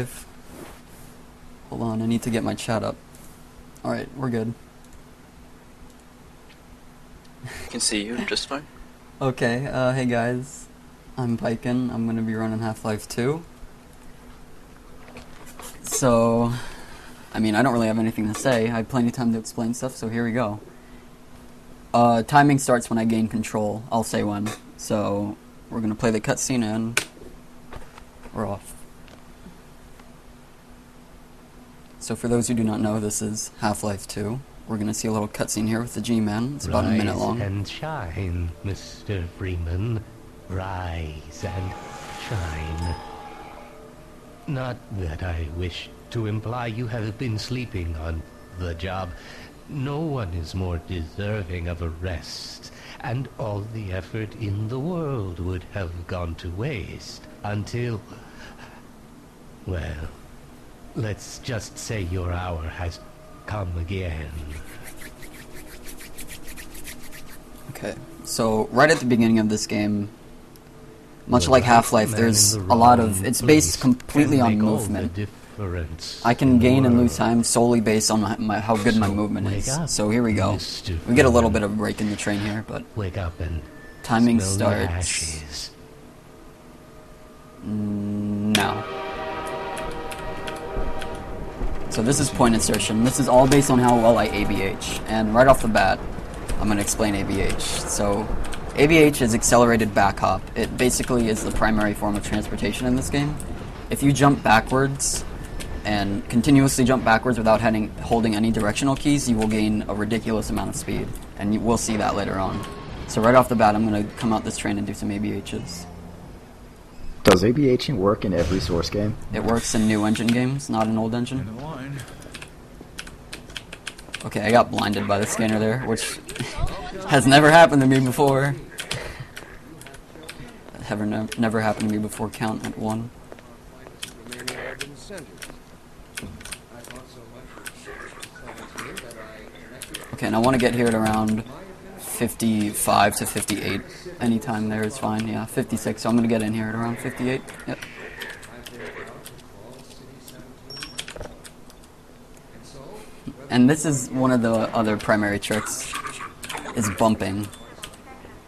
live. Hold on, I need to get my chat up. Alright, we're good. I can see you just fine. Okay, hey guys. I'm Pykn. I'm gonna be running Half-Life 2. So, I mean, I don't really have anything to say. I have plenty of time to explain stuff, so here we go. Timing starts when I gain control. I'll say when. So, we're gonna play the cutscene and we're off. So for those who do not know, this is Half-Life 2. We're gonna see a little cutscene here with the G-Man. It's about a minute long. Rise and shine, Mr. Freeman. Rise and shine. Not that I wish to imply you have been sleeping on the job. No one is more deserving of a rest, and all the effort in the world would have gone to waste until... well, let's just say your hour has come again. Okay, so right at the beginning of this game, much like Half-Life, there's a lot of... it's based completely on movement. I can gain and lose time solely based on how good my movement is. So here we go. We get a little bit of a break in the train here, but wake up and timing starts now. So this is point insertion. This is all based on how well I ABH. And right off the bat, I'm going to explain ABH. So ABH is accelerated back hop. It basically is the primary form of transportation in this game. If you jump backwards and continuously jump backwards without holding any directional keys, you will gain a ridiculous amount of speed. And we'll see that later on. So right off the bat, I'm going to come out this train and do some ABHs. Does ABHing work in every Source game? It works in new engine games, not in old engine. Okay, I got blinded by the scanner there, which has never happened to me before. Never happened to me before, count at 1. Okay, and I want to get here at around 55 to 58. Anytime there is fine. Yeah, 56. So I'm going to get in here at around 58. Yep. And this is one of the other primary tricks, is bumping.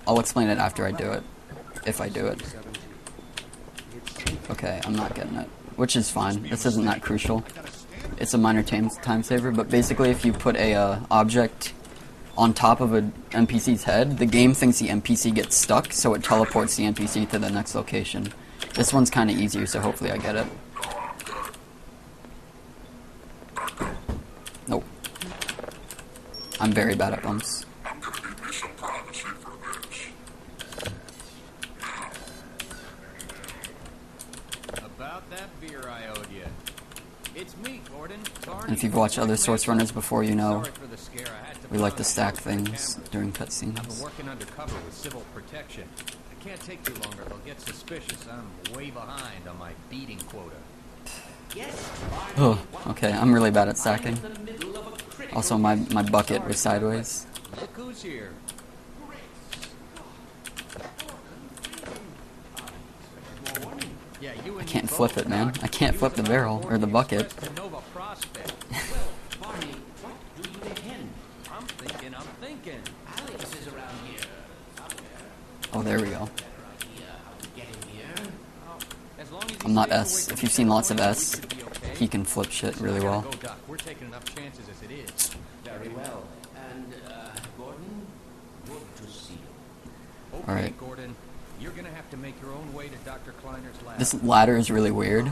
I'll explain it after I do it, if I do it. Okay, I'm not getting it, which is fine. This isn't that crucial. It's a minor time saver, but basically if you put a object on top of an NPC's head, the game thinks the NPC gets stuck, so it teleports the NPC to the next location. This one's kind of easier, so hopefully I get it. Nope. I'm very bad at bumps. About that beer I owed you. It's me, Gordon. And if you've watched other Source runners before, you know we like to stack things during cutscenes. I've been working undercover with civil protection. I can't take too long or they'll get suspicious. I'm way behind on my beating quota. Oh, okay, I'm really bad at stacking. Also, my bucket was sideways. Look who's here. I can't flip it, man. I can't flip the barrel, or the bucket. I'm thinking. Alex is around here. Oh, there we go. I'm not S. If you've seen lots of S, he can flip shit really well. We're taking enough chances as it is. Very well. And, Gordon, good to see you. Okay, Alright. Gordon, you're gonna have to make your own way to Dr. Kleiner's lab. This ladder is really weird.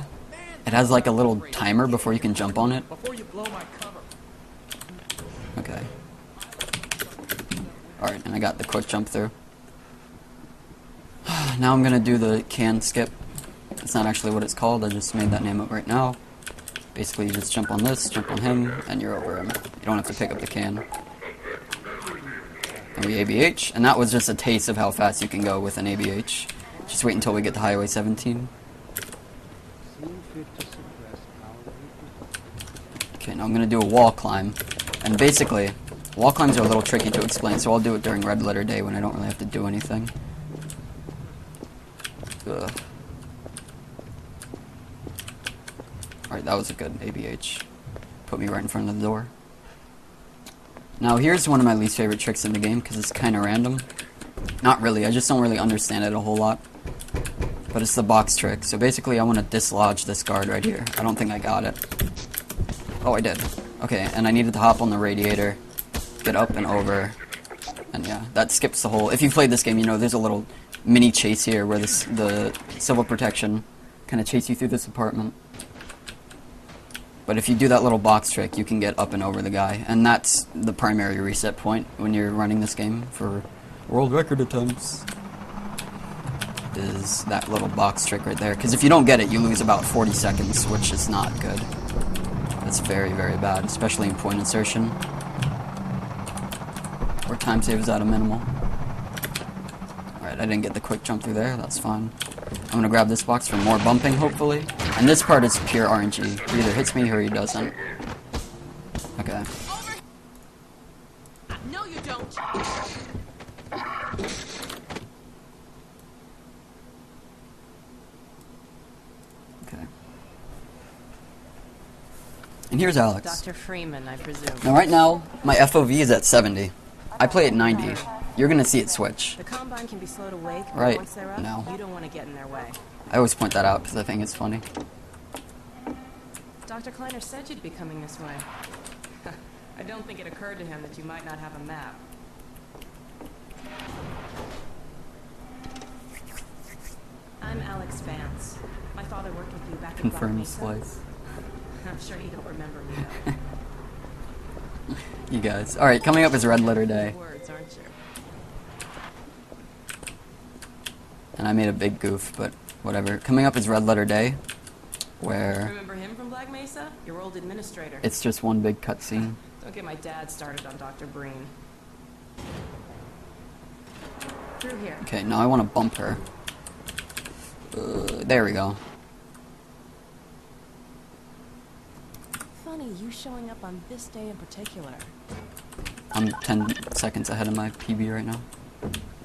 It has like a little timer before you can jump on it. Before you blow my cover. Okay. Alright, and I got the quick jump through. Now I'm gonna do the can skip. It's not actually what it's called, I just made that name up right now. Basically, you just jump on this, jump on him, and you're over him. You don't have to pick up the can. And we ABH, and that was just a taste of how fast you can go with an ABH. Just wait until we get to Highway 17. Okay, now I'm gonna do a wall climb. And basically, wall climbs are a little tricky to explain, so I'll do it during red letter day when I don't really have to do anything. Ugh. Alright, that was a good ABH. Put me right in front of the door. Now here's one of my least favorite tricks in the game, because it's kind of random. Not really, I just don't really understand it a whole lot. But it's the box trick. So basically I want to dislodge this guard right here. I don't think I got it. Oh, I did. Okay, and I needed to hop on the radiator, get up and over, and yeah, that skips the whole... If you've played this game, you know there's a little mini chase here where the civil protection kind of chase you through this apartment. But if you do that little box trick, you can get up and over the guy, and that's the primary reset point when you're running this game for world record attempts. Is that little box trick right there, because if you don't get it, you lose about 40 seconds, which is not good. That's very, very bad, especially in point insertion, where time save is at a minimal. Alright, I didn't get the quick jump through there, that's fine. I'm gonna grab this box for more bumping, hopefully. And this part is pure RNG. He either hits me or he doesn't. Okay. No, you don't. Okay. And here's Alex. Dr. Freeman, I presume. Now right now, my FOV is at 70. I play at 90. You're gonna see it switch. The Combine can be slow to wake, but Right. once they're up, No. you don't want to get in their way. I always point that out because I think it's funny. Dr. Kleiner said you'd be coming this way. I don't think it occurred to him that you might not have a map. I'm Alex Vance. My father worked with you back in Black Confirm Mesa. slice. I'm sure you don't remember me, though. You guys. Alright, coming up is Red Letter Day. Words, aren't you? And I made a big goof, but whatever. Coming up is Red Letter Day, where Remember him from Black Mesa? Your old administrator. it's just one big cutscene. Don't get my dad started on Dr. Breen. Through here. Okay, now I want to bump her. There we go. Funny, you showing up on this day in particular. I'm 10 seconds ahead of my PB right now.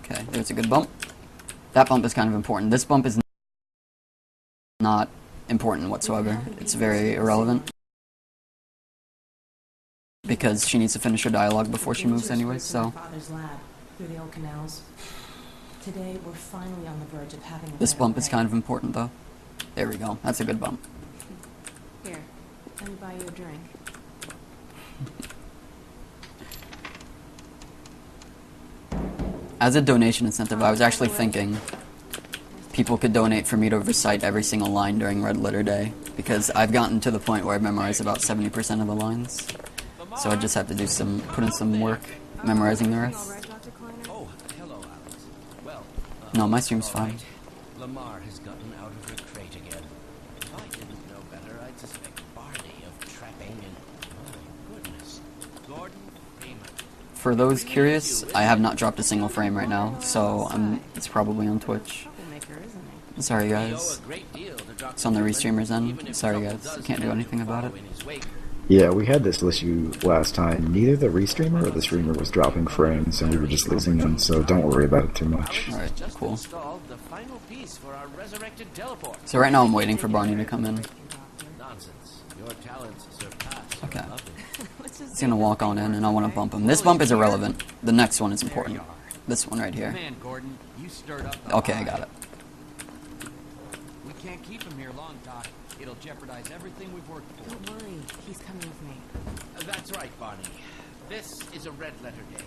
Okay, there's a good bump. That bump is kind of important. This bump is not important whatsoever. It's very irrelevant. Because she needs to finish her dialogue before she moves anyway, so... Father's lab, through the old canals. Today, we're finally on the verge of having a This better bump is day. kind of important, though. There we go. That's a good bump. Here, let me buy you a drink. As a donation incentive, I was actually thinking people could donate for me to recite every single line during Red Letter Day, because I've gotten to the point where I've memorized about 70% of the lines. So I just have to do put in some work memorizing the All rest. right, Dr. Kleiner? Oh, hello, Alex. Well, No, my stream's all right. fine. Lamar has gotten out of her crate again. If I didn't know better, I'd suspect Barney of trapping and... My goodness. Gordon Freeman. For those curious, I have not dropped a single frame right now, so it's probably on Twitch. Troublemaker, isn't he? Sorry We owe guys. a great deal to Dr. It's on the Freeman, restreamer's end. even if Sorry, trouble guys. I does can't do happen anything to about it. follow in his wake. Yeah, we had this issue last time. Neither the restreamer or the streamer was dropping frames, and we were just losing them, so don't worry about it too much. Alex Alright, has just cool. installed the final piece for our resurrected teleport. So right now I'm waiting for Barney to come in. Nonsense. Your talents surpass. Okay. Let's just He's gonna walk on in, and I want to bump him. This bump is irrelevant. The next one is important. This one right here. Man, Gordon, you stirred up the Okay, I fire. got it. We can't keep him here long, Doc. It'll jeopardize everything we've worked for. Don't worry, he's coming with me. That's right, Barney. This is a red letter day.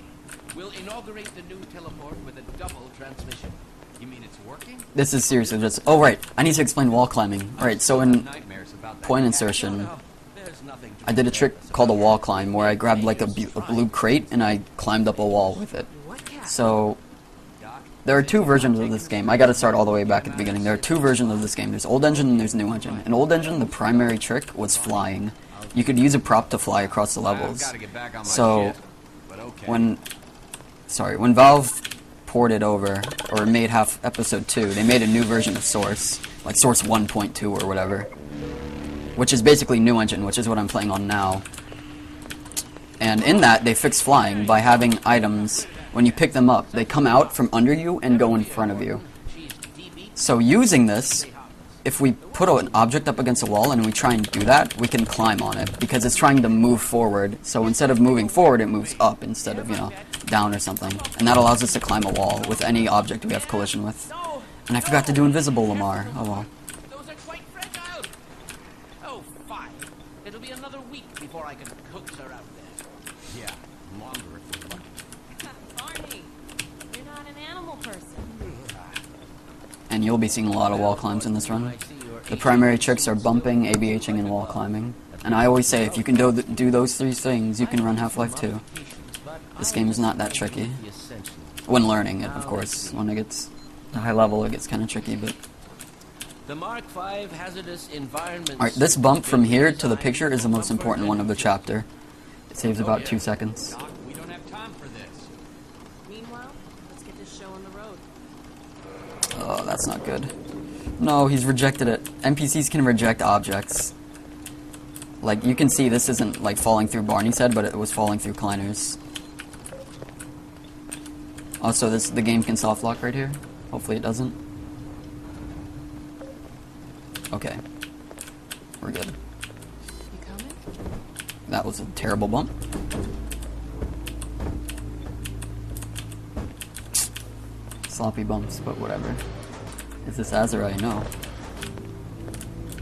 We'll inaugurate the new teleport with a double transmission. You mean it's working? This is seriously just... Oh, right. I need to explain wall climbing. Alright, so in Nightmares about that point cat. insertion, No, there's nothing to I did a be trick nervous called a about. wall climb, where I grabbed like a blue crate, and I climbed up a wall with it. What cat? So... Doc, There are two versions of this game. I gotta start all the way back at the beginning. There are two versions of this game. There's old engine and there's new engine. In old engine, the primary trick was flying. You could use a prop to fly across the I've levels. gotta get back on my So, shit. But okay. when Valve ported over, or made half episode 2, they made a new version of Source, like Source 1.2 or whatever, which is basically new engine, which is what I'm playing on now. And in that, they fixed flying by having items, when you pick them up, they come out from under you and go in front of you. So using this if we put an object up against a wall and we try and do that, we can climb on it, because it's trying to move forward. So instead of moving forward, it moves up instead of, you know, down or something. And that allows us to climb a wall with any object we have collision with. And I forgot to do invisible, Lamar. Oh well. Those are quite fragile. Oh, fine. It'll be another week before I can coax her out there. Yeah, longer if we're lucky. Barney, you're not an animal person. And you'll be seeing a lot of wall climbs in this run. The primary tricks are bumping, ABHing, and wall climbing. And I always say, if you can do those 3 things, you can run Half-Life 2. This game is not that tricky. When learning it, of course. When it gets to high level, it gets kind of tricky, but... The Mark V hazardous environment. Alright, this bump from here to the picture is the most important one of the chapter. It saves about 2 seconds. Doc, we don't have time for this. Meanwhile, let's get this show on the road. Oh, that's not good. No, he's rejected it. NPCs can reject objects. Like, you can see this isn't, like, falling through Barney's head, but it was falling through Kleiner's. Also, the game can soft lock right here. Hopefully it doesn't. Okay. We're good. You coming? That was a terrible bump. Sloppy bumps, but whatever. Is this Azari? No.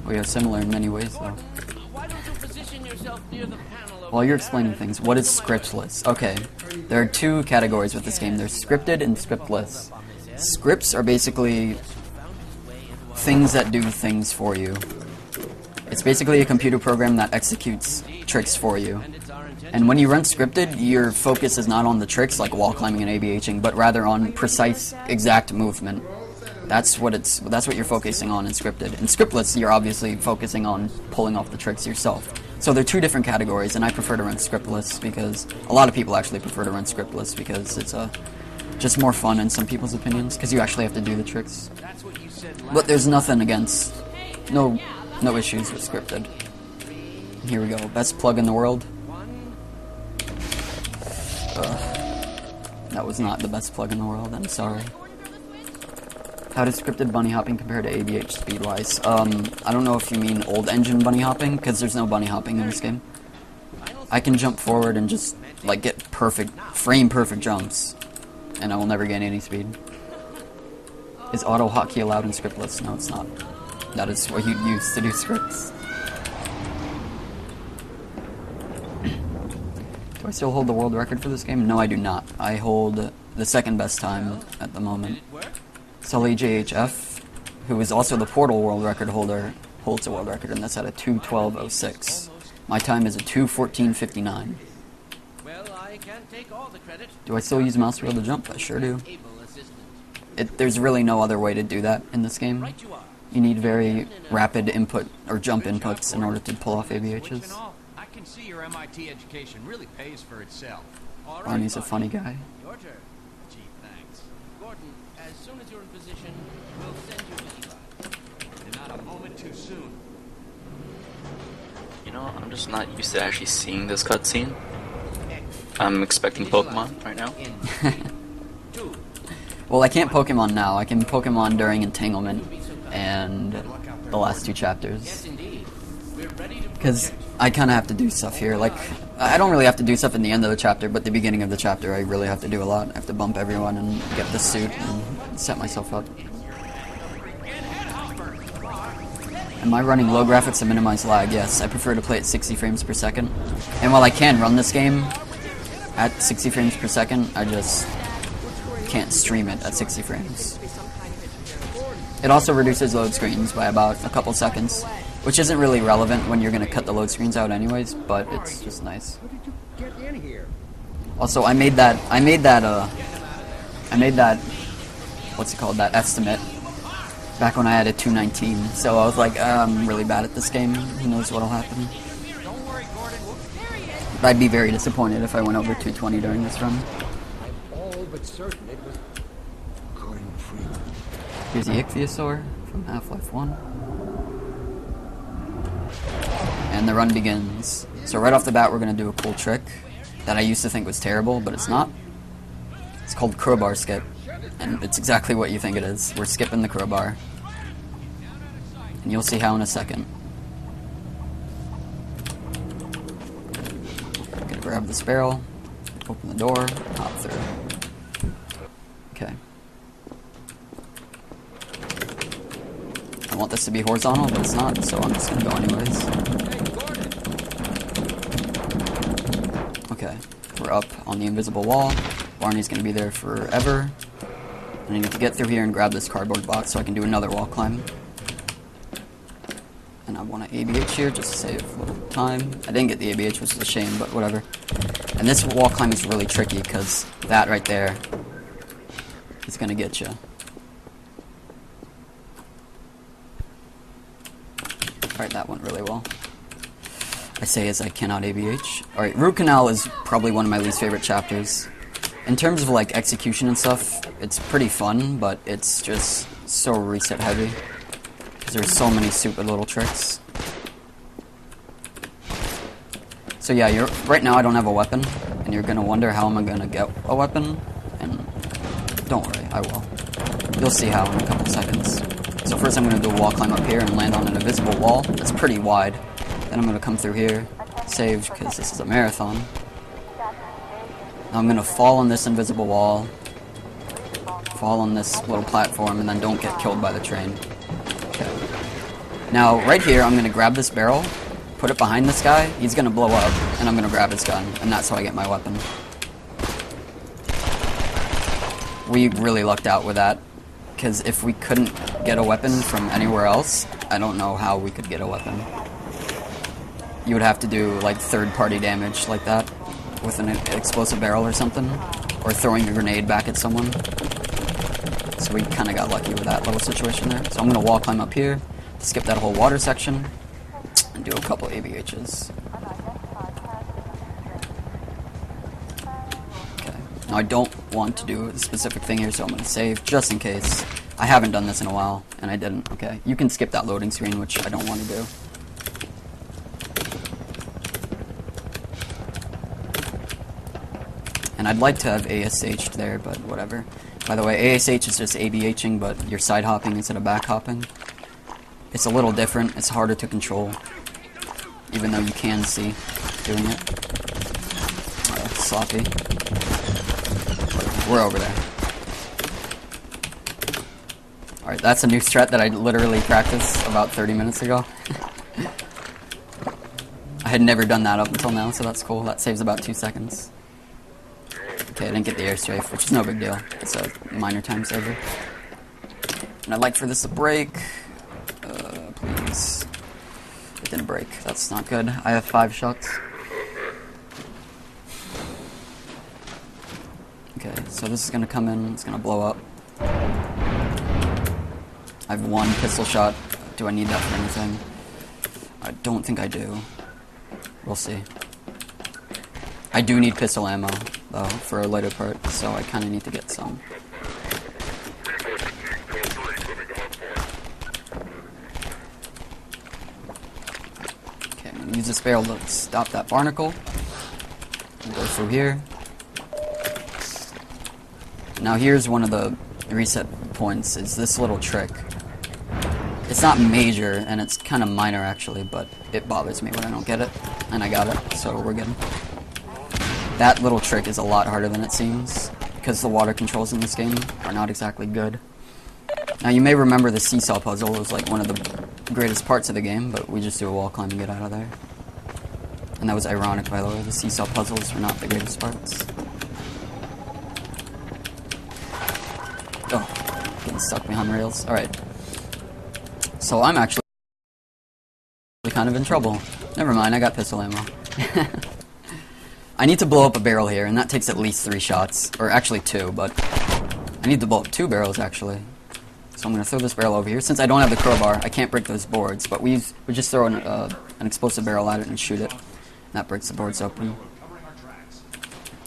We are similar in many ways, though. Why don't you position yourself near the panel over While you're there? explaining things, what is scriptless? Okay, there are 2 categories with this game. There's scripted and scriptless. Scripts are basically things that do things for you. It's basically a computer program that executes tricks for you. And when you run scripted, your focus is not on the tricks like wall climbing and ABHing, but rather on precise, exact movement. That's what you're focusing on in scripted. In scriptless, you're obviously focusing on pulling off the tricks yourself. So they're 2 different categories, and I prefer to run scriptless because a lot of people actually prefer to run scriptless because it's just more fun in some people's opinions because you actually have to do the tricks. But there's nothing against, no issues with scripted. Here we go. Best plug in the world. That was not the best plug in the world. I'm sorry. How does scripted bunny hopping compare to ABH speed-wise? I don't know if you mean old engine bunny hopping, because there's no bunny hopping in this game. I can jump forward and just, like, get frame-perfect jumps, and I will never gain any speed. Is auto hotkey allowed in scriptless? No, it's not. That is what you'd use to do scripts. Do I still hold the world record for this game? No, I do not. I hold the second best time at the moment. Sully JHF, who is also the Portal world record holder, holds a world record, and that's at a 2:12:06. My time is a 2:14:59. Well, I can't take all the credit. Do I still use mouse wheel to jump? I sure do. There's really no other way to do that in this game. Right you are. You need very rapid input or jump inputs in order to pull off ABHs. I can see your MIT education really pays for itself. All right, Barney's a Barney. funny guy. Your turn. Gee, thanks. Gordon, as soon as you're in position, we'll send you to Eli. And not a moment too soon. You know, I'm just not used to actually seeing this cutscene. I'm expecting Pokemon right now. Well, I can't Pokemon now. I can Pokemon during Entanglement and the last 2 chapters. Yes, indeed. We're ready to Because I kind of have to do stuff here. Like, I don't really have to do stuff in the end of the chapter, but the beginning of the chapter I really have to do a lot. I have to bump everyone and get the suit and set myself up. Am I running low graphics to minimize lag? Yes, I prefer to play at 60 frames per second. And while I can run this game at 60 frames per second, I just can't stream it at 60 frames. It also reduces load screens by about a couple seconds, which isn't really relevant when you're going to cut the load screens out anyways, but it's just nice. Also, I made that, what's it called, that estimate back when I had a 219, so I was like, I'm really bad at this game, who knows what'll happen. But I'd be very disappointed if I went over 220 during this run. All but certain it was Gordon Freeman. Here's the Ichthyosaur from Half-Life 1. And the run begins. So right off the bat we're going to do a cool trick that I used to think was terrible, but it's not. It's called crowbar skip. And it's exactly what you think it is. We're skipping the crowbar. And you'll see how in a second. Gonna grab this barrel, open the door, hop through. Okay. I want this to be horizontal, but it's not, so I'm just gonna go anyways. Okay, we're up on the invisible wall. Barney's gonna be there forever. And I need to get through here and grab this cardboard box so I can do another wall climb. And I want to ABH here just to save a little time. I didn't get the ABH, which is a shame, but whatever. And this wall climb is really tricky because that right there is gonna get you. Alright, that went really well. I say as I cannot ABH. Alright, Root Canal is probably one of my least favorite chapters. In terms of like execution and stuff, it's pretty fun, but it's just so reset heavy. Because there's so many stupid little tricks. So yeah, right now I don't have a weapon, and you're gonna wonder how am I gonna get a weapon, and don't worry, I will. You'll see how in a couple seconds. So first I'm gonna do a wall climb up here and land on an invisible wall that's pretty wide. Then I'm gonna come through here, saved because this is a marathon. Now I'm gonna fall on this invisible wall, fall on this little platform, and then don't get killed by the train. Okay. Now right here I'm gonna grab this barrel, put it behind this guy, he's gonna blow up, and I'm gonna grab his gun, and that's how I get my weapon. We really lucked out with that, because if we couldn't get a weapon from anywhere else, I don't know how we could get a weapon. You would have to do like third-party damage like that with an explosive barrel or something, or throwing a grenade back at someone. So we kind of got lucky with that little situation there. So I'm going to wall climb up here, skip that whole water section, and do a couple ABHs. Okay. Now I don't want to do a specific thing here, so I'm going to save just in case. I haven't done this in a while, and I didn't. Okay, you can skip that loading screen, which I don't want to do. And I'd like to have ASH'd there, but whatever. By the way, ASH is just ABHing, but you're side hopping instead of back hopping. It's a little different. It's harder to control, even though you can see doing it. Sloppy. We're over there. Alright, that's a new strat that I literally practiced about 30 minutes ago. I had never done that up until now, so that's cool. That saves about 2 seconds. Okay, I didn't get the air strafe, which is no big deal. It's a minor time saver. And I'd like for this to break. Please. It didn't break. That's not good. I have 5 shots. Okay, so this is gonna come in. It's gonna blow up. I have 1 pistol shot. Do I need that for anything? I don't think I do. We'll see. I do need pistol ammo, though, for a later part, so I kind of need to get some. Okay, I'm going to use this barrel to stop that barnacle. Go through here. Now here's one of the reset points, is this little trick. It's not major, and it's kind of minor actually, but it bothers me when I don't get it, and I got it, so we're good. That little trick is a lot harder than it seems, because the water controls in this game are not exactly good. Now you may remember the seesaw puzzle was like one of the greatest parts of the game, but we just do a wall climb and get out of there. And that was ironic, by the way, the seesaw puzzles were not the greatest parts. Oh, getting stuck behind rails. Alright. So I'm actually kind of in trouble. Never mind, I got pistol ammo. I need to blow up a barrel here, and that takes at least 3 shots. Or actually 2, but I need to blow up 2 barrels, actually. So I'm going to throw this barrel over here. Since I don't have the crowbar, I can't break those boards, but we just throw an explosive barrel at it and shoot it. And that breaks the boards open.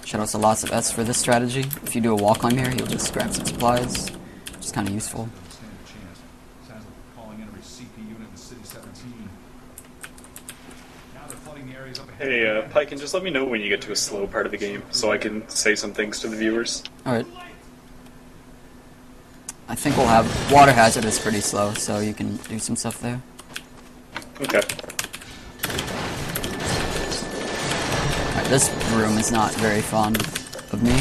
Shoutouts to Lots of S for this strategy. If you do a wall climb here, he'll just grab some supplies, which is kind of useful. Hey, Pykn, just let me know when you get to a slow part of the game, so I can say some things to the viewers. Alright. I think we'll have... Water hazard is pretty slow, so you can do some stuff there. Okay. Alright, this room is not very fond of me.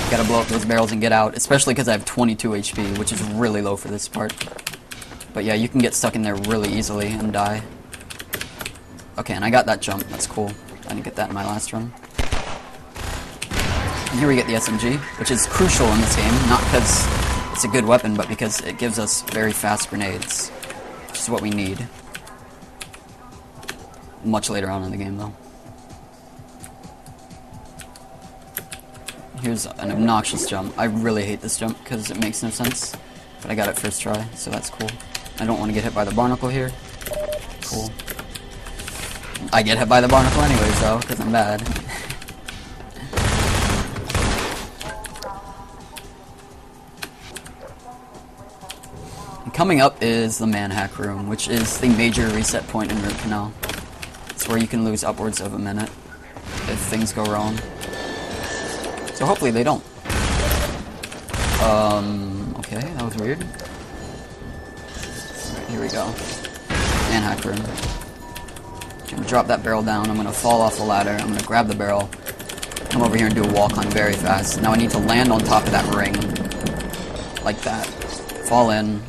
Gotta blow up those barrels and get out, especially because I have 22 HP, which is really low for this part. But yeah, you can get stuck in there really easily and die. Okay, and I got that jump. That's cool. I didn't get that in my last run. And here we get the SMG, which is crucial in this game, not because it's a good weapon, but because it gives us very fast grenades, which is what we need. Much later on in the game, though. Here's an obnoxious jump. I really hate this jump because it makes no sense, but I got it first try, so that's cool. I don't want to get hit by the barnacle here. Cool. I get hit by the barnacle anyways, though, because I'm bad. And coming up is the man-hack room, which is the major reset point in Root Canal. It's where you can lose upwards of a minute if things go wrong. So hopefully they don't. Okay, that was weird. Alright, here we go. Man-hack room. I'm gonna drop that barrel down, I'm gonna fall off the ladder, I'm gonna grab the barrel, come over here and do a wall climb very fast. Now I need to land on top of that ring. Like that. Fall in.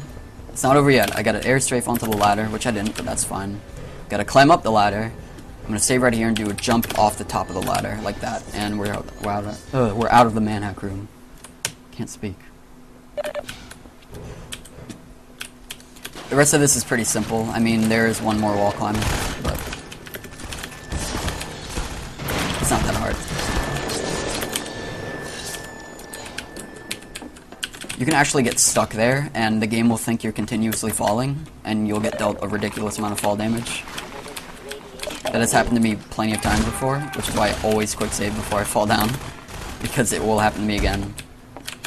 It's not over yet. I gotta air strafe onto the ladder, which I didn't, but that's fine. Gotta climb up the ladder. I'm gonna save right here and do a jump off the top of the ladder, like that. And we're out of the man-hack room. Can't speak. The rest of this is pretty simple. I mean, there is one more wall climb, but it's not that hard. You can actually get stuck there, and the game will think you're continuously falling, and you'll get dealt a ridiculous amount of fall damage. That has happened to me plenty of times before, which is why I always quick save before I fall down, because it will happen to me again.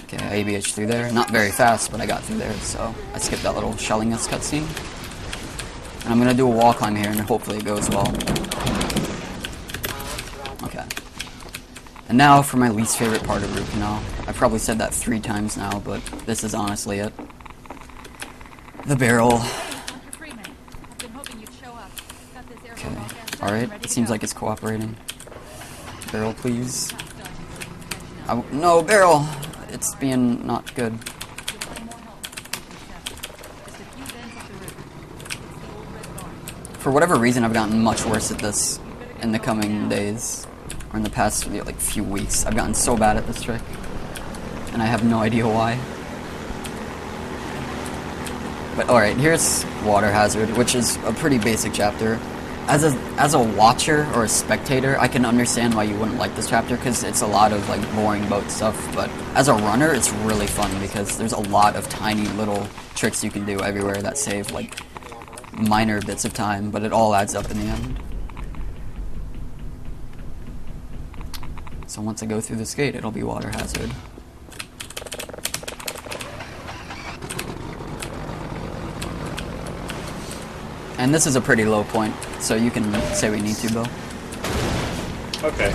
Okay, I ABH through there. Not very fast, but I got through there, so I skipped that little shelling us cutscene. And I'm gonna do a wall climb here, and hopefully it goes well. Okay. And now for my least favorite part of Root Canal. I've probably said that 3 times now, but this is honestly it. The barrel. Okay. Alright, it seems like it's cooperating. Barrel, please. No, barrel! It's being not good. For whatever reason, I've gotten much worse at this in the coming days, or in the past like few weeks. I've gotten so bad at this trick, and I have no idea why. But alright, here's Water Hazard, which is a pretty basic chapter. As a watcher or a spectator, I can understand why you wouldn't like this chapter, because it's a lot of like boring boat stuff, but as a runner, it's really fun, because there's a lot of tiny little tricks you can do everywhere that save like minor bits of time, but it all adds up in the end. So once I go through this gate, it'll be Water Hazard. And this is a pretty low point, so you can say we need to, Bill. Okay.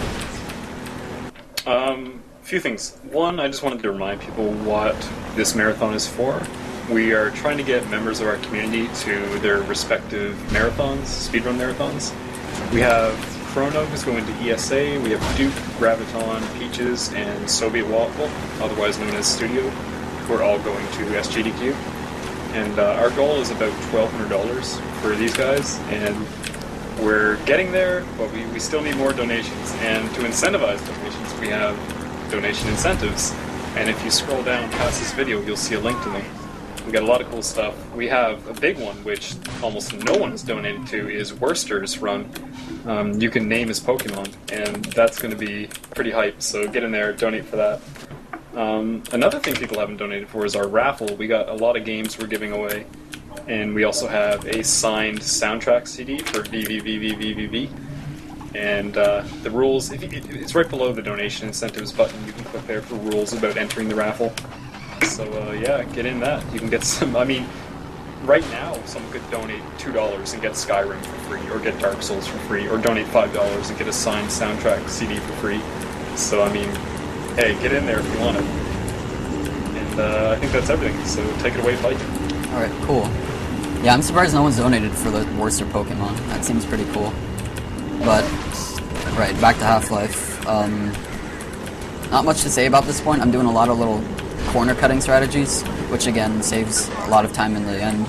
Few things. One, I just wanted to remind people what this marathon is for. We are trying to get members of our community to their respective marathons, speedrun marathons. We have Chrono, who's going to ESA. We have Duke, Graviton, Peaches, and Soviet Waffle, otherwise known as Studio, who are all going to SGDQ. And our goal is about $1,200 for these guys, and we're getting there, but we still need more donations. And to incentivize donations, we have donation incentives. And if you scroll down past this video, you'll see a link to them. We got a lot of cool stuff. We have a big one, which almost no one has donated to, is Worcester's run. You can name his Pokemon, and that's going to be pretty hype, so get in there, donate for that. Another thing people haven't donated for is our raffle. We got a lot of games we're giving away, and we also have a signed soundtrack CD for VVVVVVV. And the rules, it's right below the donation incentives button. You can click there for rules about entering the raffle. So yeah, get in that. You can get some, I mean, right now someone could donate $2 and get Skyrim for free, or get Dark Souls for free, or donate $5 and get a signed soundtrack CD for free. So I mean, hey, get in there if you want it. And I think that's everything, so take it away, Pykn. Alright, cool. Yeah, I'm surprised no one's donated for the worser Pokemon. That seems pretty cool. But, right, back to Half-Life. Not much to say about this point. I'm doing a lot of little corner cutting strategies, which again saves a lot of time in the end.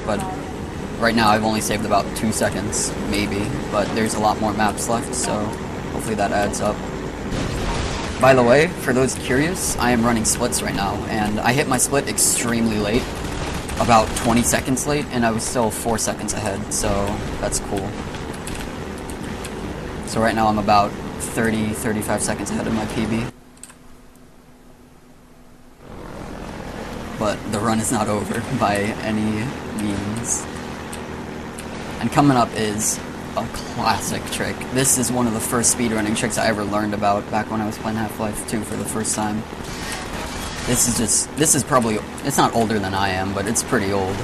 But right now I've only saved about 2 seconds, maybe, but there's a lot more maps left, so hopefully that adds up. By the way, for those curious, I am running splits right now, and I hit my split extremely late, about 20 seconds late, and I was still 4 seconds ahead, so that's cool. So right now I'm about 35 seconds ahead of my PB. But the run is not over by any means. And coming up is a classic trick. This is one of the first speedrunning tricks I ever learned about back when I was playing Half-Life 2 for the first time. This is probably, it's not older than I am, but it's pretty old.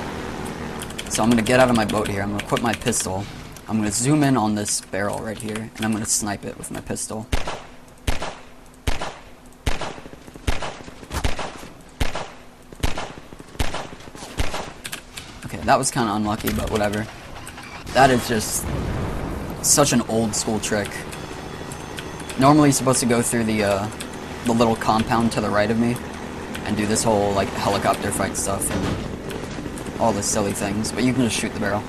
So I'm gonna get out of my boat here, I'm gonna equip my pistol. I'm gonna zoom in on this barrel right here, and I'm gonna snipe it with my pistol. Okay, that was kinda unlucky, but whatever. That is just such an old school trick. Normally you're supposed to go through the little compound to the right of me and do this whole like helicopter fight stuff and all the silly things, but you can just shoot the barrel.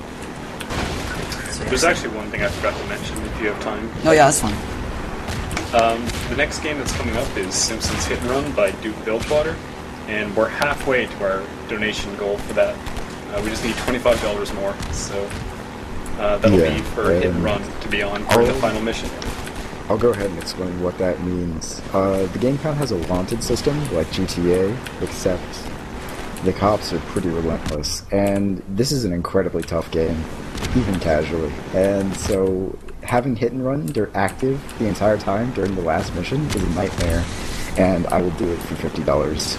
So, yeah. There's actually one thing I forgot to mention if you have time. Oh yeah, that's fine. The next game that's coming up is Simpsons Hit and Run by Duke Bilgewater, and we're halfway to our donation goal for that. We just need $25 more, so that'll be for Hit and Run to be on for the final mission. I'll go ahead and explain what that means. The game kind of has a wanted system, like GTA, except the cops are pretty relentless, and this is an incredibly tough game, even casually. And so having Hit and Run, they're active the entire time during the last mission is a nightmare, and I will do it for $50.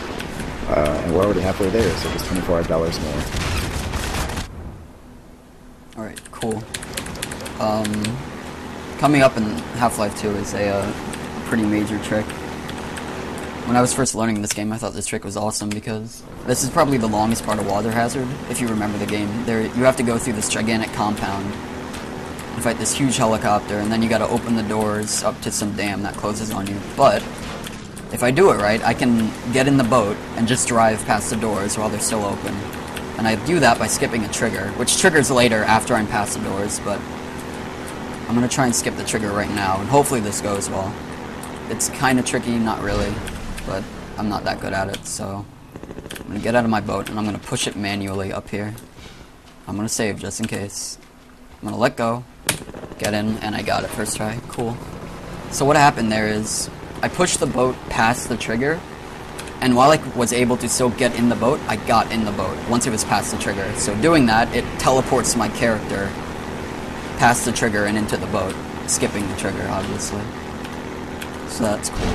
And we're already halfway there, so just $25 more. Alright, cool. Coming up in Half-Life 2 is a pretty major trick. When I was first learning this game, I thought this trick was awesome because this is probably the longest part of Water Hazard, if you remember the game. You have to go through this gigantic compound and fight this huge helicopter, and then you gotta open the doors up to some dam that closes on you. But if I do it right, I can get in the boat and just drive past the doors while they're still open. And I do that by skipping a trigger, which triggers later after I'm past the doors, but I'm gonna try and skip the trigger right now, and hopefully this goes well. It's kinda tricky, not really, but I'm not that good at it, so I'm gonna get out of my boat and I'm gonna push it manually up here. I'm gonna save just in case. I'm gonna let go, get in, and I got it first try. Cool. So what happened there is, I pushed the boat past the trigger, and while I was able to still get in the boat, I got in the boat once it was past the trigger. So doing that, it teleports my character past the trigger and into the boat, skipping the trigger, obviously. So that's cool.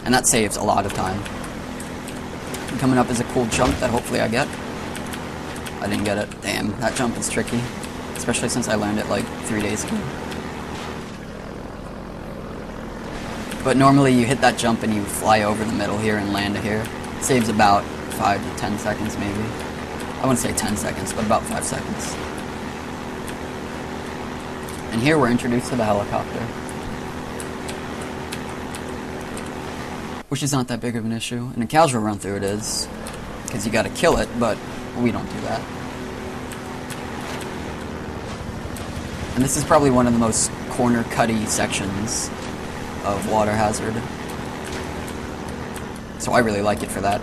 And that saves a lot of time. And coming up is a cool jump that hopefully I get. I didn't get it. Damn, that jump is tricky. Especially since I learned it like 3 days ago. But normally you hit that jump and you fly over the middle here and land here. It saves about 5 to 10 seconds maybe. I wouldn't say 10 seconds, but about 5 seconds. And here we're introduced to the helicopter. Which is not that big of an issue. In a casual run through it is, because you gotta kill it, but we don't do that. And this is probably one of the most corner-cutty sections of Water Hazard. So I really like it for that.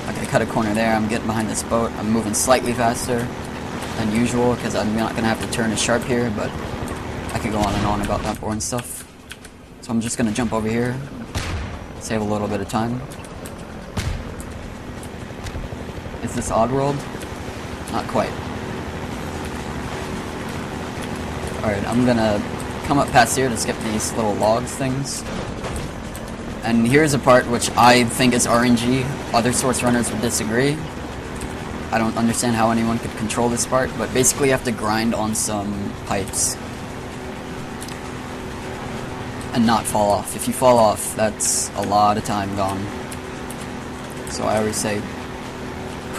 Okay, cut a corner there, I'm getting behind this boat, I'm moving slightly faster than usual, because I'm not going to have to turn as sharp here, but I could go on and on about that boring stuff. So I'm just going to jump over here, save a little bit of time. Is this Oddworld? Not quite. Alright, I'm going to come up past here to skip these little logs things. And here's a part which I think is RNG. Other source runners would disagree. I don't understand how anyone could control this part, but basically you have to grind on some pipes and not fall off. If you fall off, that's a lot of time gone. So I always say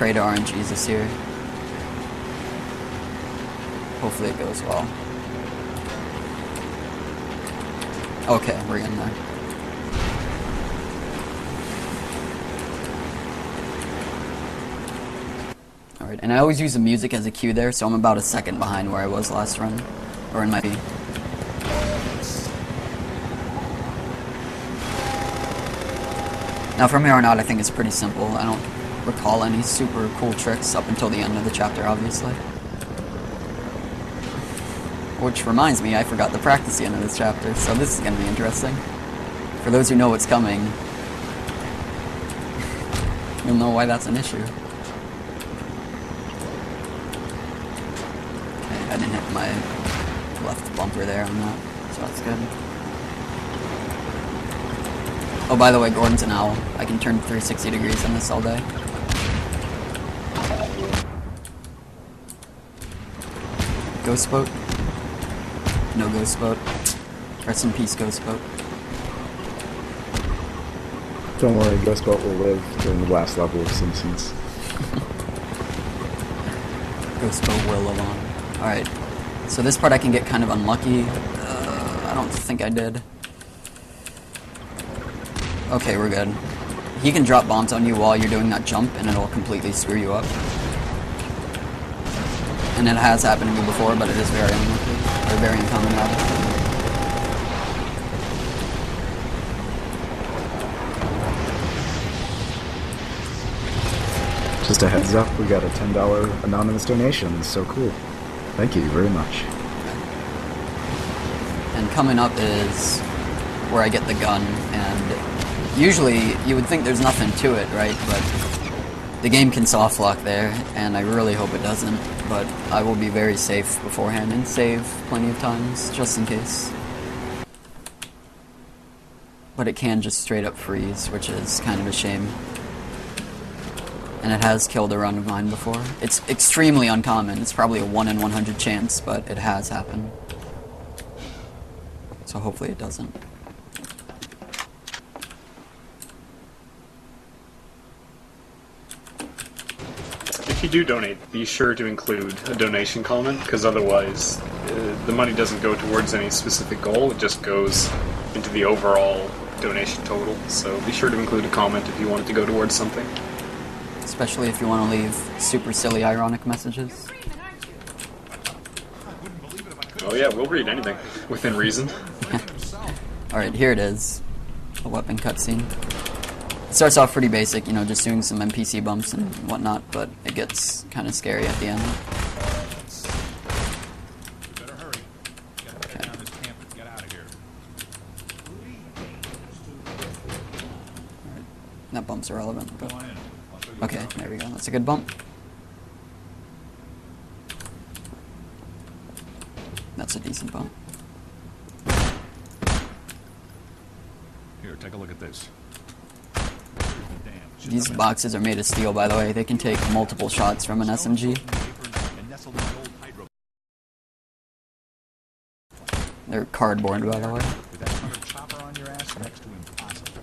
pray to RNGs this year. Hopefully it goes well. Okay, we're in there. Alright, and I always use the music as a cue there, so I'm about a second behind where I was last run. Or in my... Now from here on out, I think it's pretty simple. I don't recall any super cool tricks up until the end of the chapter, obviously. Which reminds me, I forgot to practice the end of this chapter, so this is going to be interesting. For those who know what's coming, you'll know why that's an issue. Okay, I didn't hit my left bumper there on that, so that's good. Oh, by the way, Gordon's an owl. I can turn 360 degrees on this all day. Ghost boat? No ghost boat. Rest in peace, ghost boat. Don't worry, Ghost Boat will live during the last level of Simpsons. Ghost boat will live on. Alright, so this part I can get kind of unlucky. I don't think I did. Okay, we're good. He can drop bombs on you while you're doing that jump, and it'll completely screw you up. And it has happened to me before, but it is very unlucky. Or very uncommon, rather. Just a heads up, we got a $10 anonymous donation. It's so cool. Thank you very much. And coming up is where I get the gun, and usually you would think there's nothing to it, right? But the game can soft lock there, and I really hope it doesn't. But I will be very safe beforehand and save plenty of times, just in case. But it can just straight up freeze, which is kind of a shame. And it has killed a run of mine before. It's extremely uncommon. It's probably a 1 in 100 chance, but it has happened. So hopefully it doesn't. If you do donate, be sure to include a donation comment, because otherwise the money doesn't go towards any specific goal, it just goes into the overall donation total. So be sure to include a comment if you want it to go towards something. Especially if you want to leave super silly ironic messages. Oh yeah, we'll read anything, within reason. Alright, here it is. A weapon cutscene. It starts off pretty basic, you know, just doing some NPC bumps and whatnot, but it gets kind of scary at the end. Better hurry. Gotta head down this camp and get out of here. Alright, that bump's irrelevant, but... Go on in. I'll show you Okay, there we go. That's a good bump. That's a decent bump. Here, take a look at this. These boxes are made of steel, by the way. They can take multiple shots from an SMG. They're cardboard, by the way. With that other chopper on your ass, next to impossible.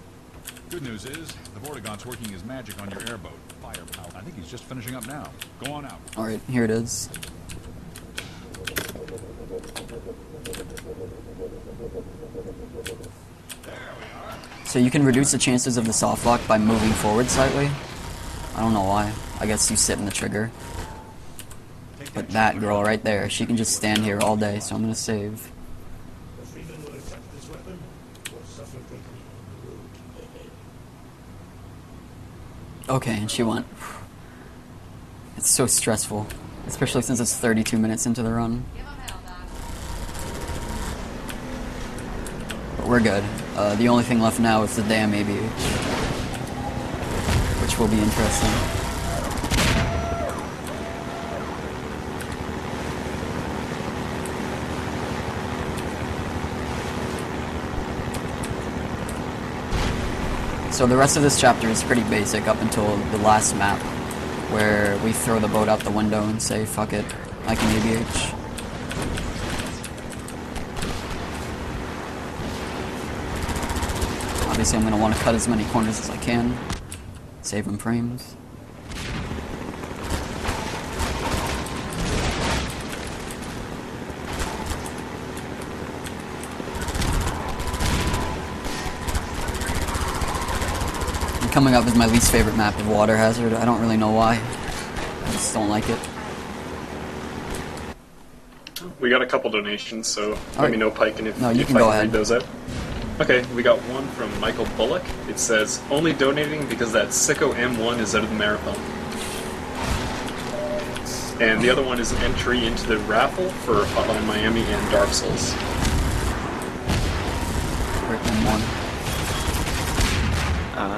Good news is, the Vortigaunt's working his magic on your airboat. Firepower. I think he's just finishing up now. Go on out. Alright, here it is. So you can reduce the chances of the soft lock by moving forward slightly. I don't know why. I guess you sit in the trigger. But that girl right there, she can just stand here all day, so I'm gonna save. Okay, and she went. It's so stressful, especially since it's 32 minutes into the run. But we're good. The only thing left now is the damn ABH, which will be interesting. So the rest of this chapter is pretty basic up until the last map, where we throw the boat out the window and say, fuck it, I can ABH. Obviously I'm going to want to cut as many corners as I can, save them frames. coming up as my least favorite map of Water Hazard. I don't really know why. I just don't like it. We got a couple donations, so let me know, Pykn, if, no, you if can I go can ahead. read those out. Okay, we got one from Michael Bullock. It says, only donating because that sicko M1 is out of the marathon. And the other one is an entry into the raffle for Hotline Miami and Dark Souls. One.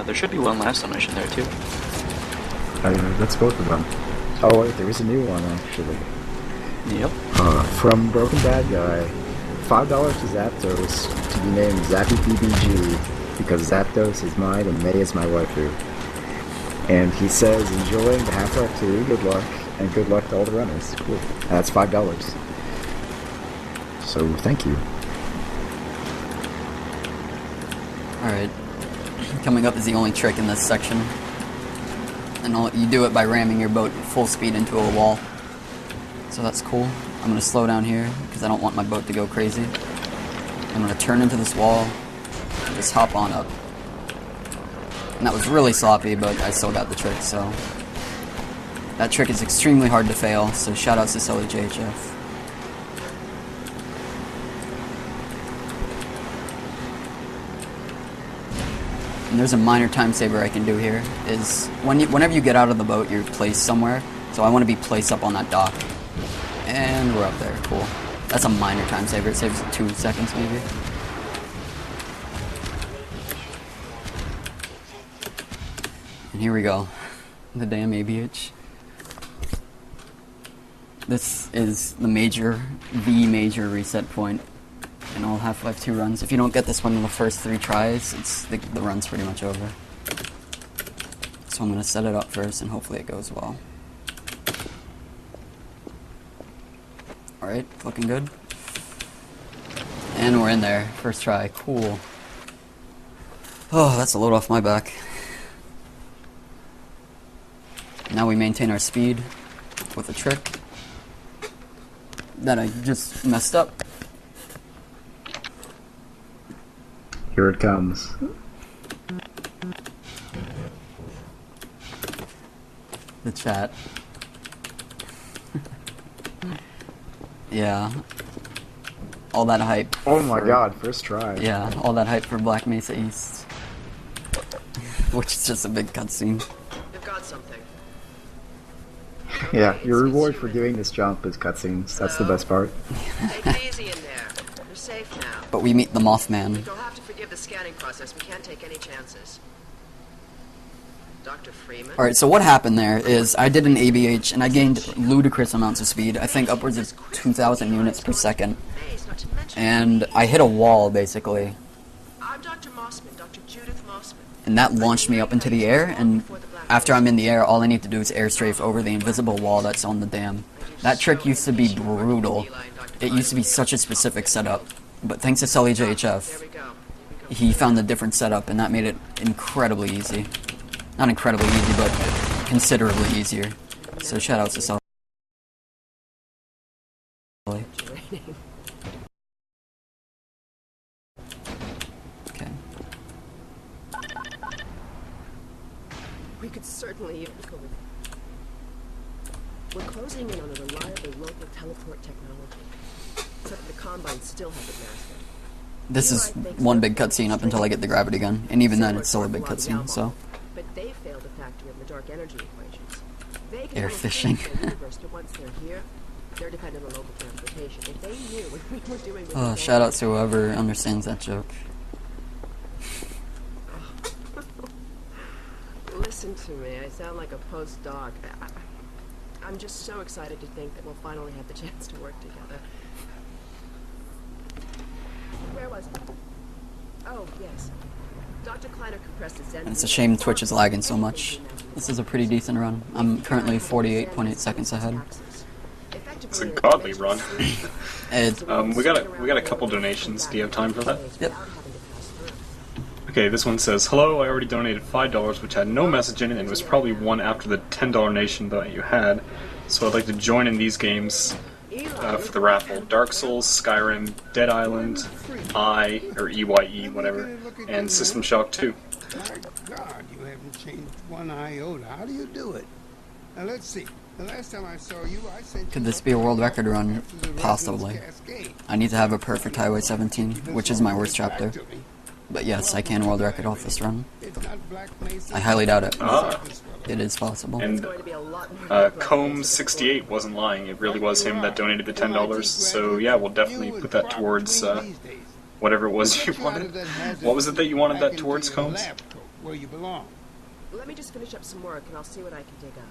There should be one last donation there too. That's both of them. Oh wait, there was a new one actually. Yep. From Broken Bad Guy, $5 to Zapdos to be named Zappy PBG because Zapdos is mine and May is my waifu. And he says, enjoying the Half-Life 2, good luck, and good luck to all the runners. Cool. That's $5. So thank you. Alright. Coming up is the only trick in this section. And you do it by ramming your boat full speed into a wall. So that's cool. I'm going to slow down here because I don't want my boat to go crazy. I'm going to turn into this wall and just hop on up. And that was really sloppy, but I still got the trick, so... That trick is extremely hard to fail, so shoutouts to SellyJHF. And there's a minor time saver I can do here, is whenever you get out of the boat, you're placed somewhere. So I want to be placed up on that dock. And we're up there, cool. That's a minor time saver, it saves 2 seconds maybe. And here we go, the damn ABH. This is the major reset point in all Half-Life 2 runs. If you don't get this one in the first 3 tries, the run's pretty much over. So I'm going to set it up first and hopefully it goes well. Alright, looking good. And we're in there. First try. Cool. Oh, that's a load off my back. Now we maintain our speed with a trick that I just messed up. Here it comes. The chat. Yeah. All that hype. Oh my god, first try. Yeah, all that hype for Black Mesa East. Which is just a big cutscene. You've got something. Yeah, your reward for doing this jump is cutscenes. That's the best part. Take it easy in there. You're safe now. But we meet the Mothman. You'll have to forgive the scanning process. We can't take any chances. Dr. Freeman? Alright, so what happened there is I did an ABH and I gained ludicrous amounts of speed. I think upwards of 2,000 units per second. And I hit a wall, basically. I'm Dr. Mossman, Dr. Judith Mossman. And that launched me up into the air, and after I'm in the air, all I need to do is air strafe over the invisible wall that's on the dam. That trick used to be brutal. It used to be such a specific setup. But thanks to SellyJHF, he found a different setup, and that made it incredibly easy. Not incredibly easy, but considerably easier. So shoutouts to Sally. Okay. We could certainly use it. We're closing in on a reliable local teleport technology. Except the Combine still haven't mastered. This is one big cutscene up until I get the gravity gun, and even then it's still a big cutscene, so... But they failed to factor in the dark energy equations. They can Air fishing. but once they're here, they're dependent on local transportation. If they knew what we were doing with Oh, shout out to whoever understands that joke. Listen to me, I sound like a postdoc. I'm just so excited to think that we'll finally have the chance to work together. Where was it? Oh, yes. Dr. Kleiner compressed his Zen. And it's a shame Twitch is lagging so much. This is a pretty decent run. I'm currently 48.8 seconds ahead. It's a godly run. We got a couple donations. Do you have time for that? Yep. Okay, this one says, hello, I already donated $5, which had no message in it, and was probably one after the $10 donation that you had. So I'd like to join in these games for the raffle. Dark Souls, Skyrim, Dead Island, EYE, whatever, and System Shock 2. My God, you haven't changed one iota. How do you do it? Now let's see. The last time I saw you, I sent Could this be a world record run? Possibly. I need to have a perfect Highway 17, which is my worst chapter. But yes, I can world record off this run. I highly doubt it. It is possible. And Combs68 wasn't lying. It really was him that donated the $10. So yeah, we'll definitely put that towards whatever it was you wanted. What was it that you wanted that towards, Combs? Where you belong. Let me just finish up some work and I'll see what I can dig up.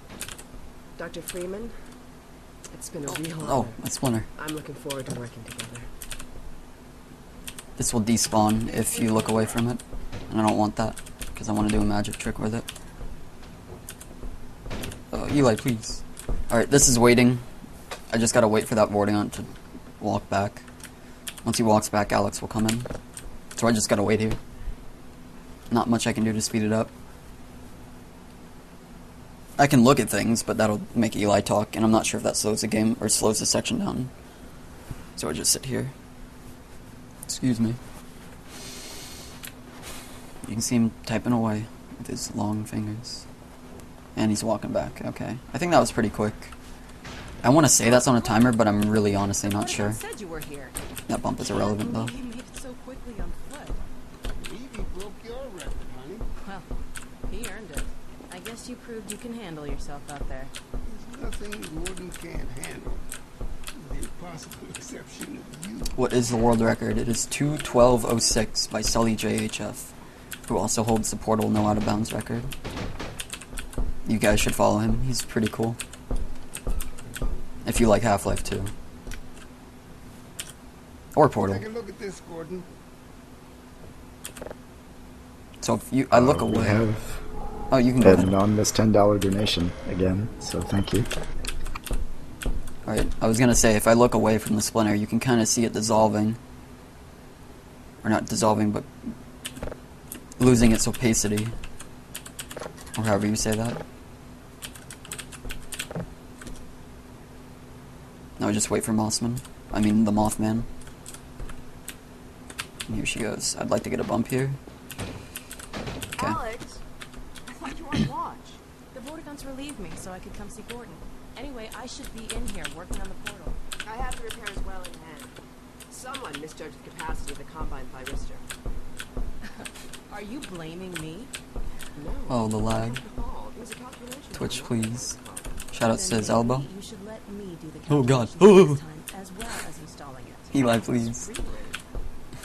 Dr. Freeman, it's been a real honor. Oh, a splinter. I'm looking forward to working together. This will despawn if you look away from it. And I don't want that, because I want to do a magic trick with it. Oh, Eli, please. Alright, this is waiting. I just gotta wait for that Vortigaunt to walk back. Once he walks back, Alex will come in. So I just gotta wait here. Not much I can do to speed it up. I can look at things, but that'll make Eli talk, and I'm not sure if that slows the game, or slows the section down. So I just sit here. Excuse me. You can see him typing away with his long fingers. And he's walking back, okay. I think that was pretty quick. I want to say that's on a timer, but I'm really honestly not sure. Said you were here. That bump is irrelevant, though. You made it so quickly on foot. Evie broke your record, honey. Well, he earned it. I guess you proved you can handle yourself out there. There's nothing Gordon can't handle. With the possible exception of you. What is the world record? It is 2:12:06 by Sully JHF, who also holds the Portal No Out of Bounds record. You guys should follow him. He's pretty cool. If you like Half-Life 2. Or Portal. Take a look at this, Gordon. So if you, I look We away. have Oh, you can go an ahead. anonymous $10 donation again, so thank you. Alright, I was gonna say, if I look away from the splinter, you can kind of see it dissolving. Or not dissolving, but losing its opacity. Or however you say that. Now just wait for Mossman. I mean, the Mothman. And here she goes. I'd like to get a bump here. Okay. Alex, I thought you were on watch. The Vortigaunts relieved me so I could come see Gordon. Anyway, I should be in here working on the portal. I have the repairs well in hand. Someone misjudged the capacity of the Combine thyristor. Are you blaming me? No. Oh, the lag. Not at all. It was a calculation. Twitch, please. Shoutouts to his elbow. You should let me do the Oh, God. calculations this time, as well as installing it. Eli, please.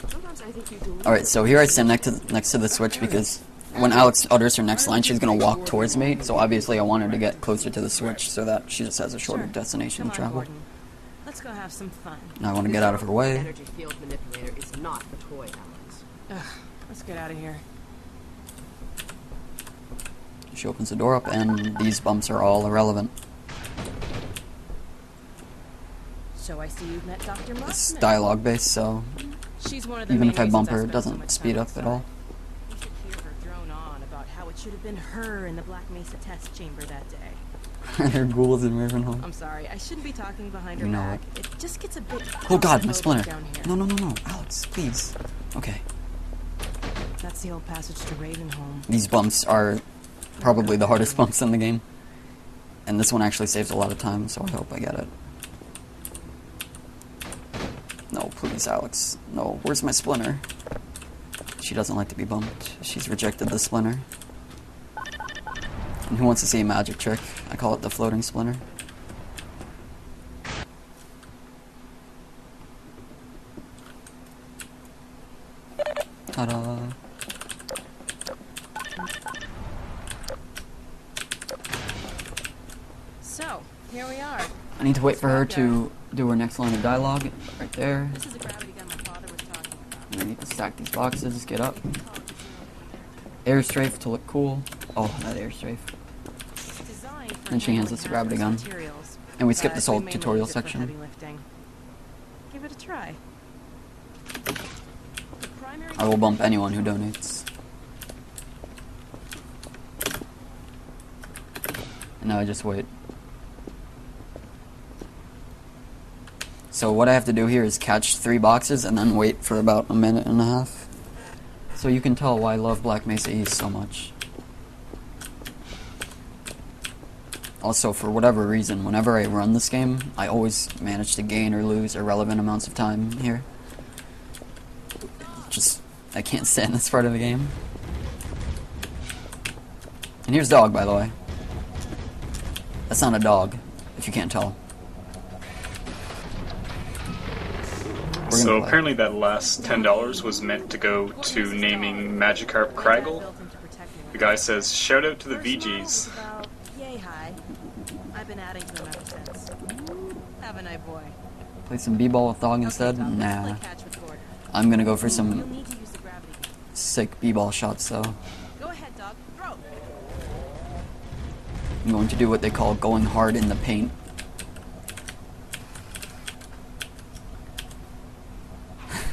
Sometimes I think you do. Alright, so here I stand next to the switch because when Alex utters her next line, she's gonna walk towards me, so obviously I want her to get closer to the switch so that she just has a shorter destination Come to on, travel. Gordon. Let's go have some fun. And I want to get out of her way. Energy field manipulator is not a toy, Alex. Ugh, let's get out of here. She opens the door up, and these bumps are all irrelevant. So I see you've met Dr. It's Mossman. dialogue based, so She's one of the even main if I bump her, reasons it spent so doesn't much speed time up at all. You should hear her drone on about how it should have been her in the Black Mesa test chamber that day. Her ghouls in Ravenholm. I'm sorry, I shouldn't be talking behind her You know back. It just gets a bit Oh god, my claustrophobic splinter. down here. No, no, no, no. Alex, please. Okay. That's the old passage to Ravenholm. These bumps are probably the hardest bumps in the game. And this one actually saves a lot of time, so I hope I get it. No, please, Alex. No, where's my splinter? She doesn't like to be bumped. She's rejected the splinter. And who wants to see a magic trick? I call it the floating splinter. Ta-da! So, here we are. I need to wait for her to do her next line of dialogue. Right there. This is a gravity gun my father was talking about. And I need to stack these boxes, get up. Air strafe to look cool. Oh, that air strafe. Designed for Then she hands us a gravity gun. hazardous materials, And we skip but this whole we mainly tutorial use it for section. heavy lifting. Give it a try. The primary I will bump anyone who donates. And now I just wait. So what I have to do here is catch 3 boxes and then wait for about a minute and a half. So you can tell why I love Black Mesa East so much. Also, for whatever reason, whenever I run this game, I always manage to gain or lose irrelevant amounts of time here. Just, I can't stand this part of the game. And here's Dog, by the way. That's not a dog, if you can't tell. So apparently that last $10 was meant to go to naming Magikarp Craggle. The guy says, shout out to the VGs. Yay, hi. I've been adding to them ever since. Have a night, boy. Play some b-ball with Dog instead? Nah. I'm gonna go for some sick b-ball shots, though. Go ahead, Dog. Throw. I'm going to do what they call going hard in the paint.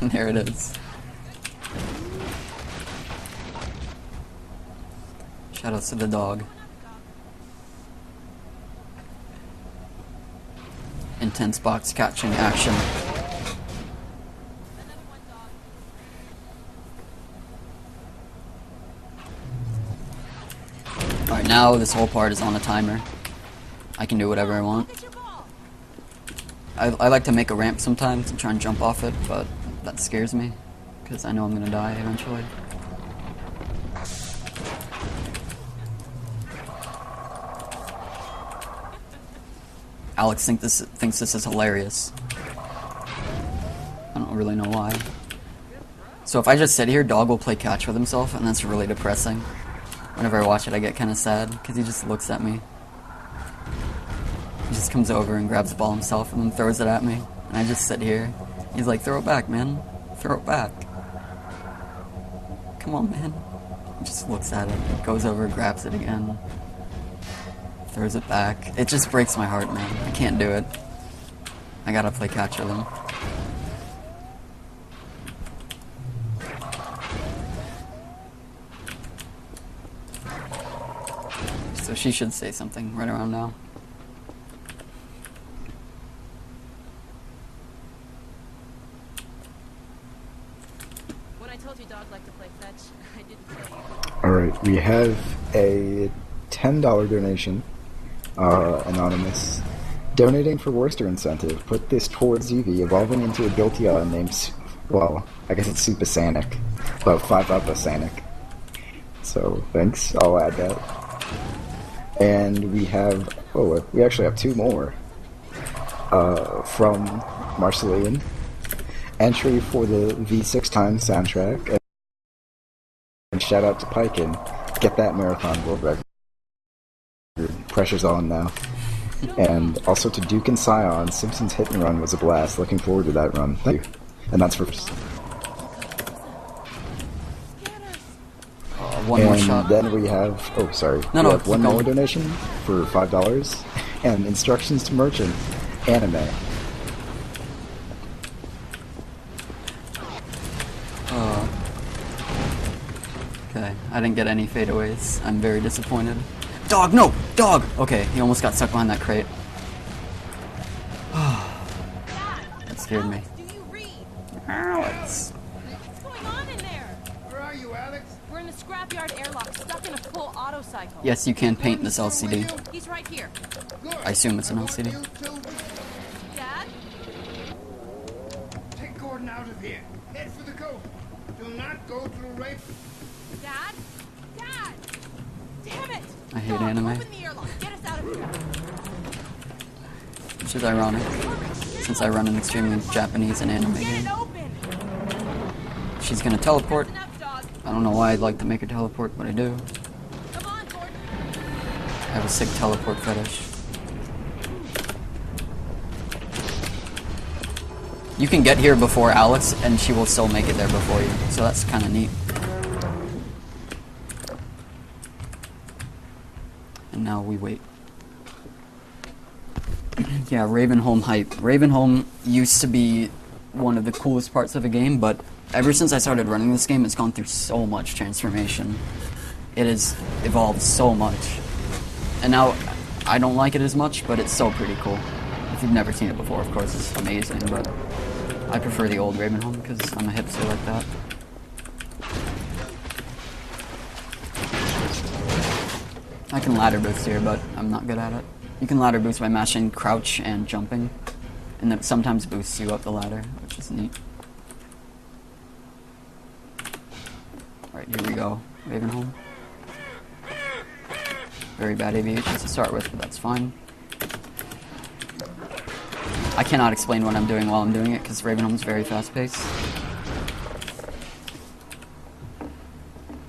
There it is. Shoutouts to the dog. Intense box catching action. Alright, now this whole part is on a timer. I can do whatever I want. I like to make a ramp sometimes and try and jump off it, but that scares me, because I know I'm gonna die eventually. Alex thinks this is hilarious. I don't really know why. So if I just sit here, Dog will play catch with himself, and that's really depressing. Whenever I watch it, I get kind of sad, because he just looks at me. He just comes over and grabs the ball himself and then throws it at me. And I just sit here. He's like, throw it back, man. Throw it back. Come on, man. He just looks at it, goes over, grabs it again. Throws it back. It just breaks my heart, man. I can't do it. I gotta play catch with him. So she should say something right around now. When I told you Dog liked to play fetch, I didn't say. Alright, we have a $10 donation. Anonymous. Donating for Worcester incentive. Put this towards Eevee evolving into a Gilteon named, well, I guess it's Supersonic. But 5 up Sonic. So, thanks. I'll add that. And we have, oh, we actually have 2 more. From Marcelian. Entry for the V6 Times soundtrack. And shout out to Pykn. Get that marathon world record. Pressure's on now. And also to Duke and Scion, Simpsons Hit and Run was a blast. Looking forward to that run. Thank you. And that's for... One more shot. Then we have... Oh, sorry. No, we no, have one going. more donation for $5. And instructions to merchant. Anime. Okay, I didn't get any fadeaways. I'm very disappointed. Dog, no! Dog! Okay, he almost got stuck behind that crate. That scared me. Alex! What's going on in there? Where are you, Alex? We're in the scrapyard airlock, stuck in a full auto cycle. Yes, you can paint this LCD. He's right here. Good. I assume it's an want LCD. you to Dad? take Gordon out of here. Head for the coast. Do not go through rape. Dad? Dad! Damn it! I hate Dog, anime. Open the airlock. Get us out of here. Which is ironic, since I run an extremely Japanese and anime Get game. it open! She's gonna teleport. Enough, Dog. I don't know why I'd like to make her teleport, but I do. Come on, Gordon. I have a sick teleport fetish. You can get here before Alex, and she will still make it there before you, so that's kind of neat. And now we wait. Yeah, Ravenholm hype. Ravenholm used to be one of the coolest parts of a game, but ever since I started running this game, it's gone through so much transformation. It has evolved so much. And now, I don't like it as much, but it's still pretty cool. if you've never seen it before, of course, it's amazing, but I prefer the old Ravenholm because I'm a hipster like that. I can ladder boost here, but I'm not good at it. You can ladder boost by mashing crouch and jumping, and that sometimes boosts you up the ladder, which is neat. Alright, here we go. Ravenholm. Very bad aviations to start with, but that's fine. I cannot explain what I'm doing while I'm doing it, because Ravenholm's very fast-paced.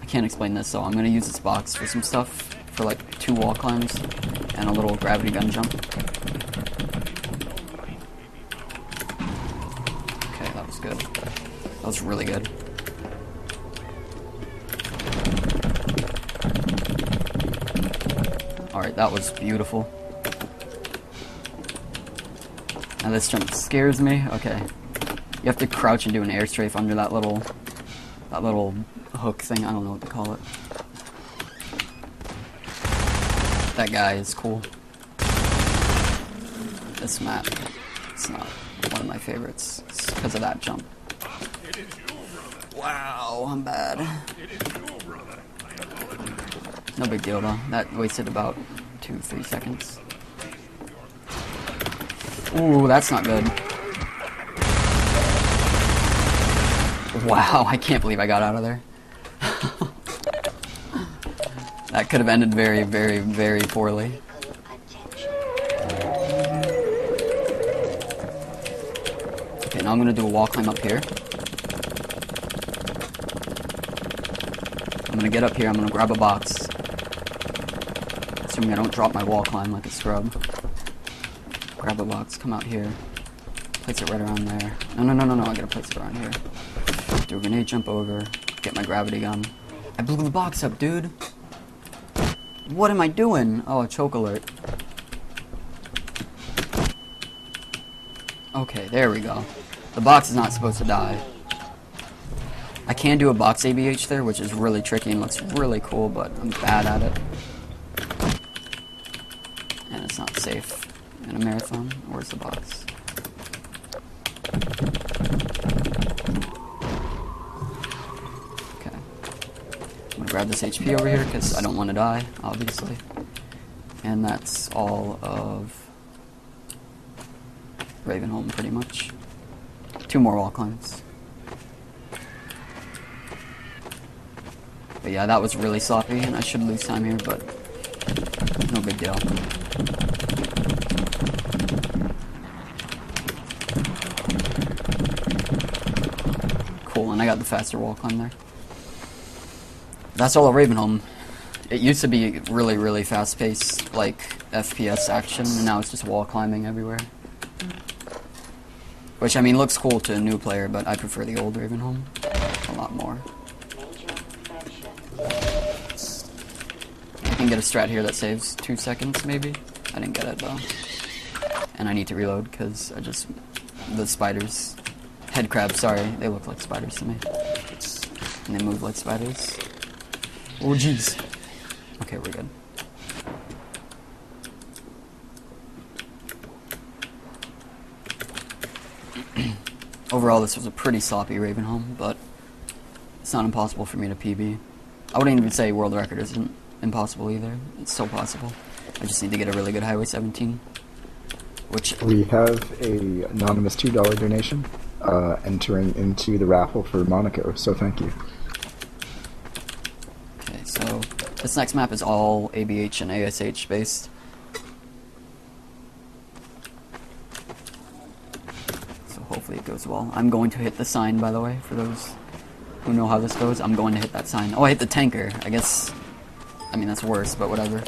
I can't explain this, so I'm going to use this box for some stuff, for like 2 wall climbs, and a little gravity gun jump. Okay, that was good. That was really good. Alright, that was beautiful. Now this jump scares me. Okay. You have to crouch and do an air strafe under that little hook thing. I don't know what to call it. That guy is cool. This map, it's not one of my favorites. It's because of that jump. Wow, I'm bad. No big deal though. That wasted about 2-3 seconds. Ooh, that's not good. Wow, I can't believe I got out of there. That could have ended very, very, very poorly. Okay, now I'm gonna do a wall climb up here. I'm gonna get up here, I'm gonna grab a box. Assuming I don't drop my wall climb like a scrub. Grab a box, come out here. Place it right around there. No, I gotta place it around here. Do a grenade jump over. Get my gravity gun. I blew the box up, dude! What am I doing? Oh, a choke alert. Okay, there we go. The box is not supposed to die. I can do a box ABH there, which is really tricky and looks really cool, but I'm bad at it. And it's not safe in a marathon. Where's the box? Okay. I'm gonna grab this HP over here, because I don't want to die, obviously. And that's all of Ravenholm, pretty much. 2 more wall climbs. But yeah, that was really sloppy, and I should lose time here, but no big deal. Cool, and I got the faster wall climb there. That's all at Ravenholm. It used to be really, really fast-paced, like, FPS action, and now it's just wall climbing everywhere. Which, I mean, looks cool to a new player, but I prefer the old Ravenholm a lot more. I can get a strat here that saves 2 seconds, maybe? I didn't get it, though. And I need to reload, because the spiders... Head crabs, sorry, they look like spiders to me. And they move like spiders. Oh, jeez. Okay, we're good. Overall, this was a pretty sloppy Ravenholm, but it's not impossible for me to PB. I wouldn't even say world record isn't impossible either. It's so possible. I just need to get a really good Highway 17. Which... We have a anonymous $2 donation entering into the raffle for Monaco, so thank you. Okay, so this next map is all ABH and ASH based. Hopefully it goes well. I'm going to hit the sign, by the way, for those who know how this goes. I'm going to hit that sign. Oh, I hit the tanker. I guess... I mean, that's worse, but whatever.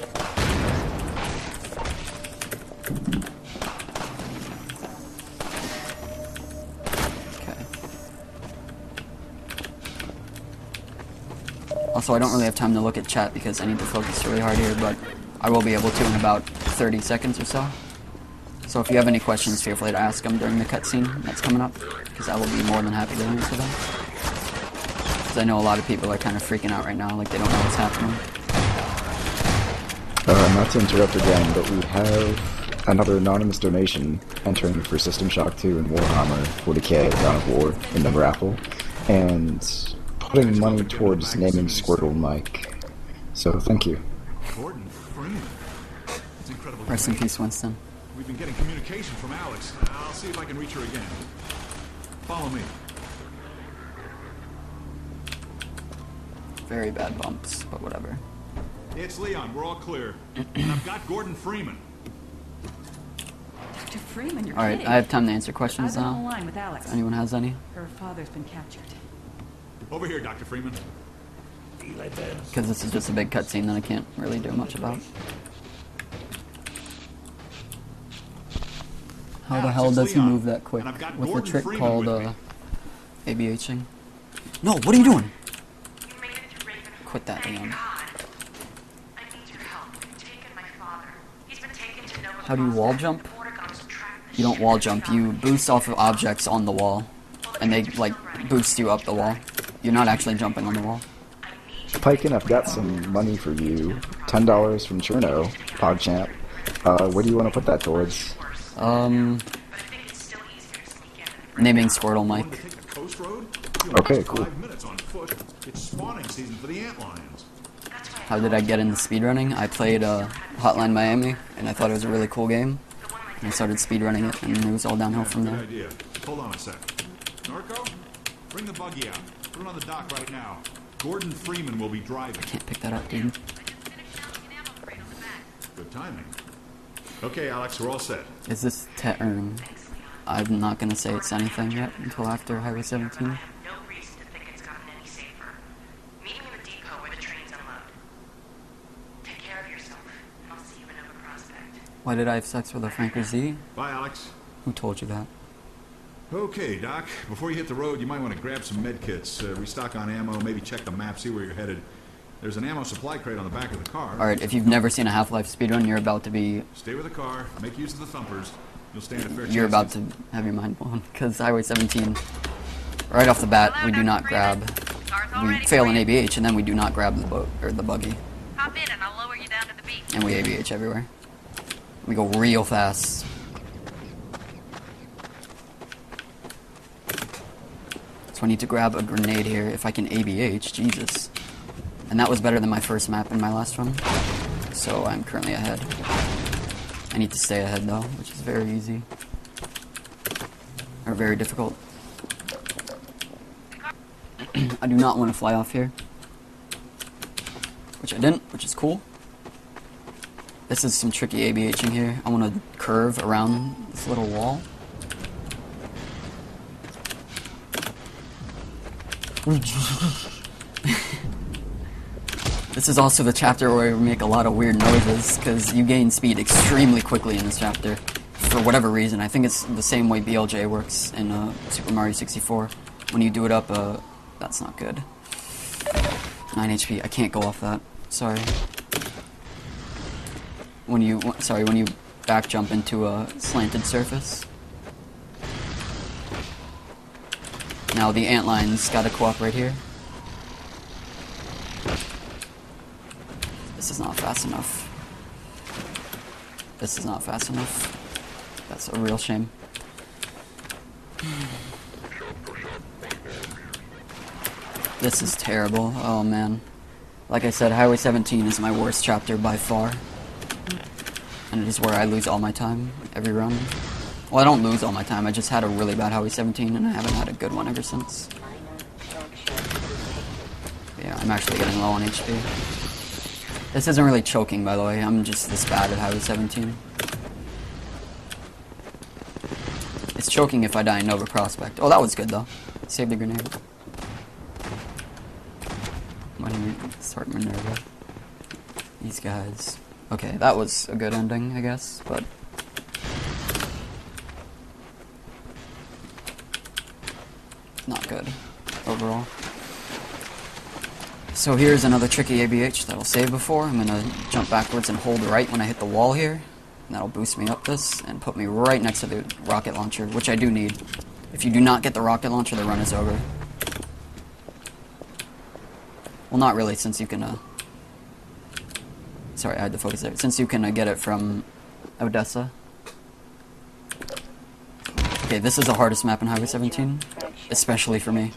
Okay. Also, I don't really have time to look at chat because I need to focus really hard here, but I will be able to in about 30 seconds or so. So if you have any questions, feel free to ask them during the cutscene that's coming up, because I will be more than happy to answer them. Because I know a lot of people are kind of freaking out right now, like they don't know what's happening. Not to interrupt again, but we have another anonymous donation entering for System Shock 2 and Warhammer 40k Dawn of War in the raffle, and putting money towards naming Squirtle Mike. So thank you. Gordon Freeman. It's incredible. Rest in peace, Winston. We've been getting communication from Alex. I'll see if I can reach her again. Follow me. Very bad bumps, but whatever. It's Leon. We're all clear. And I've got Gordon Freeman. Dr. Freeman, you're Alright, kidding. I have time to answer questions I've been on the now. line with Alex. If anyone has any. Her father's been captured. Over here, Dr. Freeman. Because this is just a big cutscene that I can't really do much about. How the hell does he move that quick? With a trick called, ABHing. No, what are you doing? Quit that, Leon. How do you wall jump? You don't wall jump, you boost off of objects on the wall. And they, like, boost you up the wall. You're not actually jumping on the wall. Pykn, I've got some money for you. $10 from Cherno, PogChamp. Where do you want to put that towards? Naming Squirtle Mike. Okay, cool. It's spawning season for the antlions. How did I get into speedrunning? I played Hotline Miami, and I thought it was a really cool game. And I started speedrunning it, and it was all downhill from Good there. idea. Hold on a sec. Norco, bring the buggy out. Put it on the dock right now. Gordon Freeman will be driving. Can't pick that up, dude. Good timing. Okay, Alex, we're all set. Is this I'm not gonna say it's anything yet until after Highway 17. Why did I have sex with a Franker Z? Bye, Alex. Who told you that? Okay, Doc. Before you hit the road, you might want to grab some med kits, restock on ammo, maybe check the map, see where you're headed. There's an ammo supply crate on the back of the car. Alright, if you've never seen a Half-Life speedrun, you're about to be... Stay with the car, make use of the thumpers. You'll stand a fair chance. You're about to have your mind blown, because Highway 17, right off the bat, we do not grab... We fail in ABH, and then we do not grab the boat, or the buggy. Hop in and I'll lower you down to the beach. And we ABH everywhere. We go real fast. So I need to grab a grenade here if I can ABH, Jesus. And that was better than my first map in my last run. So I'm currently ahead. I need to stay ahead though, which is very easy. Or very difficult. I do not want to fly off here. Which I didn't, which is cool. This is some tricky ABHing here. I want to curve around this little wall. This is also the chapter where we make a lot of weird noises, because you gain speed extremely quickly in this chapter. For whatever reason. I think it's the same way BLJ works in Super Mario 64. When you do it up, that's not good. 9 HP. I can't go off that. Sorry. When you back jump into a slanted surface. Now the antlions gotta cooperate here. This is not fast enough. This is not fast enough. That's a real shame. This is terrible. Oh man. Like I said, Highway 17 is my worst chapter by far. And it is where I lose all my time every run. Well, I don't lose all my time, I just had a really bad Highway 17 and I haven't had a good one ever since. Yeah, I'm actually getting low on HP. This isn't really choking, by the way, I'm just this bad at Highway 17. It's choking if I die in Nova Prospect. Oh, that was good though. Save the grenade. Why didn't we start Minerva? These guys. Okay, that was a good ending, I guess, but... not good, overall. So here's another tricky ABH that I'll save before. I'm gonna jump backwards and hold right when I hit the wall here. And that'll boost me up this and put me right next to the rocket launcher, which I do need. If you do not get the rocket launcher, the run is over. Well, not really, since you can, sorry, I had to focus there. Since you can get it from Odessa, Okay, this is the hardest map in Highway 17, especially for me.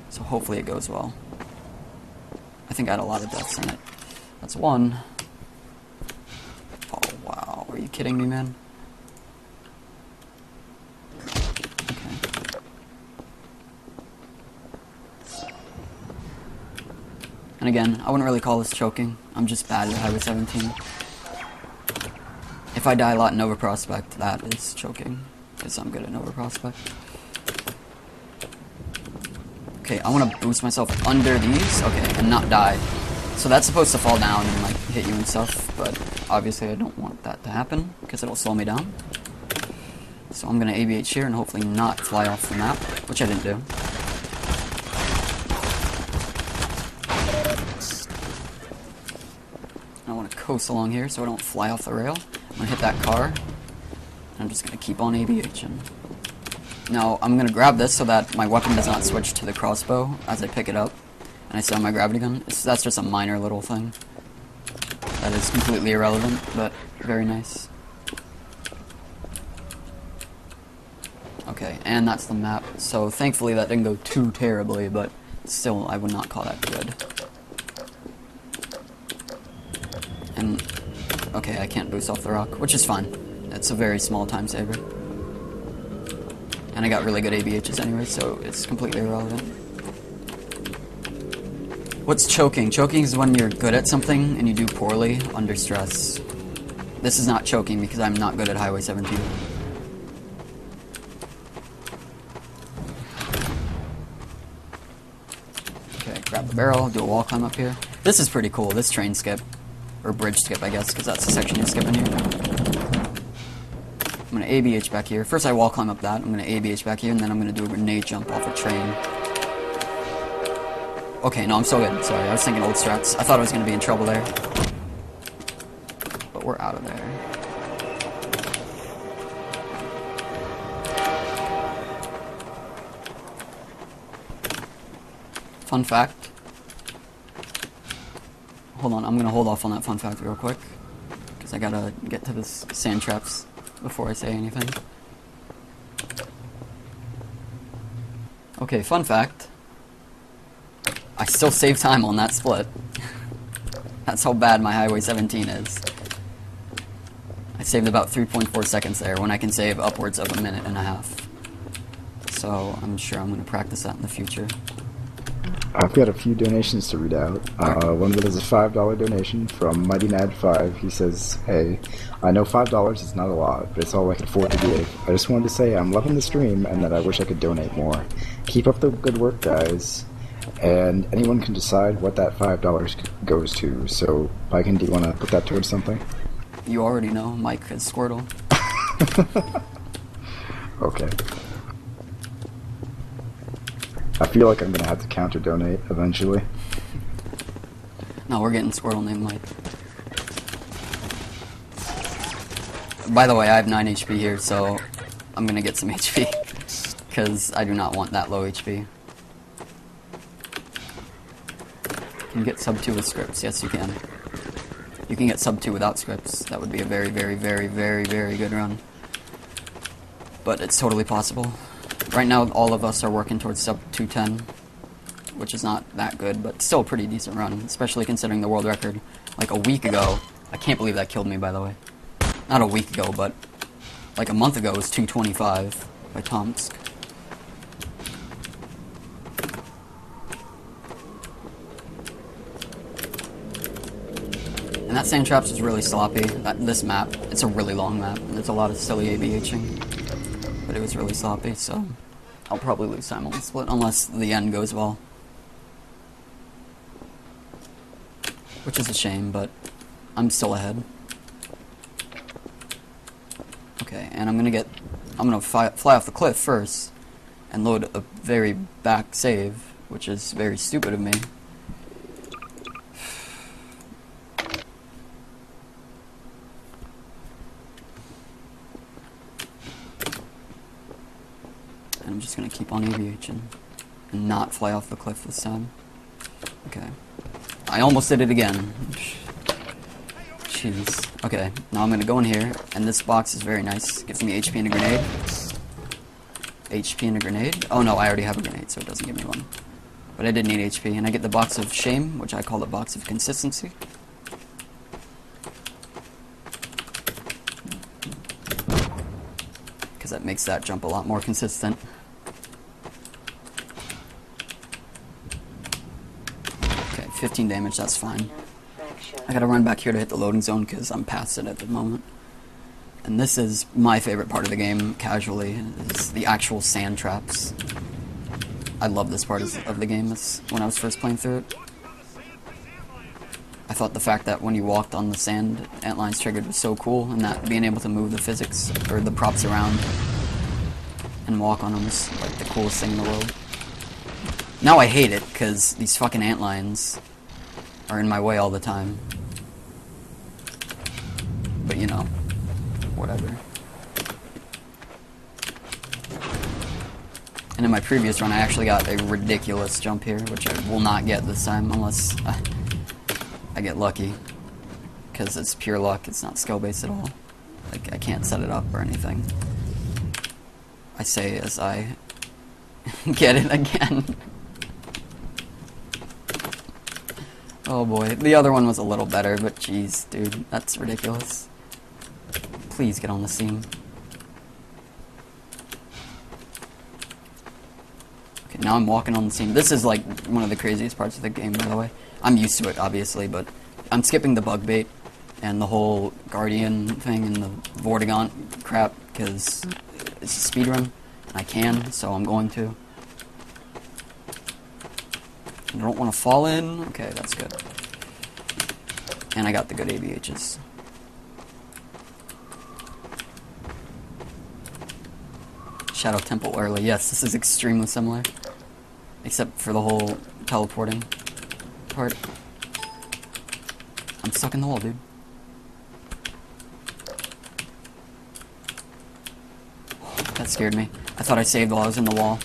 So hopefully it goes well. I think I had a lot of deaths in it. That's one. Oh wow, are you kidding me, man? And again, I wouldn't really call this choking. I'm just bad at Highway 17. If I die a lot in Nova Prospect, that is choking. Because I'm good at Nova Prospect. Okay, I want to boost myself under these. Okay, and not die. So that's supposed to fall down and like hit you and stuff. But obviously I don't want that to happen. Because it'll slow me down. So I'm going to ABH here and hopefully not fly off the map. Which I didn't do. I want to coast along here so I don't fly off the rail. I'm going to hit that car. And I'm just going to keep on ABHing. Now, I'm going to grab this so that my weapon does not switch to the crossbow as I pick it up. And I set on my gravity gun. That's just a minor little thing. That is completely irrelevant, but very nice. Okay, and that's the map. So thankfully that didn't go too terribly, but still I would not call that good. And, okay, I can't boost off the rock, which is fine. It's a very small time saver. And I got really good ABHs anyway, so it's completely irrelevant. What's choking? Choking is when you're good at something and you do poorly under stress. This is not choking because I'm not good at Highway 17. Okay, grab the barrel, do a wall climb up here. This is pretty cool, this train skip. Or bridge skip, I guess, because that's the section you're skipping here. I'm going to ABH back here. First I wall climb up that, I'm going to ABH back here, and then I'm going to do a grenade jump off a train. Okay, no, I'm so good. Sorry, I was thinking old strats. I thought I was going to be in trouble there. But we're out of there. Fun fact. Hold on, I'm going to hold off on that fun fact real quick. Because I got to get to this sand traps before I say anything. Okay, fun fact. I still save time on that split. That's how bad my Highway 17 is. I saved about 3.4 seconds there when I can save upwards of a minute and a half. So I'm sure I'm going to practice that in the future. I've got a few donations to read out. One of them is a $5 donation from Mighty Mad 5. He says, "Hey, I know $5 is not a lot, but it's all I can afford to give. I just wanted to say I'm loving the stream and that I wish I could donate more. Keep up the good work, guys. And anyone can decide what that $5 goes to. So, Pykn, do you want to put that towards something?" You already know, Mike is Squirtle. Okay. I feel like I'm going to have to counter-donate eventually. No, we're getting Squirtle named Mike. By the way, I have 9 HP here, so I'm going to get some HP. Because I do not want that low HP. You can get sub 2 with scripts. Yes, you can. You can get sub 2 without scripts. That would be a very, very, very, very, very good run. But it's totally possible. Right now, all of us are working towards sub 210, which is not that good, but still a pretty decent run, especially considering the world record. Like a week ago, I can't believe that killed me, by the way. Not a week ago, but like a month ago was 225 by Tomsk. And that sand traps is really sloppy. This map, it's a really long map, and there's a lot of silly ABHing. But it was really sloppy, so I'll probably lose time on the split, unless the end goes well. Which is a shame, but I'm still ahead. Okay, and I'm gonna fly off the cliff first, and load a very back save, which is very stupid of me. I'm just gonna keep on ABHing and not fly off the cliff this time. Okay. I almost did it again. Jeez. Okay, now I'm gonna go in here, and this box is very nice. Gives me HP and a grenade. HP and a grenade. Oh no, I already have a grenade, so it doesn't give me one. But I did need HP, and I get the box of shame, which I call the box of consistency. Because that makes that jump a lot more consistent. Okay, 15 damage, that's fine. I gotta run back here to hit the loading zone because I'm past it at the moment. And this is my favorite part of the game, casually, is the actual sand traps. I love this part of the game when I was first playing through it. I thought the fact that when you walked on the sand, antlines triggered was so cool, and that being able to move the physics, or the props around, and walk on them was like the coolest thing in the world. Now I hate it, because these fucking antlines are in my way all the time. But you know, whatever. And in my previous run, I actually got a ridiculous jump here, which I will not get this time unless I get lucky. Because it's pure luck, it's not skill-based at all. Like, I can't set it up or anything. I say as I get it again. Oh boy, the other one was a little better, but jeez, dude, that's ridiculous. Please get on the scene. Okay, now I'm walking on the scene. This is like one of the craziest parts of the game, by the way. I'm used to it, obviously, but I'm skipping the bug bait and the whole Guardian thing and the Vortigaunt crap, because it's a speedrun, and I can, so I'm going to. I don't want to fall in. Okay, that's good. And I got the good ABHs. Shadow Temple early. Yes, this is extremely similar. Except for the whole teleporting part. I'm stuck in the wall, dude. That scared me. I thought I saved while I was in the wall.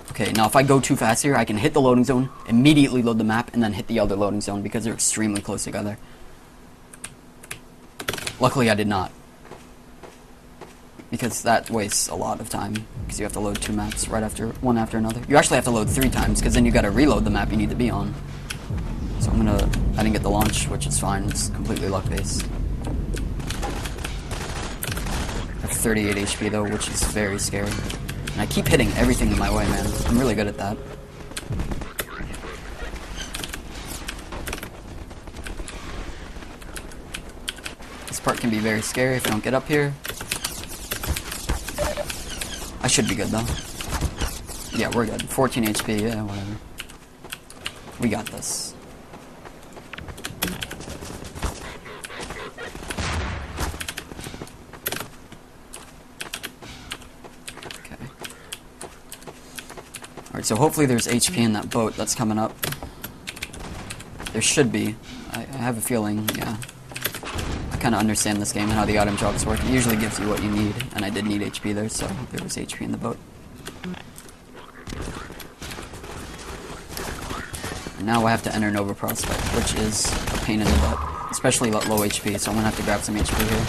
Okay, now if I go too fast here, I can hit the loading zone, immediately load the map, and then hit the other loading zone because they're extremely close together. Luckily, I did not. Because that wastes a lot of time, because you have to load two maps right after one after another. You actually have to load 3 times, because then you gotta reload the map you need to be on. So I didn't get the launch, which is fine, it's completely luck-based. I have 38 HP though, which is very scary. And I keep hitting everything in my way, man. I'm really good at that. This part can be very scary if I don't get up here. I should be good, though. Yeah, we're good. 14 HP, yeah, whatever. We got this. Okay. Alright, so hopefully there's HP in that boat that's coming up. There should be. I have a feeling, yeah. I kind of understand this game and how the item drops work. It usually gives you what you need, and I did need HP there, so there was HP in the boat. And now I have to enter Nova Prospect, which is a pain in the butt, especially at low HP, so I'm gonna have to grab some HP here.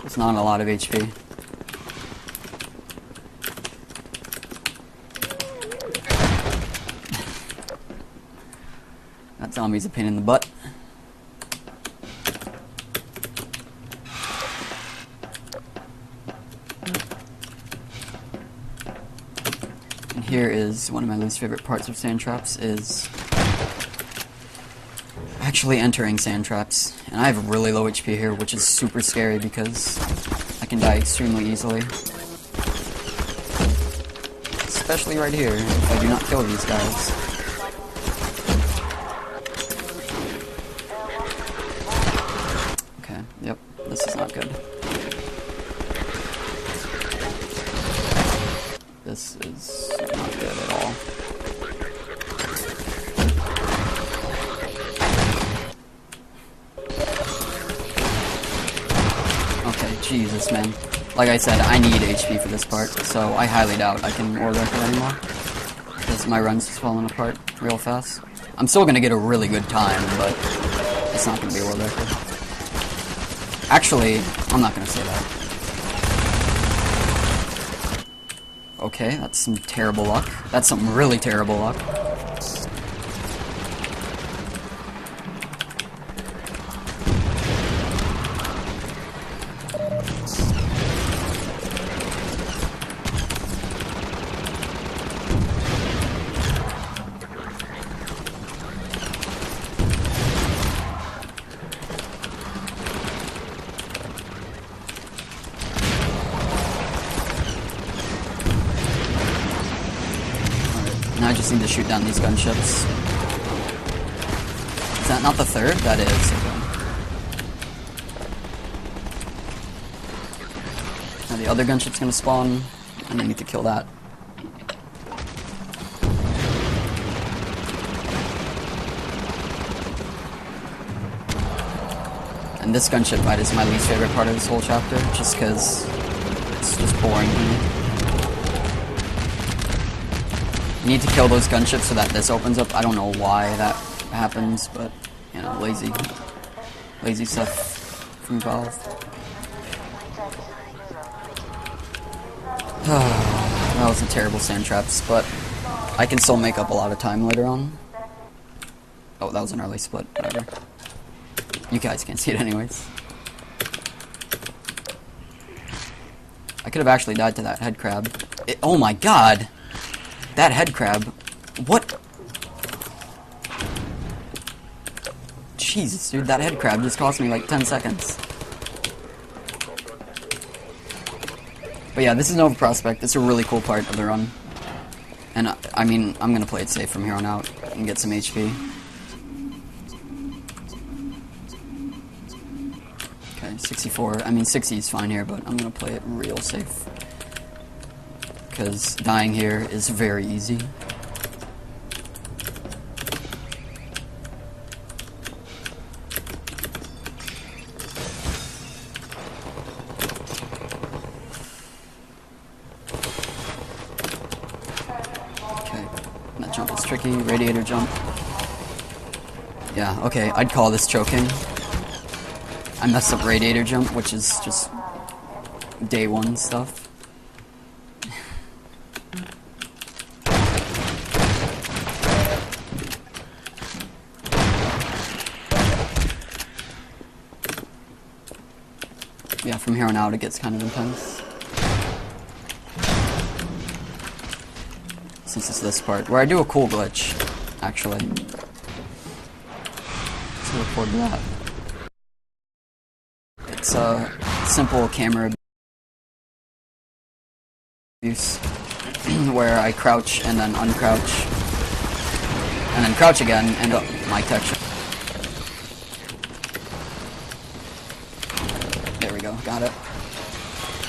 It's not a lot of HP. That zombie's a pain in the butt. And here is one of my least favorite parts of sand traps, is actually entering sand traps. And I have really low HP here, which is super scary because I can die extremely easily. Especially right here, if I do not kill these guys. Yep, this is not good. This is not good at all. Okay, Jesus, man. Like I said, I need HP for this part, so I highly doubt I can war record anymore. Because my run's just falling apart real fast. I'm still gonna get a really good time, but it's not gonna be a world record. Actually, I'm not gonna say that. Okay, that's some terrible luck. That's some really terrible luck. Now I just need to shoot down these gunships. Is that not the third? That is. Okay. Now the other gunship's gonna spawn, and I need to kill that. And this gunship fight is my least favorite part of this whole chapter, just because it's just boring to me. You need to kill those gunships so that this opens up. I don't know why that happens, but, you know, lazy stuff from Valve. That was a terrible sand traps, but I can still make up a lot of time later on. Oh, that was an early split, whatever. You guys can't see it anyways. I could have actually died to that head crab. Oh my god! That head crab. What? Jesus, dude, that head crab just cost me like 10 seconds. But yeah, this is Nova Prospect. It's a really cool part of the run. And I mean, I'm gonna play it safe from here on out and get some HP. Okay, 64. I mean, 60 is fine here, but I'm gonna play it real safe. Because dying here is very easy. Okay, that jump is tricky. Radiator jump. Yeah, okay, I'd call this choking. I messed up radiator jump, which is just day one stuff. Yeah, from here on out it gets kind of intense. Since it's this part, where I do a cool glitch, actually. So look forward to that. It's a simple camera abuse, where I crouch and then uncrouch, and then crouch again, and my texture. There we go, got it.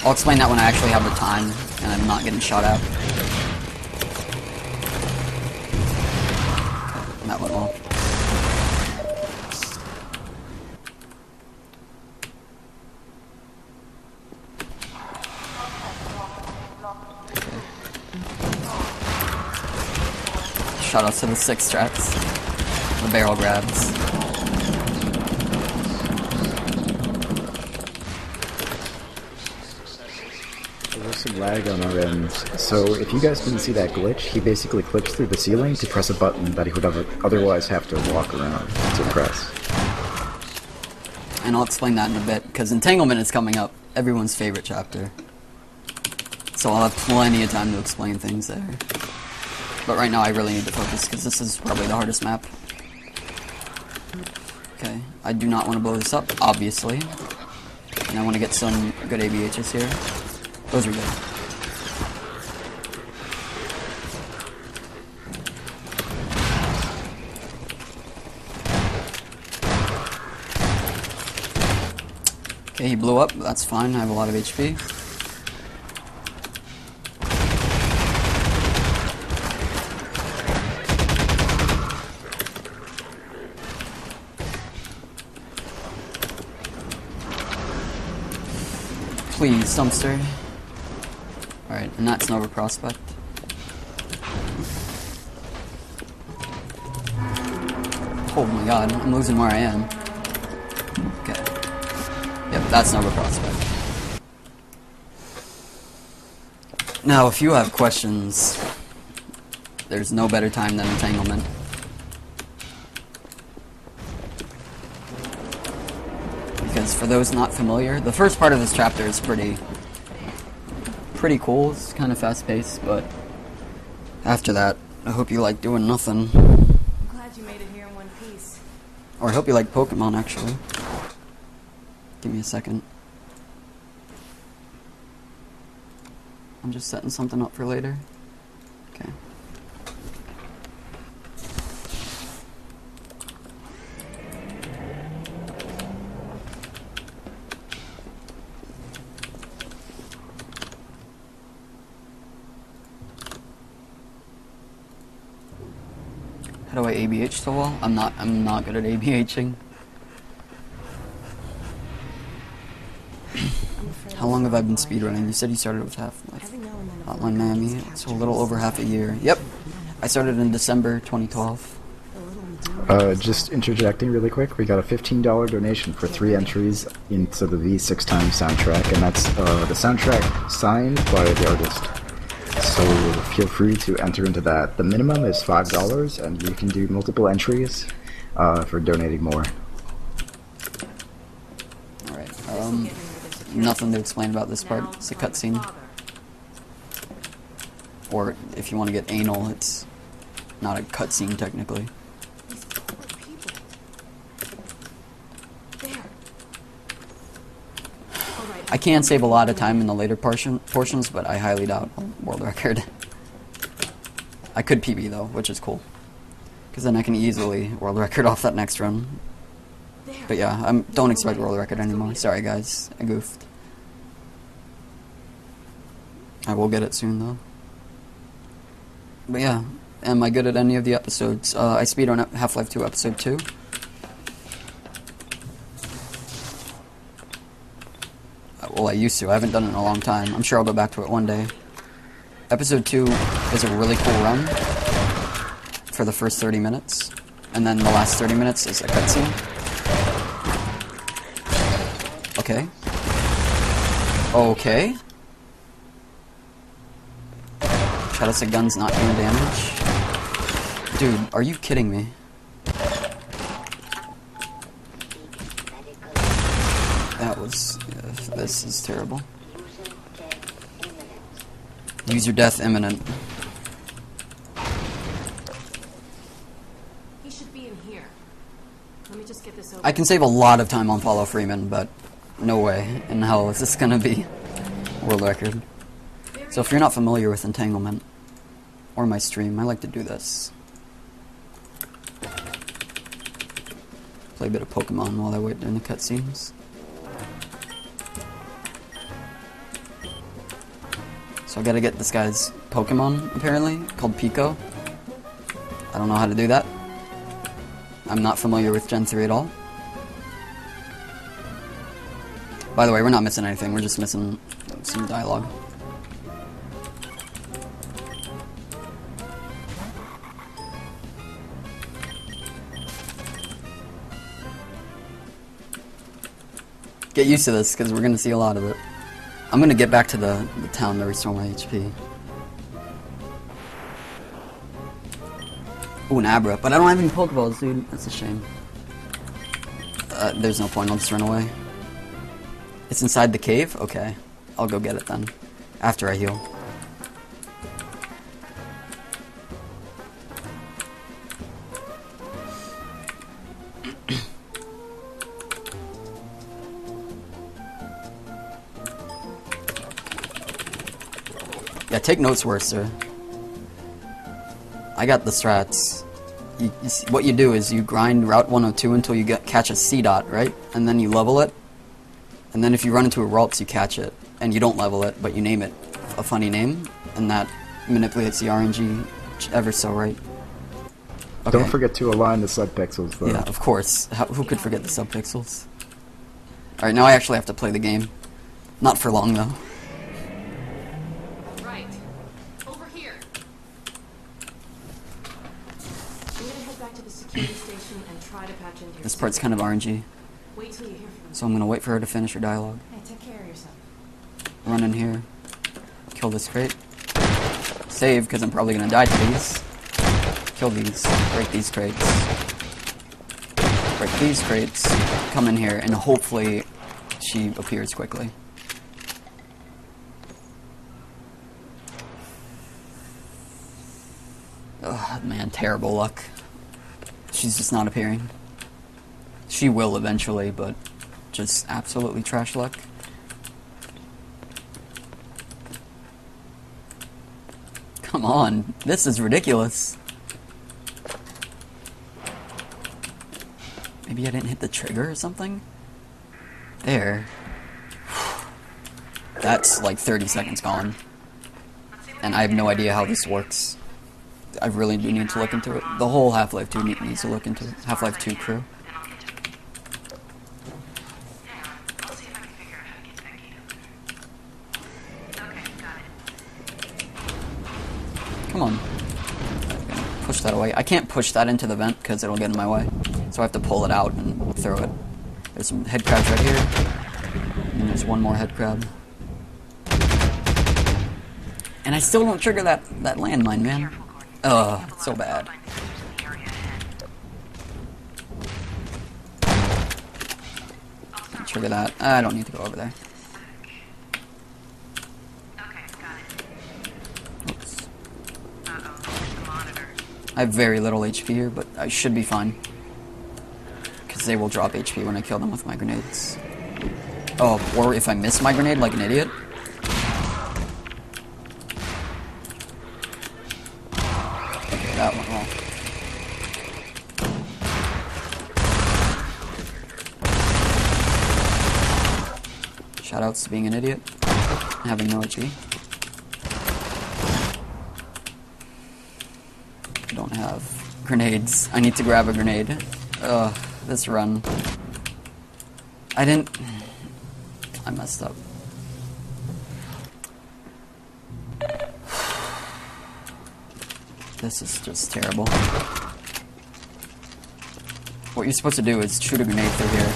I'll explain that when I actually have the time, and I'm not getting shot at. Okay, that went well. Shout outs to the 6 strats, the barrel grabs. There's some lag on our end, so if you guys didn't see that glitch, he basically clips through the ceiling to press a button that he would otherwise have to walk around to press. And I'll explain that in a bit, because Entanglement is coming up, everyone's favorite chapter. So I'll have plenty of time to explain things there. But right now I really need to focus, because this is probably the hardest map. Okay, I do not want to blow this up, obviously. And I want to get some good ABHs here. Those are good. Okay, he blew up, that's fine, I have a lot of HP. Please, dumpster. Alright, and that's Nova Prospect. Oh my god, I'm losing where I am. Okay. Yep, that's Nova Prospect. Now, if you have questions, there's no better time than Entanglement. Because for those not familiar, the first part of this chapter is pretty cool. It's kind of fast-paced, but after that, I hope you like doing nothing. I'm glad you made it here in one piece. Or I hope you like Pokemon, actually. Give me a second. I'm just setting something up for later. Okay. How do I ABH so well? I'm not good at ABHing. How long have I been speedrunning? You said you started with Half-Life. Hotline Miami, so a little over half a year. Yep, I started in December 2012. Just interjecting really quick, we got a $15 donation for 3 entries into the V6 Times soundtrack, and that's the soundtrack signed by the artist. So feel free to enter into that. The minimum is $5, and you can do multiple entries for donating more. Alright, nothing to explain about this part. It's a cutscene. Or if you want to get anal, it's not a cutscene technically. I can save a lot of time in the later portions, but I highly doubt world record. I could PB though, which is cool, because then I can easily world record off that next run. But yeah, don't expect world record anymore. Sorry guys, I goofed. I will get it soon though. But yeah, am I good at any of the episodes? I speedrun Half-Life 2 Episode 2. Well, I used to. I haven't done it in a long time. I'm sure I'll go back to it one day. Episode 2 is a really cool run for the first 30 minutes. And then the last 30 minutes is a cutscene. Okay. Okay. Shot us a gun's not doing damage. Dude, are you kidding me? That was... this is terrible. User death imminent. He should be in here. Let me just get this over. I can save a lot of time on Follow Freeman, but no way in hell is this gonna be world record. So if you're not familiar with Entanglement, or my stream, I like to do this. Play a bit of Pokemon while I wait during the cutscenes. So I gotta get this guy's Pokemon, apparently, called Pico. I don't know how to do that. I'm not familiar with Gen 3 at all. By the way, we're not missing anything, we're just missing some dialogue. Get used to this, because we're gonna see a lot of it. I'm gonna get back to the town to restore my HP. Ooh, an Abra, but I don't have any Pokeballs, dude. That's a shame. There's no point, I'll just run away. It's inside the cave? Okay. I'll go get it then. After I heal. Yeah, take notes, Worcester. I got the strats. What you do is you grind Route 102 until you catch a C-Dot, right? And then you level it. And then if you run into a Ralts, you catch it. And you don't level it, but you name it a funny name. And that manipulates the RNG ever so right. Okay. Don't forget to align the subpixels, though. Yeah, of course. Who could forget the subpixels? Alright, now I actually have to play the game. Not for long, though. Station and try to patch into your This part's kind of RNG. Wait till you hear from So I'm gonna wait for her to finish her dialogue. Hey, take care of yourself. Run in here. Kill this crate. Save, because I'm probably gonna die to these. Kill these. Break these crates. Break these crates. Come in here, and hopefully she appears quickly. Ugh, man, terrible luck. She's just not appearing. She will eventually, but just absolutely trash luck. Come on, this is ridiculous. Maybe I didn't hit the trigger or something? There. That's like 30 seconds gone. And I have no idea how this works. I really do need to look into it. The whole Half-Life 2 needs to look into it. Half-Life 2 crew. Come on. Push that away. I can't push that into the vent because it'll get in my way. So I have to pull it out and throw it. There's some head crabs right here. And there's one more head crab. And I still don't trigger that landmine, man. Ugh, so bad. Trigger that. I don't need to go over there. Oops. I have very little HP here, but I should be fine. Because they will drop HP when I kill them with my grenades. Oh, or if I miss my grenade like an idiot. Okay, that went well. Shoutouts to being an idiot. And having no HP. I don't have grenades. I need to grab a grenade. Ugh, this run. I messed up. This is just terrible. What you're supposed to do is shoot a grenade through here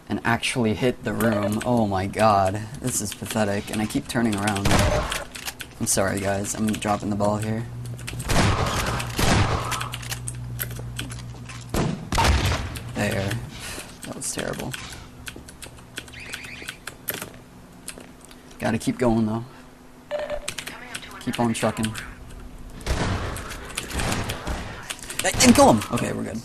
and actually hit the room. Oh my god, this is pathetic, and I keep turning around. I'm sorry guys, I'm dropping the ball here. There. That was terrible. Gotta keep going though. Keep on trucking. I didn't kill him! Okay, we're good.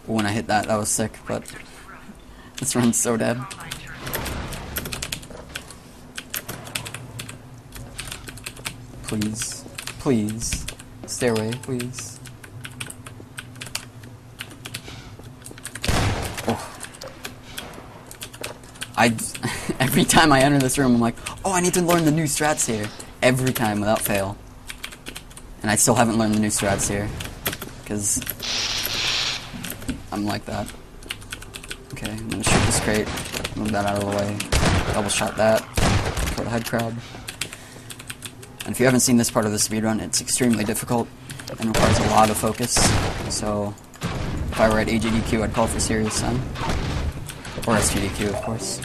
When I hit that was sick, but this run's so dead. Please. Please. Stay away, please. Oh. Every time I enter this room, I'm like, oh, I need to learn the new strats here. Every time, without fail. And I still haven't learned the new strats here. Because I'm like that. Okay, I'm gonna shoot this crate. Move that out of the way. Double shot that. Kill the head crab. And if you haven't seen this part of the speedrun, it's extremely difficult and requires a lot of focus. So, if I were at AGDQ, I'd call for serious then. Or SGDQ, of course.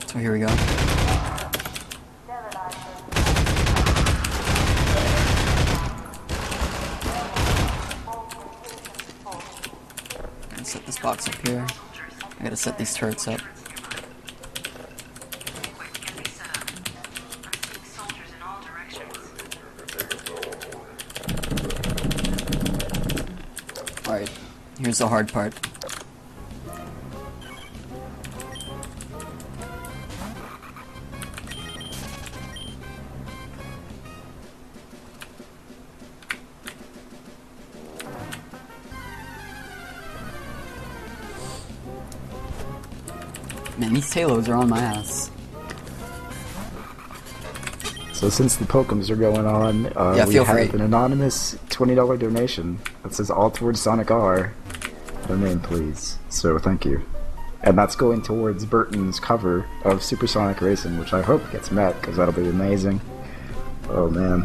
So here we go. Gotta set this box up here. I gotta set these turrets up. Alright, here's the hard part. Man, these Talos are on my ass. So since the Pokemons are going on, yeah, we have an anonymous $20 donation that says all towards Sonic R. Donate, please. So thank you. And that's going towards Burton's cover of Supersonic Racing, which I hope gets met, because that'll be amazing. Oh man.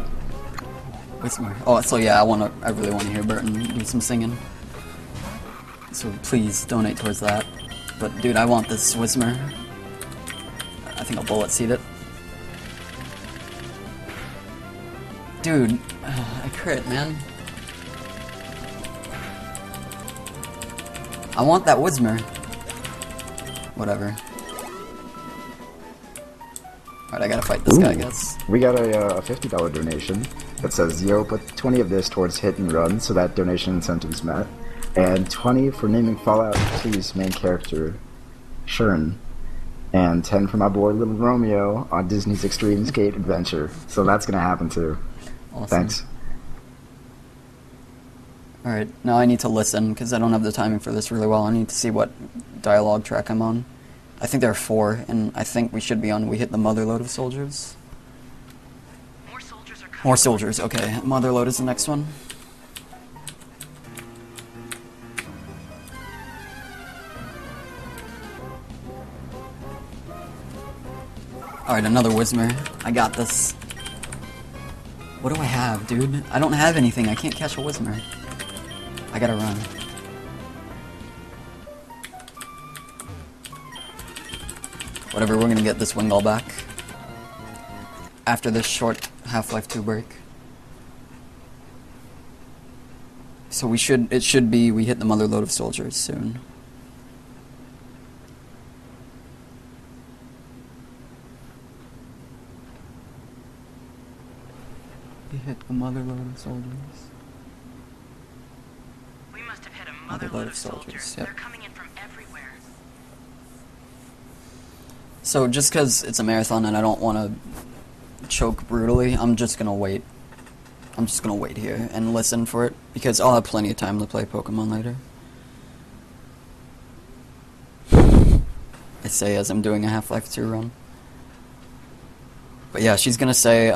Whismer. Oh, so yeah, I really want to hear Burton do some singing. So please donate towards that. But dude, I want this Whismer. I think I'll bullet seed it. Dude, I crit, man. I want that Whismer. Whatever. Alright, I gotta fight this guy, I guess. We got a $50 donation that says, yo, put 20 of this towards hit and run, so that donation incentive's met. And 20 for naming Fallout 2's main character, Shern. And 10 for my boy Little Romeo on Disney's Extreme Skate Adventure. So that's gonna happen too. Awesome. Thanks. Alright, now I need to listen, because I don't have the timing for this really well. I need to see what dialogue track I'm on. I think there are 4, and I think we should be on We Hit the Motherload of Soldiers. More soldiers, okay. Motherload is the next one. Alright, another Whismer. I got this. What do I have, dude? I don't have anything. I can't catch a Whismer. I gotta run. Whatever, we're gonna get this Wingull back. After this short Half-Life 2 break. So it should be We Hit the Motherload of Soldiers soon. We hit the motherload of soldiers. We must have hit a motherload of soldiers. Yep. They're coming in from everywhere. So just because it's a marathon and I don't want to choke brutally, I'm just gonna wait. I'm just gonna wait here and listen for it, because I'll have plenty of time to play Pokemon later. I say as I'm doing a Half-Life 2 run. But yeah, she's gonna say,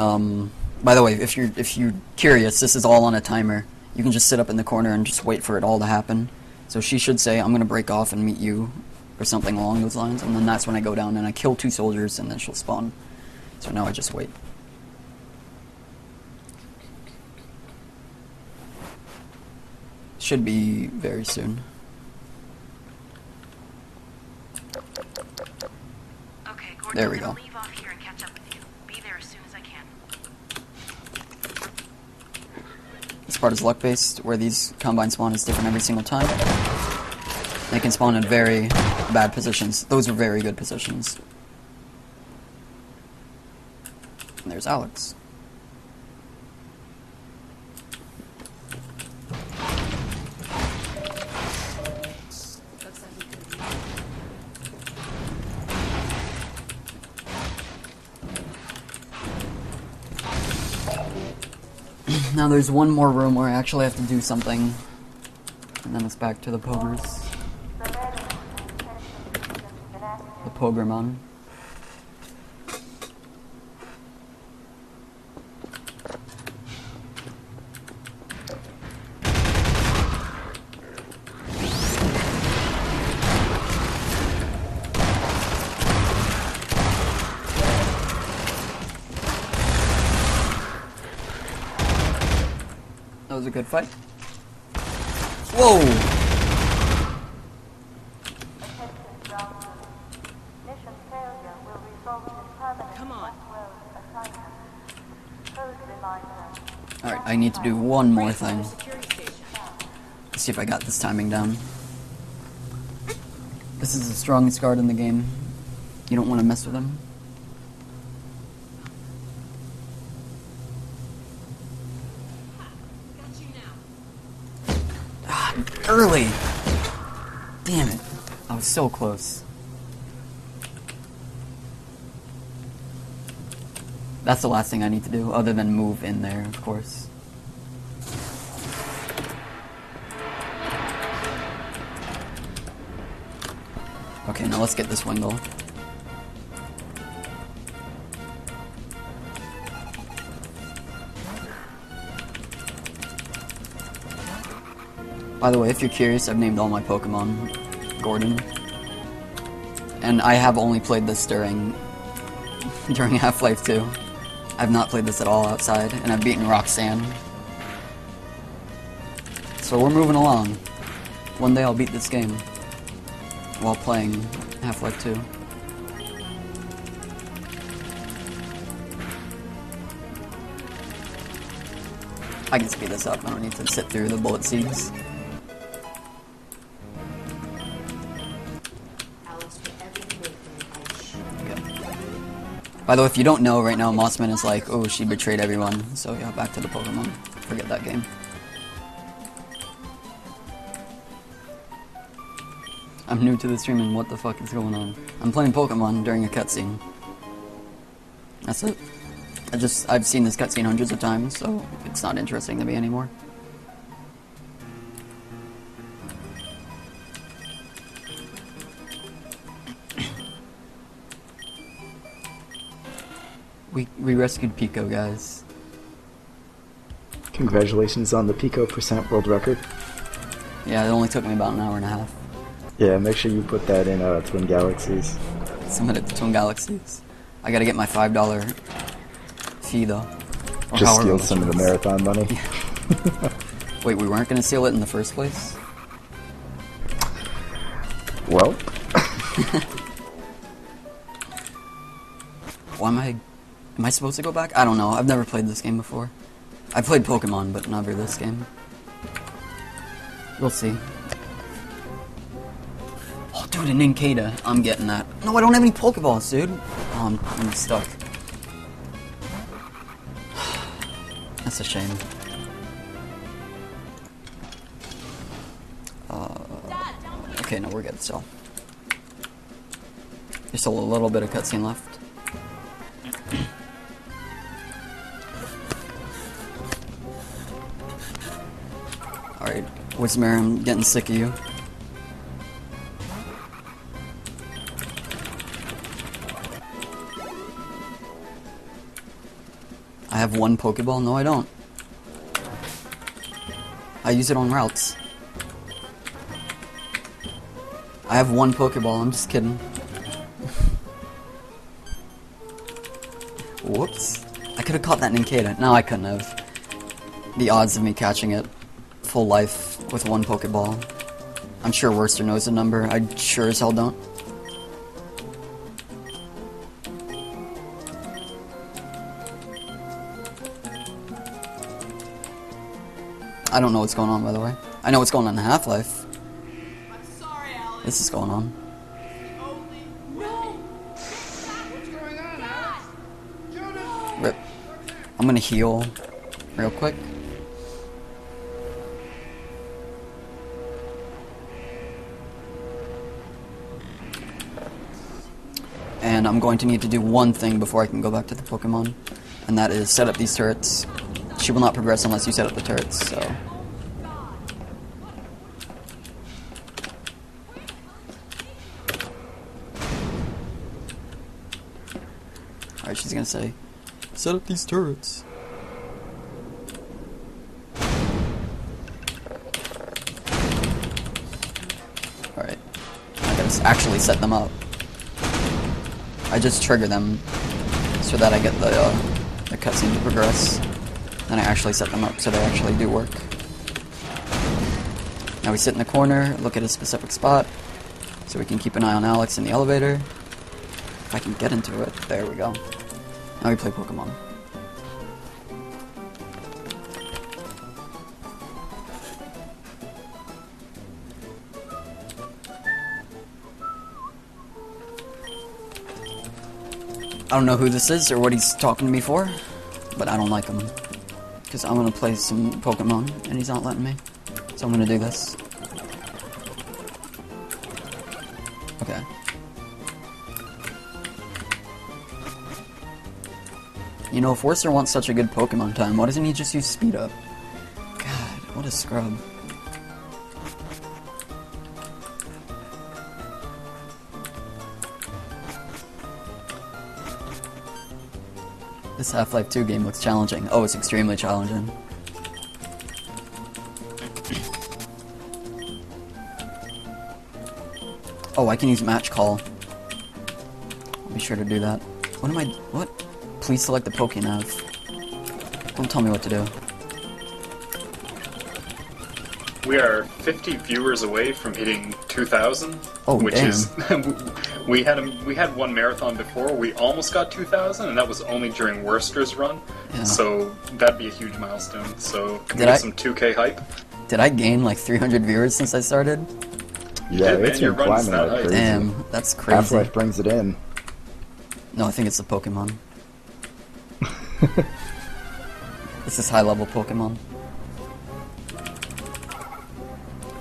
by the way, if you're curious, this is all on a timer. You can just sit up in the corner and just wait for it all to happen. So she should say, I'm gonna break off and meet you, or something along those lines, and then that's when I go down and I kill 2 soldiers, and then she'll spawn. So now I just wait. Should be very soon. Okay, Gordon, There we I'm go. gonna leave off here and catch up with you. Be there as soon as I can. This part is luck-based, where these combine spawn is different every single time. They can spawn in very bad positions. Those are very good positions. And there's Alex. Now there's one more room where I actually have to do something, and then it's back to the Pogers. The Pogremon. That was a good fight. Whoa! Come on. Alright, I need to do one more thing. Let's see if I got this timing down. This is the strongest guard in the game. You don't want to mess with him. Early! Damn it. I was so close. That's the last thing I need to do, other than move in there, of course. Okay, now let's get this Wingull. By the way, if you're curious, I've named all my Pokemon Gordon. And I have only played this during Half-Life 2. I've not played this at all outside, and I've beaten Roxanne. So we're moving along. One day I'll beat this game while playing Half-Life 2. I can speed this up, I don't need to sit through the bullet seeds. By the way, if you don't know, right now Mossman is like, oh, she betrayed everyone. So yeah, back to the Pokemon. Forget that game. I'm new to the stream and what the fuck is going on? I'm playing Pokemon during a cutscene. That's it. I've seen this cutscene hundreds of times, so it's not interesting to me anymore. We rescued Pico, guys. Congratulations on the Pico % world record. Yeah, it only took me about an hour and a half. Yeah, make sure you put that in Twin Galaxies. Submit it to Twin Galaxies. I gotta get my $5 fee though. Or Just steal much some it of the is. marathon money. Wait, we weren't gonna steal it in the first place? Well, Why am I supposed to go back? I don't know. I've never played this game before. I played Pokemon, but never this game. We'll see. Oh, dude, an Nincada. I'm getting that. No, I don't have any Pokeballs, dude. Oh, I'm stuck. That's a shame. Okay, no, we're good still. There's still a little bit of cutscene left. Alright, Whismere, I'm getting sick of you. I have one Pokeball? No, I don't. I use it on routes. I have one Pokeball, I'm just kidding. Whoops. I could have caught that Nincada. No, I couldn't have. The odds of me catching it full life with one Pokeball. I'm sure Worcester knows the number. I sure as hell don't. I don't know what's going on, by the way. I know what's going on in Half-Life. I'm sorry, Alex. This is going on. Rip. I'm gonna heal real quick. And I'm going to need to do one thing before I can go back to the Pokemon, and that is set up these turrets. She will not progress unless you set up the turrets, so... Alright, she's gonna say, set up these turrets. Alright, I gotta actually set them up. I just trigger them so that I get the cutscene to progress. Then I actually set them up so they actually do work. Now we sit in the corner, look at a specific spot, so we can keep an eye on Alex in the elevator. If I can get into it, there we go. Now we play Pokemon. I don't know who this is or what he's talking to me for, but I don't like him. Because I'm going to play some Pokemon, and he's not letting me. So I'm going to do this. Okay. You know, if Worcester wants such a good Pokemon time, why doesn't he just use Speed Up? God, what a scrub. This Half-Life 2 game looks challenging. Oh, it's extremely challenging. Oh, I can use Match Call. sure to do that. What am I... What? Please select the Pokénav. Don't tell me what to do. We are 50 viewers away from hitting 2,000. Oh, which damn. is we had one marathon before. We almost got 2,000, and that was only during Worcester's run. Yeah. So that'd be a huge milestone. So can we Did get I- some 2K hype? Did I gain like 300 viewers since I started? Yeah, did, man. it's Your been run's climbing that like high. crazy. Damn, that's crazy. Half-Life brings it in. No, I think it's the Pokemon. This is high-level Pokemon.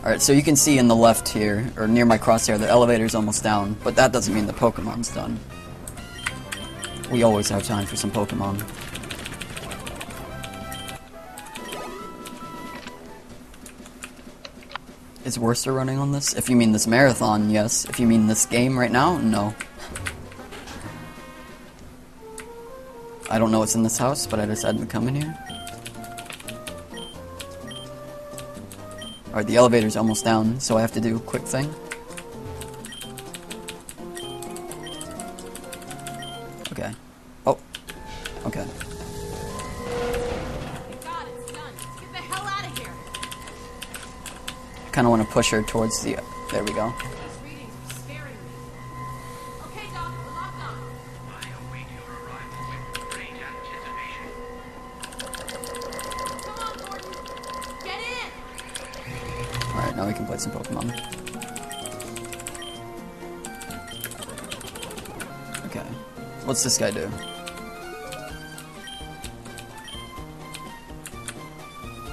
Alright, so you can see in the left here, or near my crosshair, the elevator's almost down, but that doesn't mean the Pokemon's done. We always have time for some Pokemon. Is Worcester running on this? If you mean this marathon, yes. If you mean this game right now, no. I don't know what's in this house, but I decided to come in here. Alright, the elevator's almost down, so I have to do a quick thing. Okay. Oh. Okay. God, it's done. Let's get the hell out of here. I kind of want to push her towards the... There we go. These readings are scaring me. Okay, Doc, we're locked on. Come on, Gordon. Get in. Alright, now we can play some Pokemon. Okay. What's this guy do?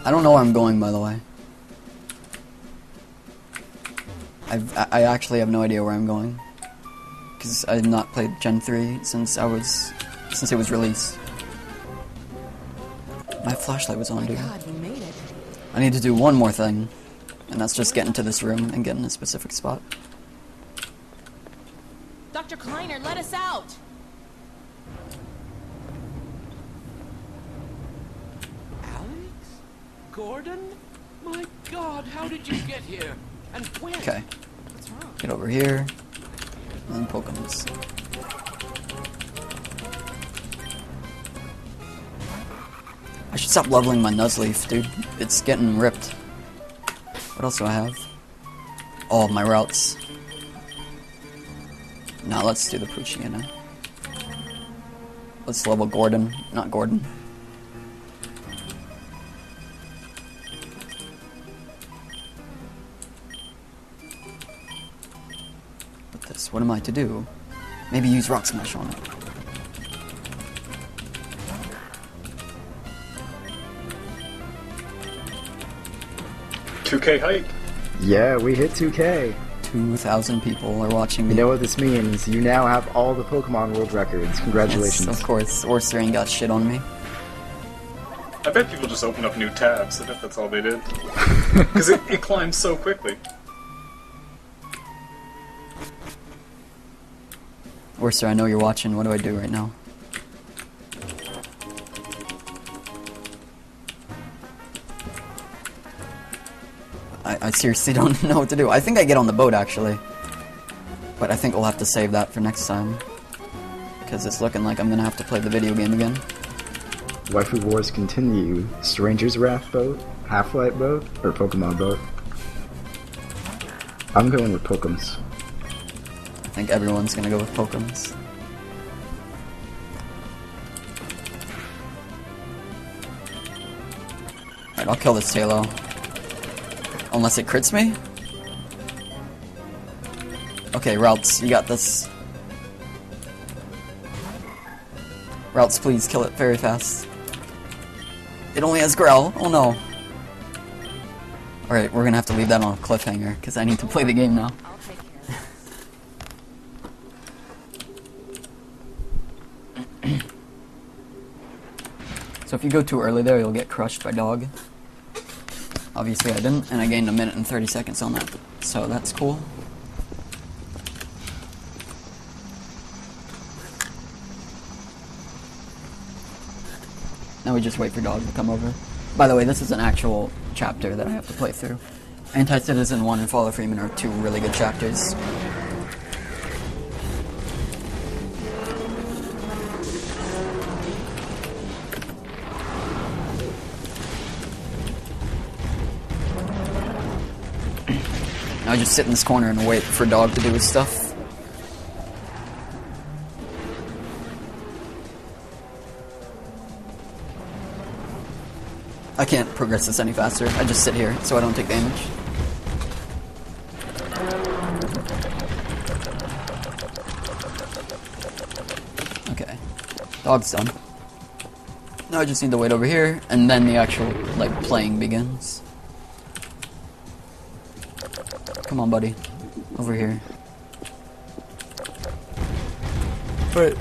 I don't know where I'm going, by the way. I actually have no idea where I'm going. Because I have not played Gen 3 since it was released. My flashlight was on, dude. God, we made it. I need to do one more thing, and that's just get into this room and get in a specific spot. Dr. Kleiner, let us out. Alex? Gordon? My God, how did you get here? And when? Okay. What's wrong? Get over here, and then Pokemons. I should stop leveling my Nuzleaf, dude. It's getting ripped. What else do I have? All of my routes. Now let's do the Poochyena. Let's level Gordon, not Gordon. With this, what am I to do? Maybe use Rock Smash on it. $2K hype. Yeah, we hit 2K. 2,000 people are watching me. You know what this means? You now have all the Pokemon world records. Congratulations. Yes, of course. Worcester ain't got shit on me. I bet people just open up new tabs. I bet that's all they did. Because it climbs so quickly. Worcester, I know you're watching. What do I do right now? I seriously don't know what to do. I think I get on the boat, actually. But I think we'll have to save that for next time. Because it's looking like I'm going to have to play the video game again. Waifu Wars continue. Stranger's Wrath boat, Half-Life boat, or Pokemon boat? I'm going with Pokems. I think everyone's going to go with Pokems. Alright, I'll kill this Tailo. Unless it crits me? Okay, Routes, you got this. Routes, please kill it very fast. It only has Growl. Oh no. Alright, we're gonna have to leave that on a cliffhanger, because I need to play the game now. I'll take care of it. So if you go too early there, you'll get crushed by dog. Obviously I didn't, and I gained 1 minute and 30 seconds on that, so that's cool. Now we just wait for dog to come over. By the way, this is an actual chapter that I have to play through. Anti-Citizen 1 and Fall of Freeman are 2 really good chapters. I just sit in this corner and wait for Dog to do his stuff. I can't progress this any faster. I just sit here so I don't take damage. Okay. Dog's done. Now I just need to wait over here, and then the actual, like, playing begins. Come on, buddy. Over here. Alright.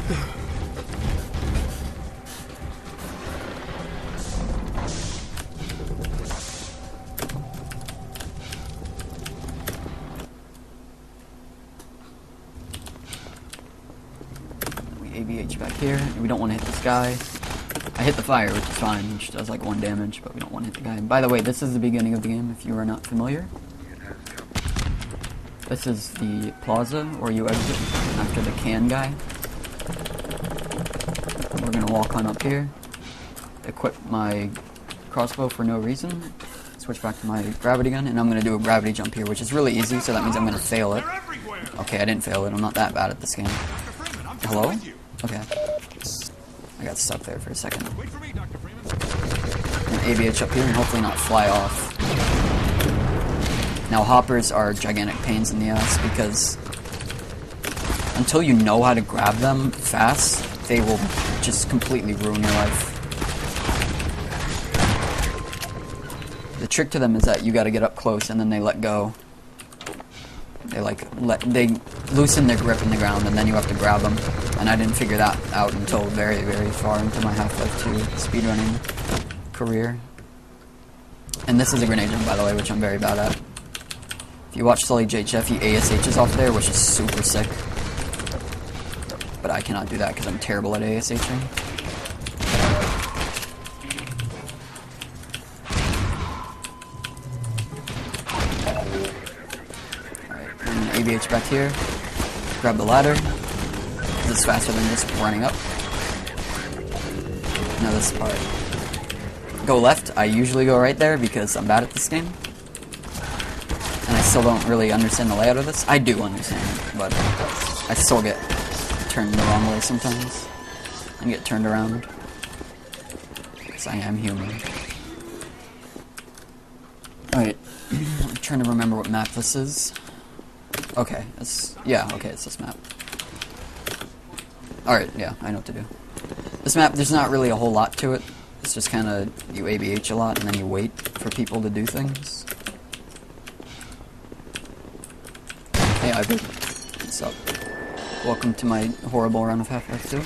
We ABH back here. We don't want to hit this guy. I hit the fire, which is fine, which does like 1 damage, but we don't want to hit the guy. And by the way, this is the beginning of the game, if you are not familiar. This is the plaza, where you exit after the can guy. We're gonna walk on up here, equip my crossbow for no reason, switch back to my gravity gun, and I'm gonna do a gravity jump here, which is really easy, so that means I'm gonna fail it. Okay, I didn't fail it, I'm not that bad at this game. Hello? Okay. I got stuck there for a second. I'm gonna ABH up here and hopefully not fly off. Now, hoppers are gigantic pains in the ass because until you know how to grab them fast, they will just completely ruin your life. The trick to them is that you gotta get up close and then they let go. They loosen their grip in the ground and then you have to grab them. And I didn't figure that out until very, very far into my Half-Life 2 speedrunning career. And this is a grenade jump, by the way, which I'm very bad at. If you watch Sully JHF, he ASHs off there, which is super sick. But I cannot do that because I'm terrible at ASHing. Alright, I'm gonna ABH back here. Grab the ladder. This is faster than just running up. Now this part. Go left, I usually go right there because I'm bad at this game. And I still don't really understand the layout of this. I do understand it, but I still get turned the wrong way sometimes. And get turned around. Because I am human. Alright. I'm trying to remember what map this is. Okay, it's this map. Alright, yeah, I know what to do. This map, there's not really a whole lot to it. It's just kind of, you ABH a lot and then you wait for people to do things. Hey, Ivy. What's up? Welcome to my horrible run of Half-Life 2.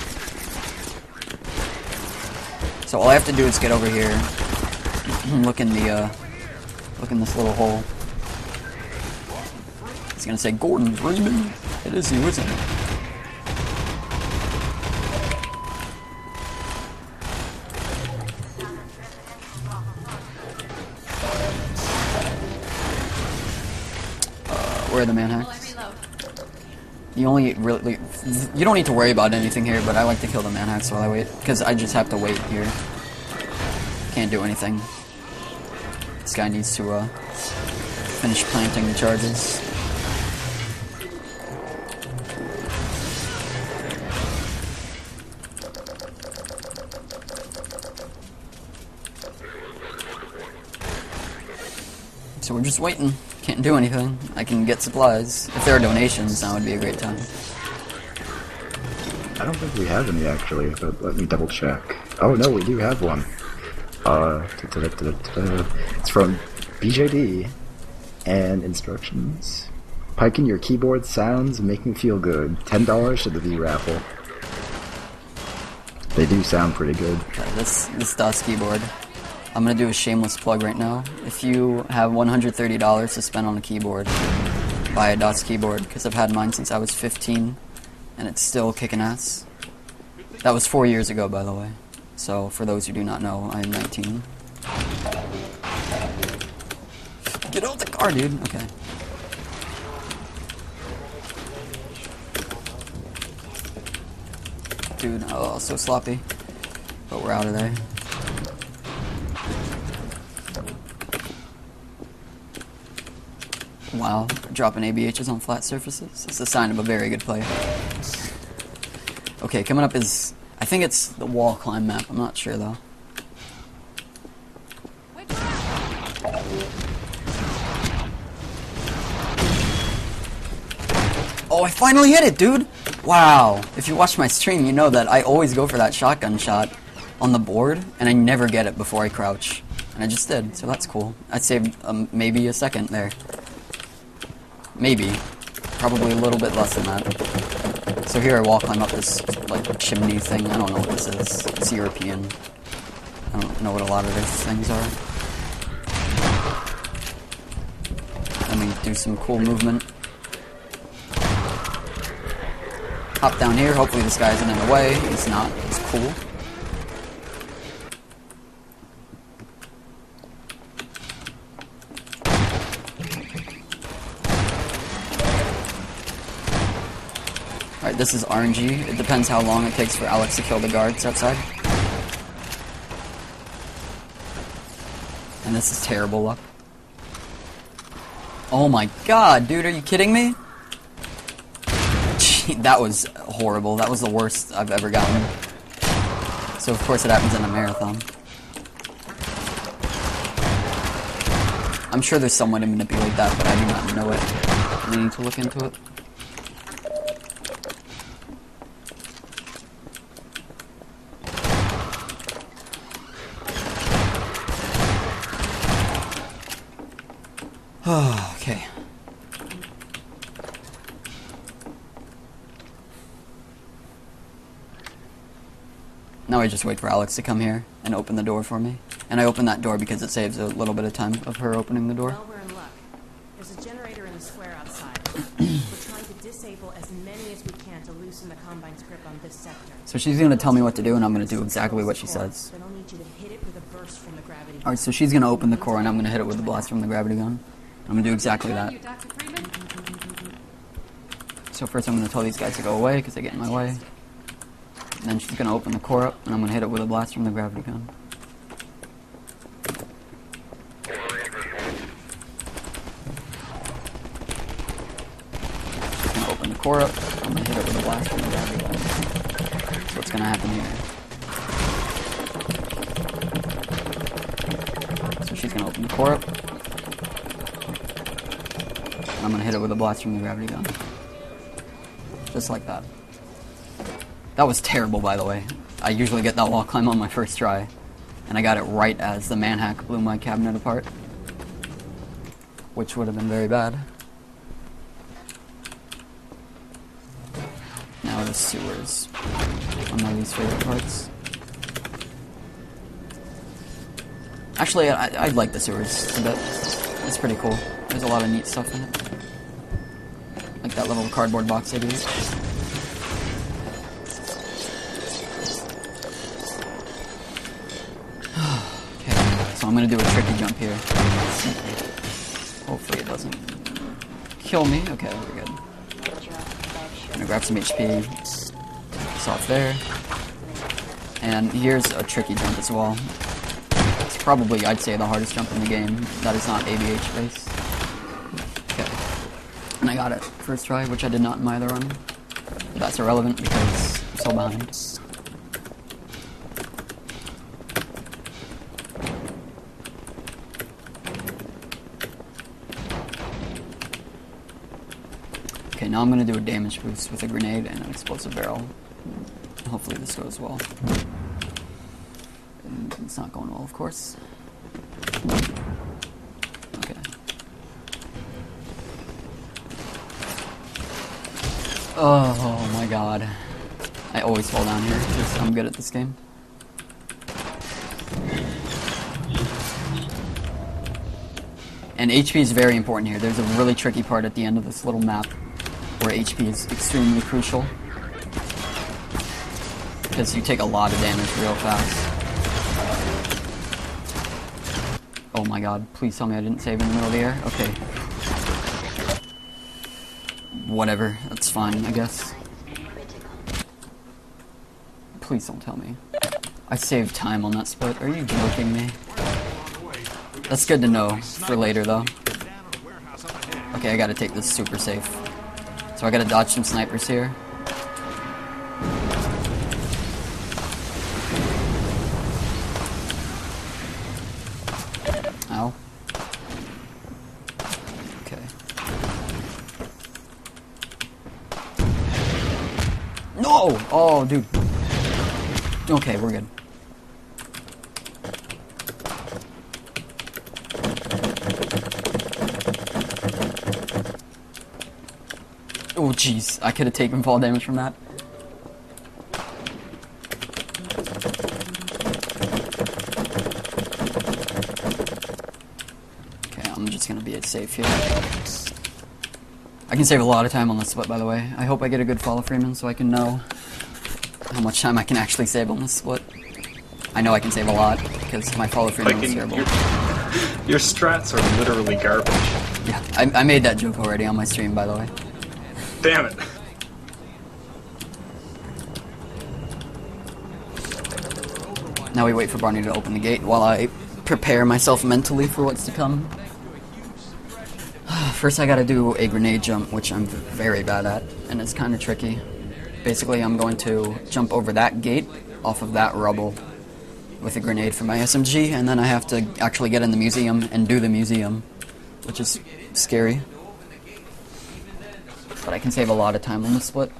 So all I have to do is get over here, look in this little hole. It's gonna say, Gordon Freeman. It is you, isn't it? Where are the manhacks? You don't need to worry about anything here, but I like to kill the manhacks while I wait, because I just have to wait here. Can't do anything. This guy needs to finish planting the charges. So we're just waiting. Can't do anything. I can get supplies. If there are donations, that would be a great time. I don't think we have any actually, but let me double check. Oh no, we do have one. It's from BJD and instructions. Pykn, your keyboard sounds make me feel good. $10 to the V raffle. They do sound pretty good. Okay, this DOS keyboard. I'm gonna do a shameless plug right now. If you have $130 to spend on a keyboard, buy a DOS keyboard, because I've had mine since I was 15, and it's still kicking ass. That was 4 years ago, by the way. So, for those who do not know, I am 19. Get out the car, dude! Okay. Dude, oh, so sloppy. But we're out of there. Wow, dropping ABHs on flat surfaces. It's a sign of a very good player. Okay, coming up is... I think it's the wall climb map. I'm not sure, though. Oh, I finally hit it, dude! Wow. If you watch my stream, you know that I always go for that shotgun shot on the board, and I never get it before I crouch. And I just did, so that's cool. I saved maybe a second there. Maybe. Probably a little bit less than that. So here I wall climb up this, like, chimney thing. I don't know what this is. It's European. I don't know what a lot of these things are. Let me do some cool movement. Hop down here. Hopefully this guy isn't in the way. He's not. He's cool. Alright, this is RNG. It depends how long it takes for Alex to kill the guards outside. And this is terrible luck. Oh my god, dude, are you kidding me? Gee, that was horrible. That was the worst I've ever gotten. So of course it happens in a marathon. I'm sure there's some way to manipulate that, but I do not know it. We need to look into it. Okay. Now I just wait for Alex to come here and open the door for me. And I open that door because it saves a little bit of time of her opening the door. Well, we're in luck. There's a generator in the square outside. We're trying to disable as many as we can to loosen the Combine's grip on this sector. So she's going to tell me what to do, and I'm going to do exactly what she says. Then I'll need you to hit it with a burst from the gravity. Alright, so she's going to open the core, and I'm going to hit it with the blast from the gravity gun. I'm going to do exactly that. So first I'm going to tell these guys to go away, because they get in my way. And then she's going to open the core up, and I'm going to hit it with a blast from the gravity gun. She's going to open the core up, I'm going to hit it with a blast from the gravity gun. So what's going to happen here? So she's going to open the core up. I'm going to hit it with a blast from the gravity gun. Just like that. That was terrible, by the way. I usually get that wall climb on my first try. And I got it right as the manhack blew my cabinet apart. Which would have been very bad. Now the sewers. One of my least favorite parts. Actually, I like the sewers a bit. It's pretty cool. There's a lot of neat stuff in it. Like that little cardboard box they do. Okay, so I'm gonna do a tricky jump here. Hopefully it doesn't kill me. Okay, we're good. I'm gonna grab some HP. It's off there. And here's a tricky jump as well. It's probably, I'd say, the hardest jump in the game. That is not ABH based. Okay. And I got it first try, which I did not in my other run. But that's irrelevant because I'm so behind. Okay, now I'm gonna do a damage boost with a grenade and an explosive barrel. Hopefully this goes well. And it's not going well, of course. Okay. Oh my god. I always fall down here because I'm good at this game. And HP is very important here. There's a really tricky part at the end of this little map where HP is extremely crucial. Because you take a lot of damage real fast. Oh my god, please tell me I didn't save in the middle of the air. Okay. Whatever, that's fine, I guess. Please don't tell me. I saved time on that split. Are you joking me? That's good to know for later, though. Okay, I gotta take this super safe. So I gotta dodge some snipers here. Ow. Okay. No! Oh, dude. Okay, we're good. Oh, jeez. I could have taken fall damage from that. Okay, I'm just gonna be safe here. I can save a lot of time on this split, by the way. I hope I get a good follow Freeman so I can know how much time I can actually save on this split. I know I can save a lot because my follow Freeman was terrible. Your strats are literally garbage. Yeah, I made that joke already on my stream, by the way. Damn it. Now we wait for Barney to open the gate while I prepare myself mentally for what's to come. First I gotta do a grenade jump, which I'm very bad at, and it's kinda tricky. Basically I'm going to jump over that gate off of that rubble with a grenade from my SMG, and then I have to actually get in the museum and do the museum, which is scary. But I can save a lot of time on the split.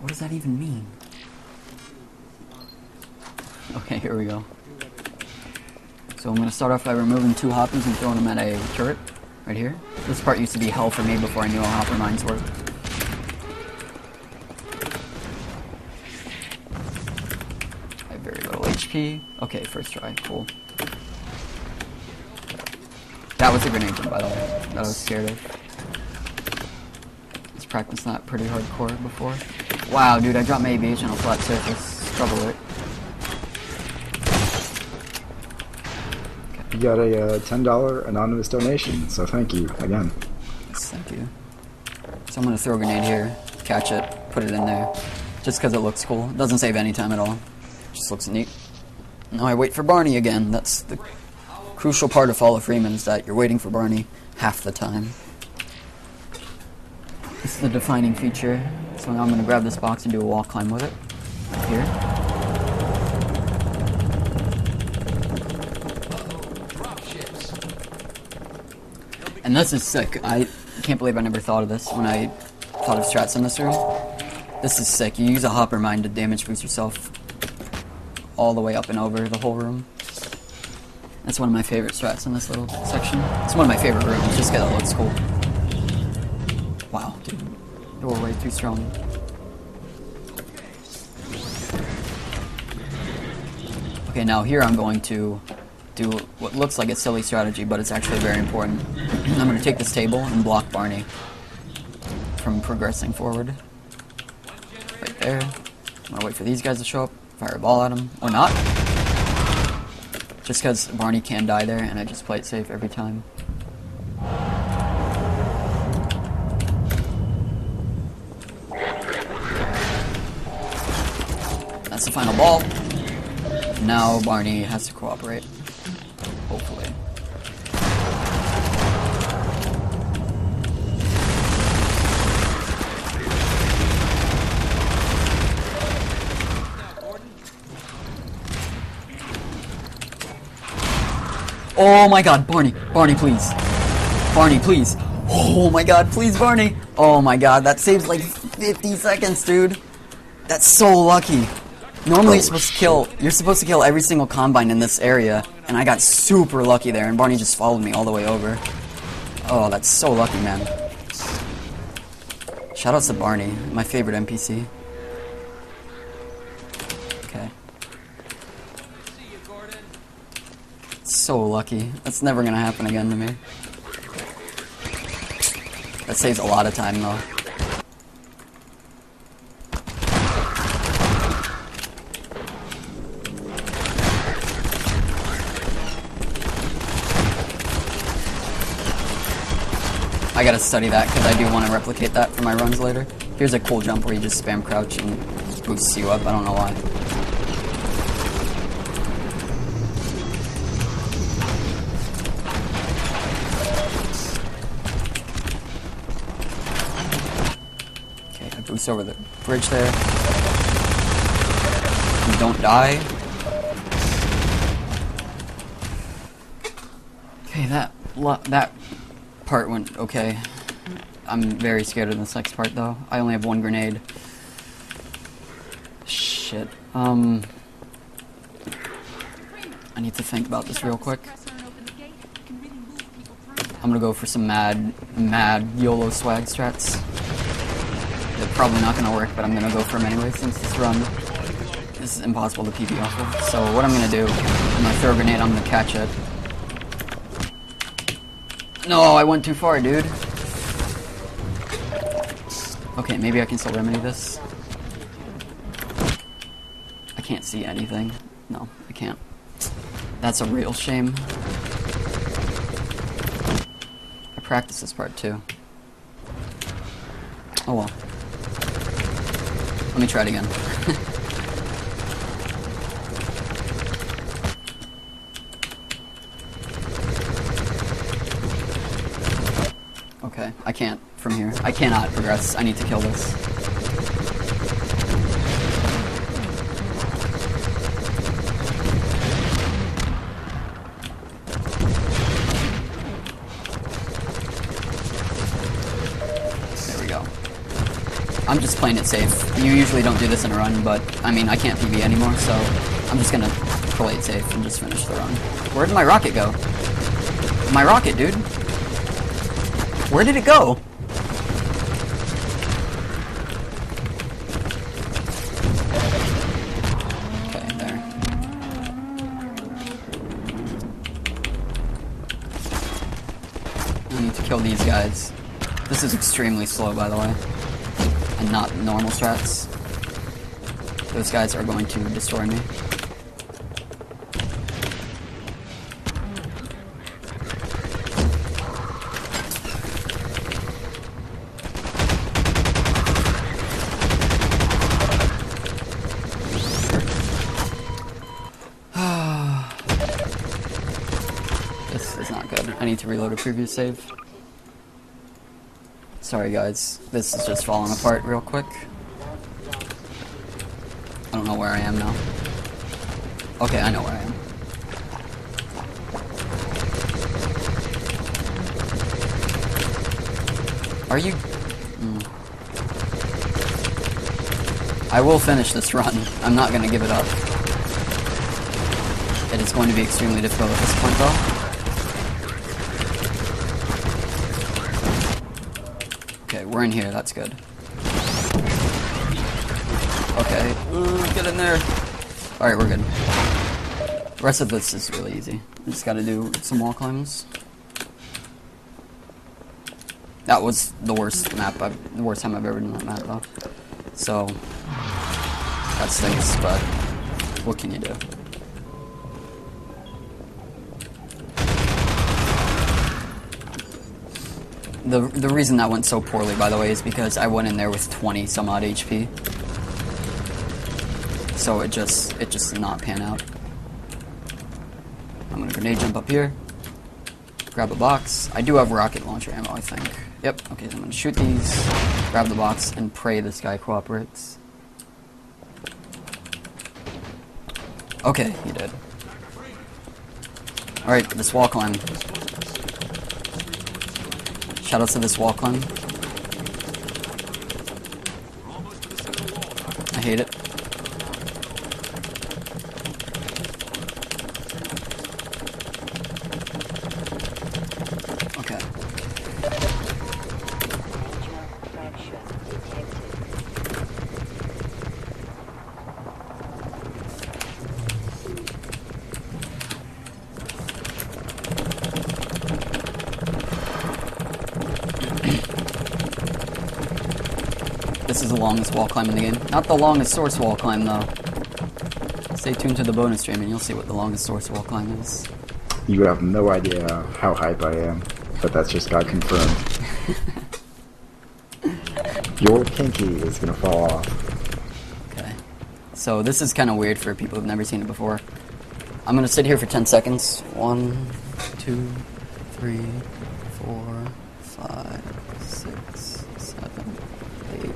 What does that even mean? Okay, here we go. So I'm going to start off by removing 2 hoppers and throwing them at a turret, right here. This part used to be hell for me before I knew how hopper mines worked. I have very little HP. Okay, first try, cool. That was a grenade jump, by the way, that I was scared of. Let's practice that pretty hardcore before. Wow, dude, I dropped my ABH on a flat surface. Struggle with it. You got a $10 anonymous donation, so thank you again. Yes, thank you. So I'm gonna throw a grenade here, catch it, put it in there, just because it looks cool. It doesn't save any time at all. Just looks neat. Now I wait for Barney again. That's the crucial part of Fall of Freeman, is that you're waiting for Barney half the time. This is the defining feature. So now I'm gonna grab this box and do a wall climb with it. Right here. And this is sick. I can't believe I never thought of this when I thought of strats in this room. This is sick. You use a hopper mine to damage boost yourself all the way up and over the whole room. That's one of my favorite strats in this little section. It's one of my favorite rooms, just because it looks cool. Wow, dude. Doorway too strong. Okay, now here I'm going to do what looks like a silly strategy, but it's actually very important. I'm going to take this table and block Barney from progressing forward. Right there. I'm going to wait for these guys to show up, fire a ball at him, or not. Just because Barney can die there, and I just play it safe every time. That's the final ball. Now Barney has to cooperate. Hopefully. Oh my god, Barney! Barney, please! Barney, please! Oh my god, please, Barney! Oh my god, that saves like 50 seconds, dude! That's so lucky! Normally you're supposed to kill every single Combine in this area, and I got super lucky there, and Barney just followed me all the way over. Oh, that's so lucky, man. Shoutouts to Barney, my favorite NPC. Okay. So lucky. That's never gonna happen again to me. That saves a lot of time, though. I gotta study that because I do want to replicate that for my runs later. Here's a cool jump where you just spam crouch and boosts you up. I don't know why. Okay, I boost over the bridge there. You don't die. Okay, that part went okay. I'm very scared of this next part though. I only have one grenade. Shit. I need to think about this real quick. I'm gonna go for some mad YOLO swag strats. They're probably not gonna work, but I'm gonna go for them anyway since this run is impossible to PB off of. So what I'm gonna do, I'm gonna throw a grenade, I'm gonna catch it. No, I went too far, dude. Okay, maybe I can still remedy this. I can't see anything. No, I can't. That's a real shame. I practiced this part too. Oh well. Let me try it again. Okay, I can't from here. I cannot progress. I need to kill this. There we go. I'm just playing it safe. You usually don't do this in a run, but I mean, I can't PB anymore, so I'm just gonna play it safe and just finish the run. Where did my rocket go? My rocket, dude. Where did it go? Okay, there. I need to kill these guys. This is extremely slow, by the way. And not normal strats. Those guys are going to destroy me. This is not good. I need to reload a previous save. Sorry guys, this is just falling apart real quick. I don't know where I am now. Okay, I know where I am. Are you... I will finish this run. I'm not gonna give it up. It is going to be extremely difficult at this point though. Okay, we're in here, that's good. Okay, get in there. Alright, we're good. The rest of this is really easy. We just gotta do some wall climbs. That was the worst the worst time I've ever done that map though. So, that stinks, but what can you do? The reason that went so poorly, by the way, is because I went in there with 20 some odd HP. So it just did not pan out. I'm gonna grenade jump up here. Grab a box. I do have rocket launcher ammo, I think. Yep, okay, so I'm gonna shoot these, grab the box, and pray this guy cooperates. Okay, he did. Alright, this wall climb. Shoutouts to this wall climb. I hate it. Okay. This is the longest wall climb in the game. Not the longest source wall climb, though. Stay tuned to the bonus stream and you'll see what the longest source wall climb is. You have no idea how hype I am, but that's just got confirmed. Your pinky is gonna fall off. Okay. So this is kind of weird for people who've never seen it before. I'm gonna sit here for 10 seconds. 1, 2, 3, 4, 5, 6, 7, 8,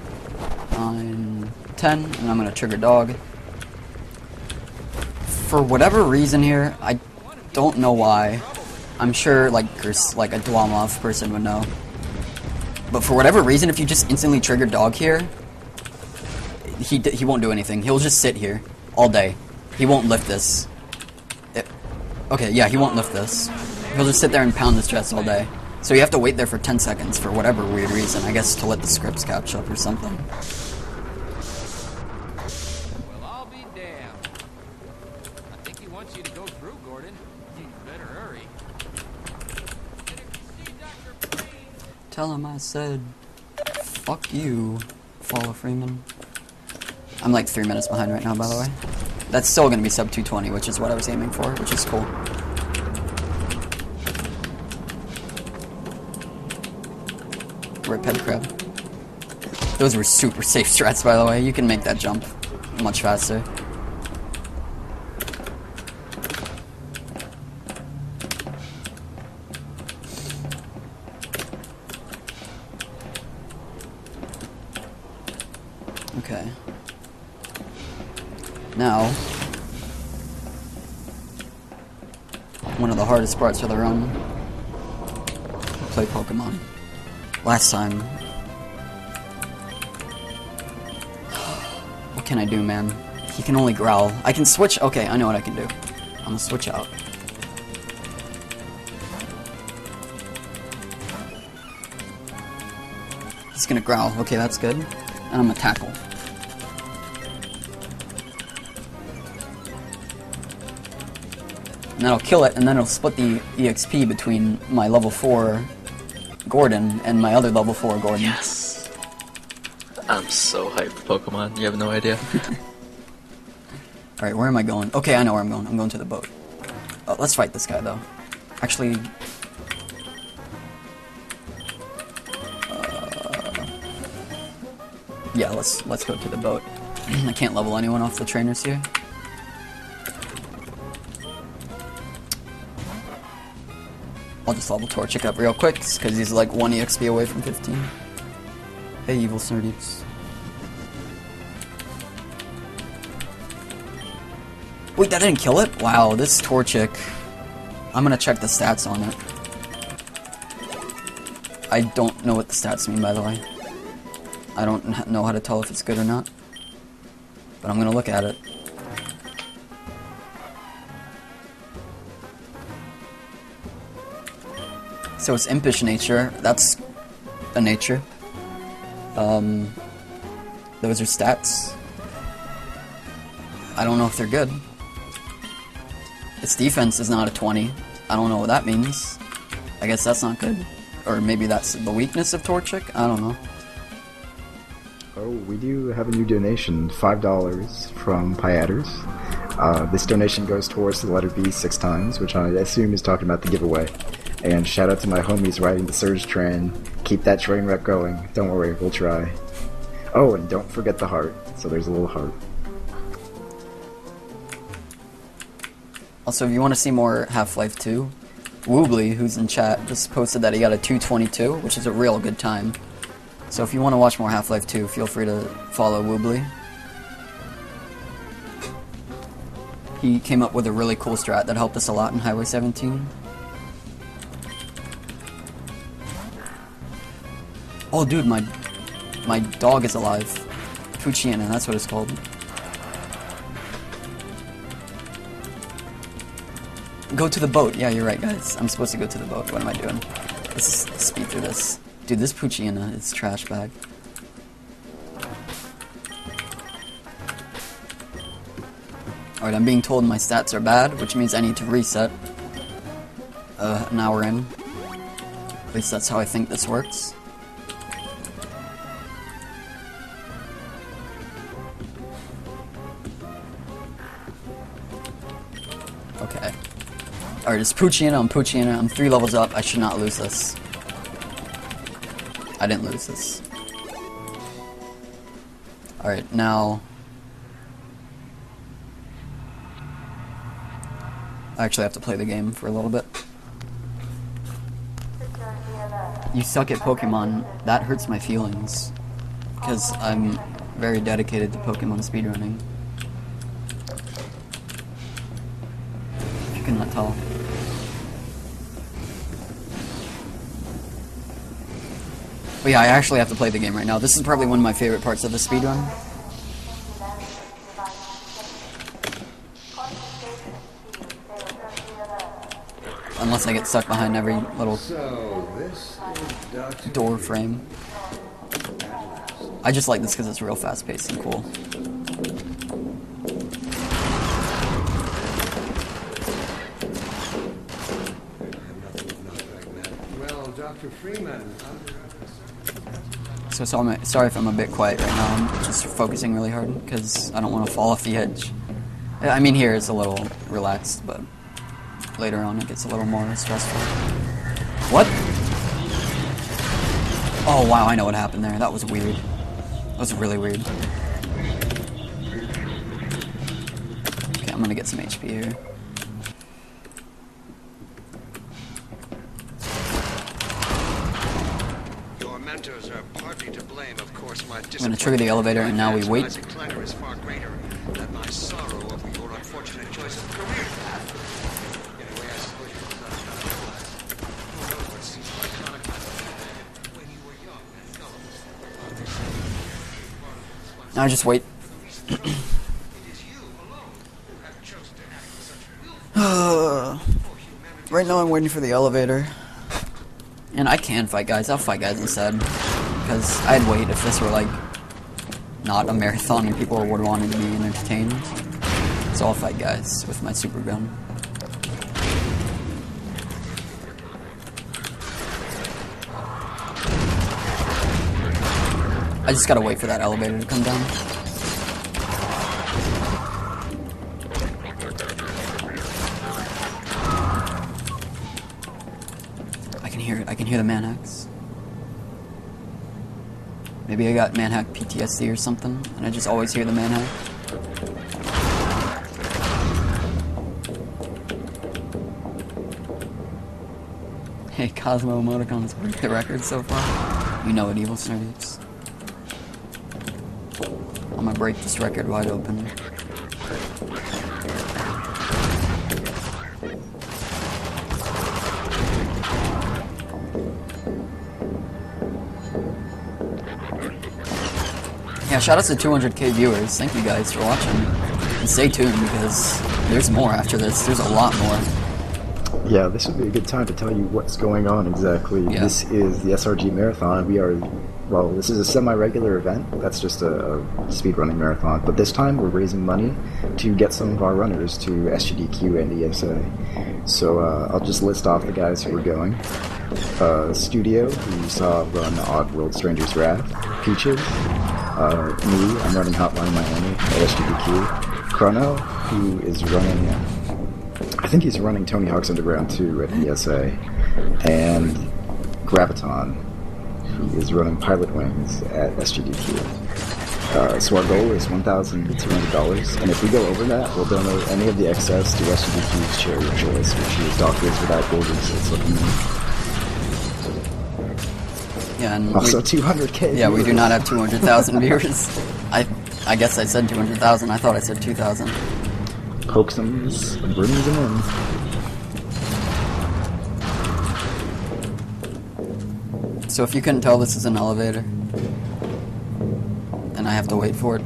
9, 10, and I'm gonna trigger dog. For whatever reason here, I don't know why. I'm sure like a Dwamov person would know. But for whatever reason, if you just instantly trigger dog here, he won't do anything. He'll just sit here all day. He won't lift this. Okay, yeah, he won't lift this. He'll just sit there and pound this chest all day. So you have to wait there for 10 seconds for whatever weird reason. I guess to let the scripts catch up or something. Well, I'll be damned. I think he wants you to go through, Gordon. You better hurry. Tell him I said, fuck you, Follow Freeman. I'm like 3 minutes behind right now, by the way. That's still gonna be sub 220, which is what I was aiming for, which is cool. Rip head crab. Those were super safe strats, by the way. You can make that jump much faster. Okay. Now, one of the hardest parts of the run, play Pokemon. Last time, what can I do, man? He can only growl. I can switch. Okay, I know what I can do. I'm gonna switch out. He's gonna growl. Okay, that's good. And I'm gonna tackle. And that'll kill it, and then it'll split the EXP between my level 4 Gordon and my other level 4 Gordon. Yes! I'm so hyped for Pokemon, you have no idea. Alright, where am I going? Okay, I know where I'm going. I'm going to the boat. Let's fight this guy, though. Actually... yeah, let's go to the boat. I can't level anyone off the trainers here. I'll just level Torchic up real quick, because he's like 1 EXP away from 15. Hey, evil Snurdies. Wait, that didn't kill it? Wow, this Torchic. I'm gonna check the stats on it. I don't know what the stats mean, by the way. I don't know how to tell if it's good or not. But I'm gonna look at it. So it's impish nature. That's a nature. Those are stats. I don't know if they're good. Its defense is not a 20. I don't know what that means. I guess that's not good. Or maybe that's the weakness of Torchic? I don't know. Oh, we do have a new donation, $5 from Pyatters. This donation goes towards the letter B 6 times, which I assume is talking about the giveaway. And shout out to my homies riding the Surge train. Keep that train wreck going. Don't worry, we'll try. Oh, and don't forget the heart. So there's a little heart. Also, if you want to see more Half-Life 2, Woobly, who's in chat, just posted that he got a 2:22, which is a real good time. So if you want to watch more Half-Life 2, feel free to follow Woobly. He came up with a really cool strat that helped us a lot in Highway 17. Oh, dude, my dog is alive. Puchiana, that's what it's called. Go to the boat. Yeah, you're right, guys. I'm supposed to go to the boat. What am I doing? Let's speed through this. Dude, this Puchiana is trash bag. Alright, I'm being told my stats are bad, which means I need to reset. An hour in. At least that's how I think this works. Okay. Alright, it's Puchiana, I'm Puchiana, I'm 3 levels up, I should not lose this. I didn't lose this. Alright, now... I actually have to play the game for a little bit. You suck at Pokemon. That hurts my feelings. Because I'm very dedicated to Pokemon speedrunning. If you cannot tell. But yeah, I actually have to play the game right now. This is probably one of my favorite parts of the speedrun. Unless I get stuck behind every little door frame. I just like this because it's real fast-paced and cool. Well, Dr. Freeman, So sorry if I'm a bit quiet right now. I'm just focusing really hard because I don't want to fall off the edge. I mean, here it's a little relaxed, but later on it gets a little more stressful. What? Oh wow, I know what happened there. That was weird. That was really weird. Okay, I'm gonna get some HP here. Your mentors are partly to blame, of course. My I'm gonna trigger the elevator and now we wait. is far greater than my sorrow over your unfortunate choice of career path. In a way, I suppose you could not have done otherwise. Who knows what seems like when you were young and gullible. Now I just wait. Right now I'm waiting for the elevator. And I can fight guys. I'll fight guys instead. Because I'd wait if this were like not a marathon and people would want to be entertained. So I'll fight guys with my super gun. I just gotta wait for that elevator to come down. I can hear it. I can hear the manhacks. Maybe I got manhack PTSD or something, and I just always hear the manhack. Hey, Cosmo emoticons break the record so far. You know it, evil snurdies. I'm gonna break this record wide open. Yeah, shout out to 200k viewers. Thank you guys for watching. And stay tuned because there's more after this. There's a lot more. Yeah, this would be a good time to tell you what's going on exactly. Yeah. This is the SRG Marathon. We are, well, this is a semi-regular event. That's just a speedrunning marathon. But this time we're raising money to get some of our runners to SGDQ and ESA. So I'll just list off the guys who are going. Studio, who you saw run Oddworld Stranger's Wrath. Peaches. Me, I'm running Hotline Miami at SGDQ. Chrono, who is running... I think he's running Tony Hawk's Underground 2 at ESA, and Graviton, who is running Pilot Wings at SGDQ. So our goal is $1,200, and if we go over that, we'll donate any of the excess to SGDQ's charity of choice, which is Doctors Without Borders. It's looking Yeah, and also 200k. Yeah, we do not have 200,000 viewers. I guess I said 200,000. I thought I said 2,000. Pokesums, brings them in. So if you couldn't tell, this is an elevator. And I have to wait for it.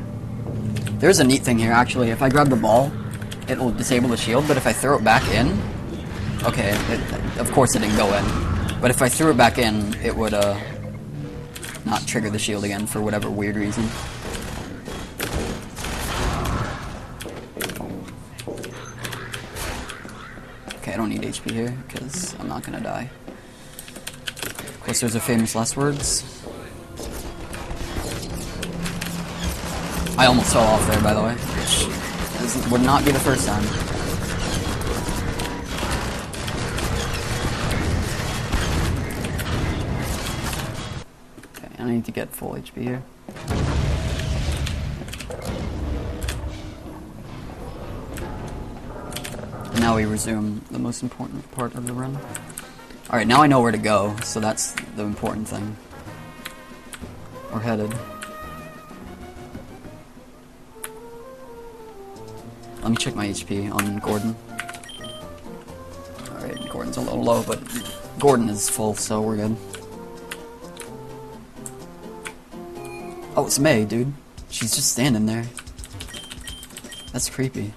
There's a neat thing here, actually. If I grab the ball, it will disable the shield, but if I throw it back in... Okay, of course it didn't go in. But if I threw it back in, it would, not trigger the shield again for whatever weird reason. Okay, I don't need HP here, because I'm not gonna die. Of course, there's a famous last words. I almost fell off there, by the way, which would not be the first time. Okay, I need to get full HP here. now we resume the most important part of the run. Alright, now I know where to go, so that's the important thing. We're headed. Let me check my HP on Gordon. Alright, Gordon's a little low, but Gordon is full, so we're good. Oh, it's May, dude. She's just standing there. That's creepy.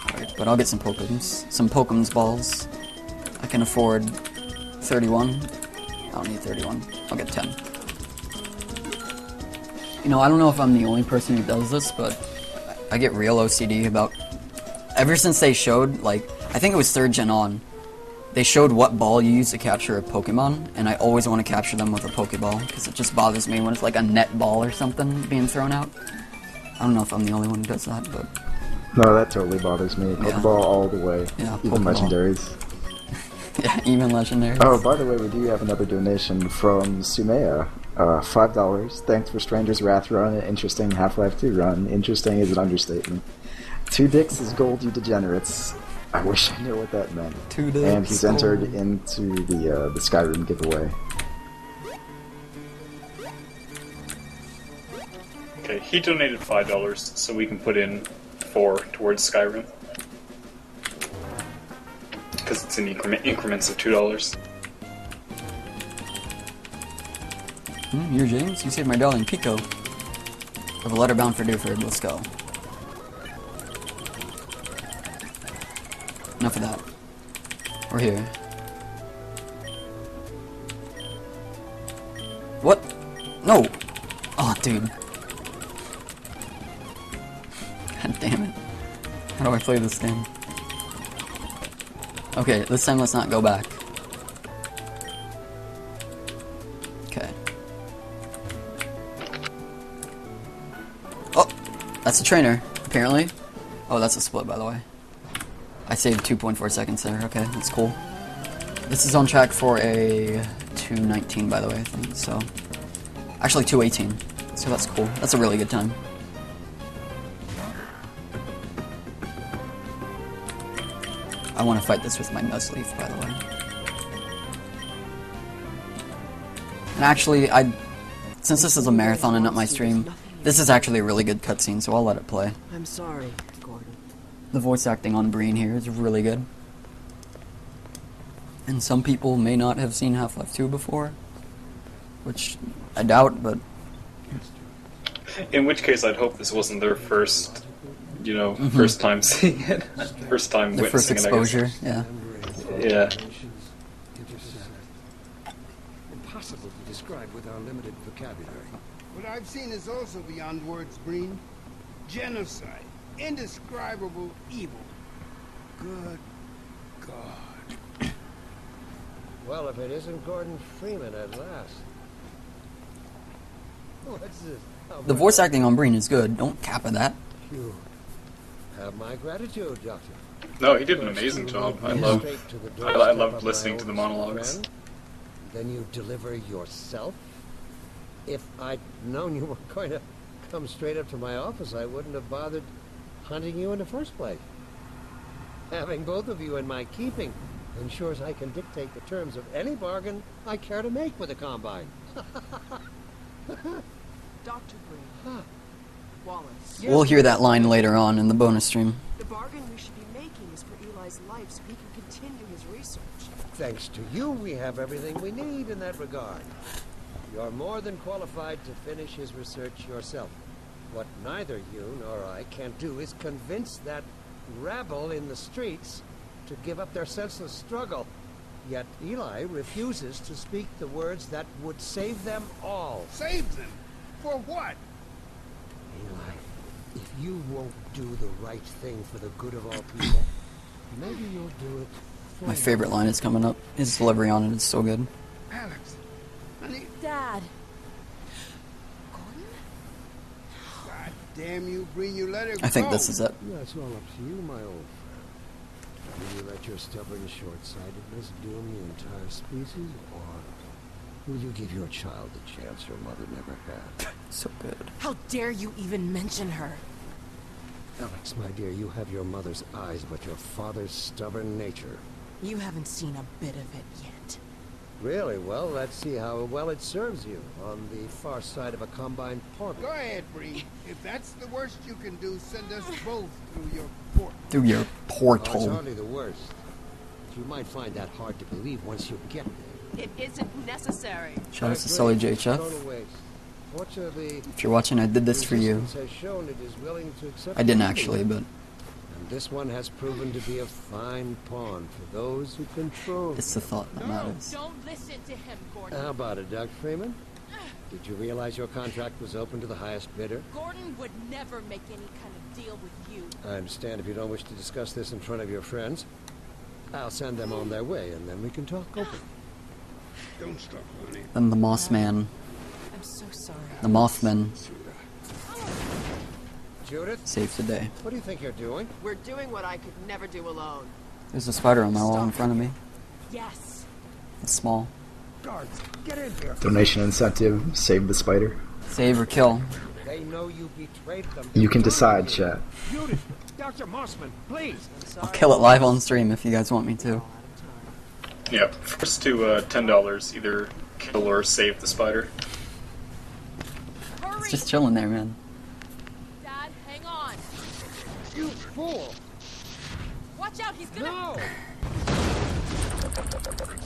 Alright, but I'll get some Pokemons. Some Pokemons balls. I can afford 31. I don't need 31. I'll get 10. You know, I don't know if I'm the only person who does this, but I get real OCD about... Ever since they showed, like, I think it was 3rd gen on, they showed what ball you use to capture a Pokemon, and I always want to capture them with a Pokeball, because it just bothers me when it's like a net ball or something being thrown out. I don't know if I'm the only one who does that, but... No, that totally bothers me. Pokeball all the way. Yeah, even Pokeball. legendaries. Yeah, even legendaries. Oh, by the way, we do have another donation from Sumaya. $5. Thanks for Stranger's Wrath run, an interesting Half-Life 2 run. Interesting is an understatement. 2 dicks is gold, you degenerates. I wish I knew what that meant. 2 dicks. And he's entered into the Skyrim giveaway. Okay, he donated $5, so we can put in 4 towards Skyrim. Because it's in increments of $2. You're James? You saved my darling Pico. I have a letter bound for Dewford. Let's go. Enough of that. We're here. What? No! Oh, dude. God damn it. How do I play this game? Okay, this time let's not go back. Okay. Oh! That's a trainer, apparently. Oh, that's a split, by the way. I saved 2.4 seconds there. Okay, that's cool. This is on track for a 2:19, by the way, I think, so... Actually, 2:18. So that's cool. That's a really good time. I want to fight this with my Nuzleaf, by the way. And actually, since this is a marathon and not my stream, this is actually a really good cutscene, so I'll let it play. I'm sorry, Gordon. The voice acting on Breen here is really good. And some people may not have seen Half-Life 2 before, which I doubt, but... In which case, I'd hope this wasn't their first, you know, first time seeing it. First time the first witnessing exposure, it, I guess. yeah. Yeah. Impossible to describe with our limited vocabulary. What I've seen is also beyond words, Breen. Genocide. Indescribable evil. Good God. Well, if it isn't Gordon Freeman at last. What's this? The voice acting on Breen is good. Don't cap at that. You have my gratitude, Doctor. No, he did an amazing job. I loved listening to the monologues. Then you deliver yourself? If I'd known you were going to come straight up to my office, I wouldn't have bothered hunting you in the first place. Having both of you in my keeping ensures I can dictate the terms of any bargain I care to make with the Combine. Dr. Breen. Wallace. We'll hear that line later on in the bonus stream. The bargain we should be making is for Eli's life so he can continue his research. Thanks to you, we have everything we need in that regard. You're more than qualified to finish his research yourself. What neither you nor I can do is convince that rabble in the streets to give up their senseless struggle. Yet Eli refuses to speak the words that would save them all. Save them? For what? Eli, if you won't do the right thing for the good of all people, maybe you'll do it for My favorite line is coming up. His delivery on it is so good. Alex. Honey. Dad. God damn you, Breen, you let her go. I think this is it. That's all up to you, my old friend. Will you let your stubborn short-sightedness doom the entire species, or will you give your child the chance your mother never had? So good. How dare you even mention her? Alex, my dear, you have your mother's eyes, but your father's stubborn nature. You haven't seen a bit of it yet. Really? Well, let's see how well it serves you on the far side of a combine portal. Go ahead, Bree. If that's the worst you can do, send us both through your portal. Through your Oh, it's portal. hardly the worst. You might find that hard to believe once you get there. It isn't necessary. Shout out to Sully JHF. Total waste. Fortunately, If you're watching, I did this for you. resistance has shown it is willing to accept I didn't the actually, but And this one has proven to be a fine pawn for those who control. it's the thought that matters. Don't listen to him, Gordon. How about it, Doug Freeman? Did you realize your contract was open to the highest bidder? Gordon would never make any kind of deal with you. I understand if you don't wish to discuss this in front of your friends. I'll send them on their way, and then we can talk open. Don't stop, honey. Then the Moss Man, I'm so sorry. the Mothman, Judith, saved the day. what do you think you're doing? We're doing what I could never do alone. There's a spider on my wall in front of me. Yes. It's small. Guards, get in here. Donation incentive, save the spider. Save or kill. They know you betrayed them. You can decide, chat. Judith, Dr. Mossman, please. I'll kill it live on stream if you guys want me to. Yep. First to $10, either kill or save the spider. It's just chilling there, man. Dad, hang on. You fool! Watch out, he's gonna... No!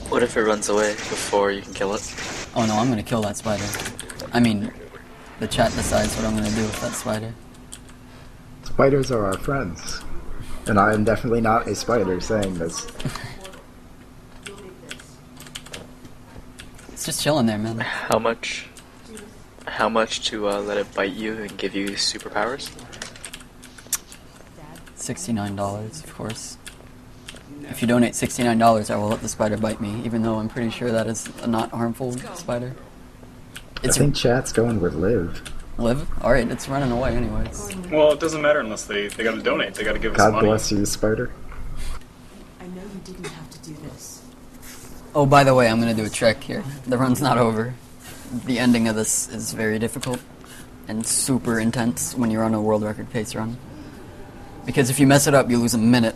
What if it runs away before you can kill it? Oh no, I'm gonna kill that spider. I mean, the chat decides what I'm gonna do with that spider. Spiders are our friends. And I am definitely not a spider saying this. It's just chilling there, man. How much to let it bite you and give you superpowers? $69, of course. If you donate $69, I will let the spider bite me, even though I'm pretty sure that is a not harmful spider. I think chat's going with live. Live? Alright, it's running away anyways. Well, it doesn't matter unless they gotta donate. They gotta give us God money. bless you, spider. I know you didn't have to do this. Oh, by the way, I'm gonna do a trick here. The run's not over. The ending of this is very difficult and super intense when you're on a world record pace run. Because if you mess it up, you lose a minute.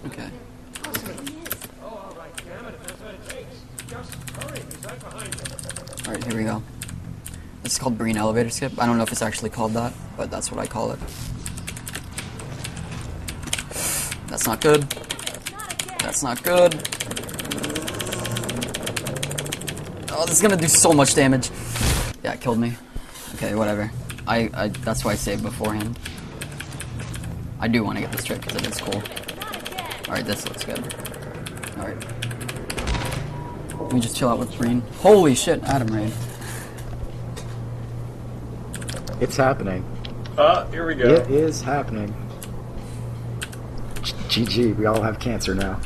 Okay. Alright, here we go. This is called Breen Elevator Skip. I don't know if it's actually called that, but that's what I call it. That's not good. That's not good. Oh, this is gonna do so much damage. Yeah, it killed me. Okay, whatever. That's why I saved beforehand. I do want to get this trick because it is cool. Alright, this looks good. Alright. Let me just chill out with Breen. Holy shit, Adam Raid. It's happening. Here we go. It is happening. GG, we all have cancer now.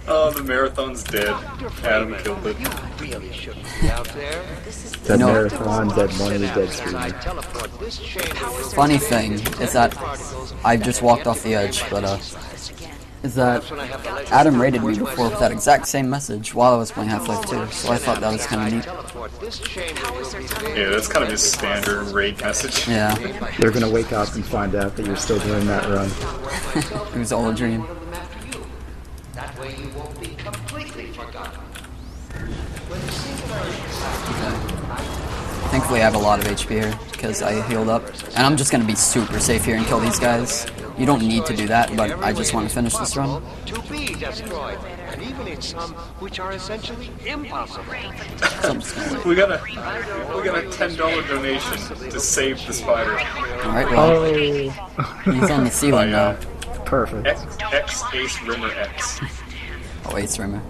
Oh, the marathon's dead. Adam killed it. You really shouldn't be out there. Dead No. marathon, dead money, dead streamer. Funny thing is that I just walked off the edge, but is that Adam raided me before with that exact same message while I was playing Half-Life 2, so I thought that was kind of neat. Yeah, that's kind of his standard raid message. Yeah. They're gonna wake up and find out that you're still doing that run. It was all a dream. That way you won't be completely forgotten. Thankfully I have a lot of HP here, because I healed up. And I'm just going to be super safe here and kill these guys. You don't need to do that, but I just want to finish this run. To be destroyed, and even in some which are essentially impossible. we got a $10 donation to save the spider. Alright, well, he's on the ceiling now. Perfect. X Ace Rimmer X. Oh, Ace Rimmer.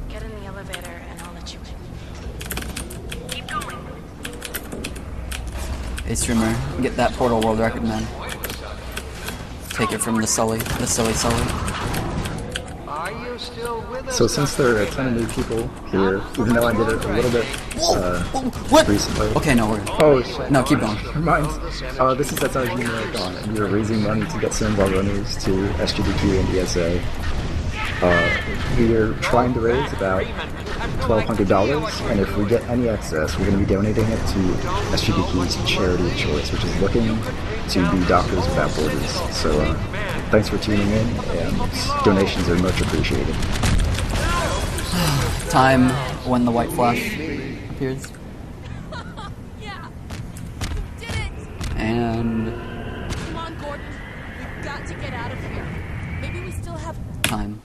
Get in the elevator and I'll let you in. Keep going. Ace Rimmer, get that portal world record, man. Take it from the silly Sully. Are you you still with us? So since there are a ton of new people here, even though I did it a little bit What? recently. Okay, no, we're good. Oh shit. No, keep going. Never mind. This is SRG Marathon, and we are raising money to get some of our runners to SGDQ and ESA. We are trying to raise about $1,200, and if we get any excess, we're going to be donating it to SGDQ's charity of choice, which is looking to be Doctors Without Borders. So, thanks for tuning in, and donations are much appreciated. Time when the white flash appears. Yeah, you did it. And Come on, Gordon. We've got to get out of here. Maybe we still have time.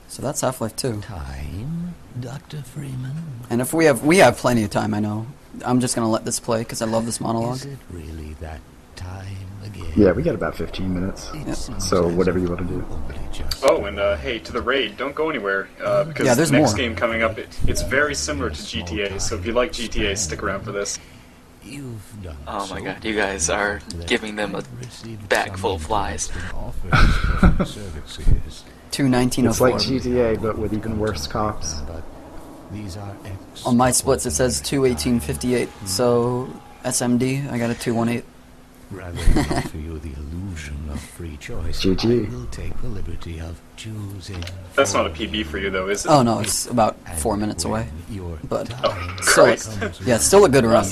So that's Half-Life 2. Time, Dr. Freeman? And if we have plenty of time, I know. I'm just gonna let this play because I love this monologue. Is it really that time again? Yeah, we got about 15 minutes. Yep. So whatever you want to do. Oh, and hey, to the raid, don't go anywhere, because Yeah, there's the next more. game coming up, it's very similar to GTA, so if you like GTA, stick around for this. You've done Oh my so god, you guys are giving them a bag full of flies. services. 21904. It's like GTA, but with even worse cops. But these are On my splits it says 21858, so SMD, I got a 218. Rather than offer you the illusion of free choice, GG. I will take the liberty of choosing. That's not a PB for you, though, is it? Oh no, it's about 4 minutes away. Your But Oh, still, Christ. yeah, it's still a good run.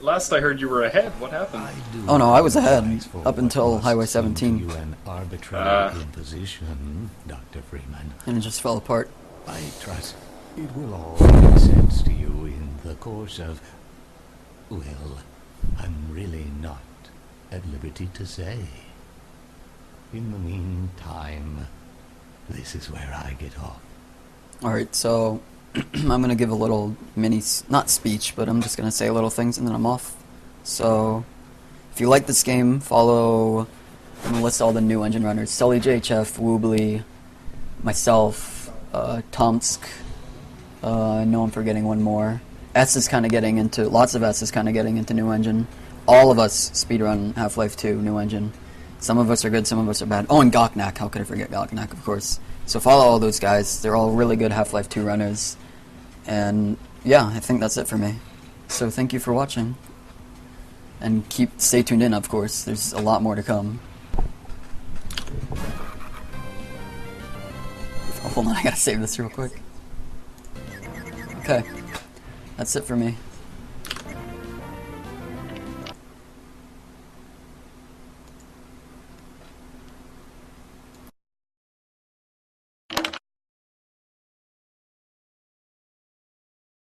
Last I heard you were ahead. What happened? Oh no, I was ahead up until Highway 17. You an arbitrary imposition, Dr. Freeman. And it just fell apart. I trust it will all make sense to you in the course of... Well, I'm really not at liberty to say. In the meantime, this is where I get off. Alright, so I'm gonna give a little mini, not speech, but I'm just gonna say little things and then I'm off. So, if you like this game, follow, I'm gonna list all the new engine runners. Sully JHF, Woobly, myself, Tomsk, I know I'm forgetting one more. S is kind of getting into, lots of S is kind of getting into new engine. All of us speedrun Half-Life 2, new engine. Some of us are good, some of us are bad. Oh, and Goknak, how could I forget Goknak, of course. So follow all those guys, they're all really good Half-Life 2 runners. And yeah, I think that's it for me. So thank you for watching. And stay tuned in, of course, there's a lot more to come. Oh, hold on, I gotta save this real quick. Okay, that's it for me.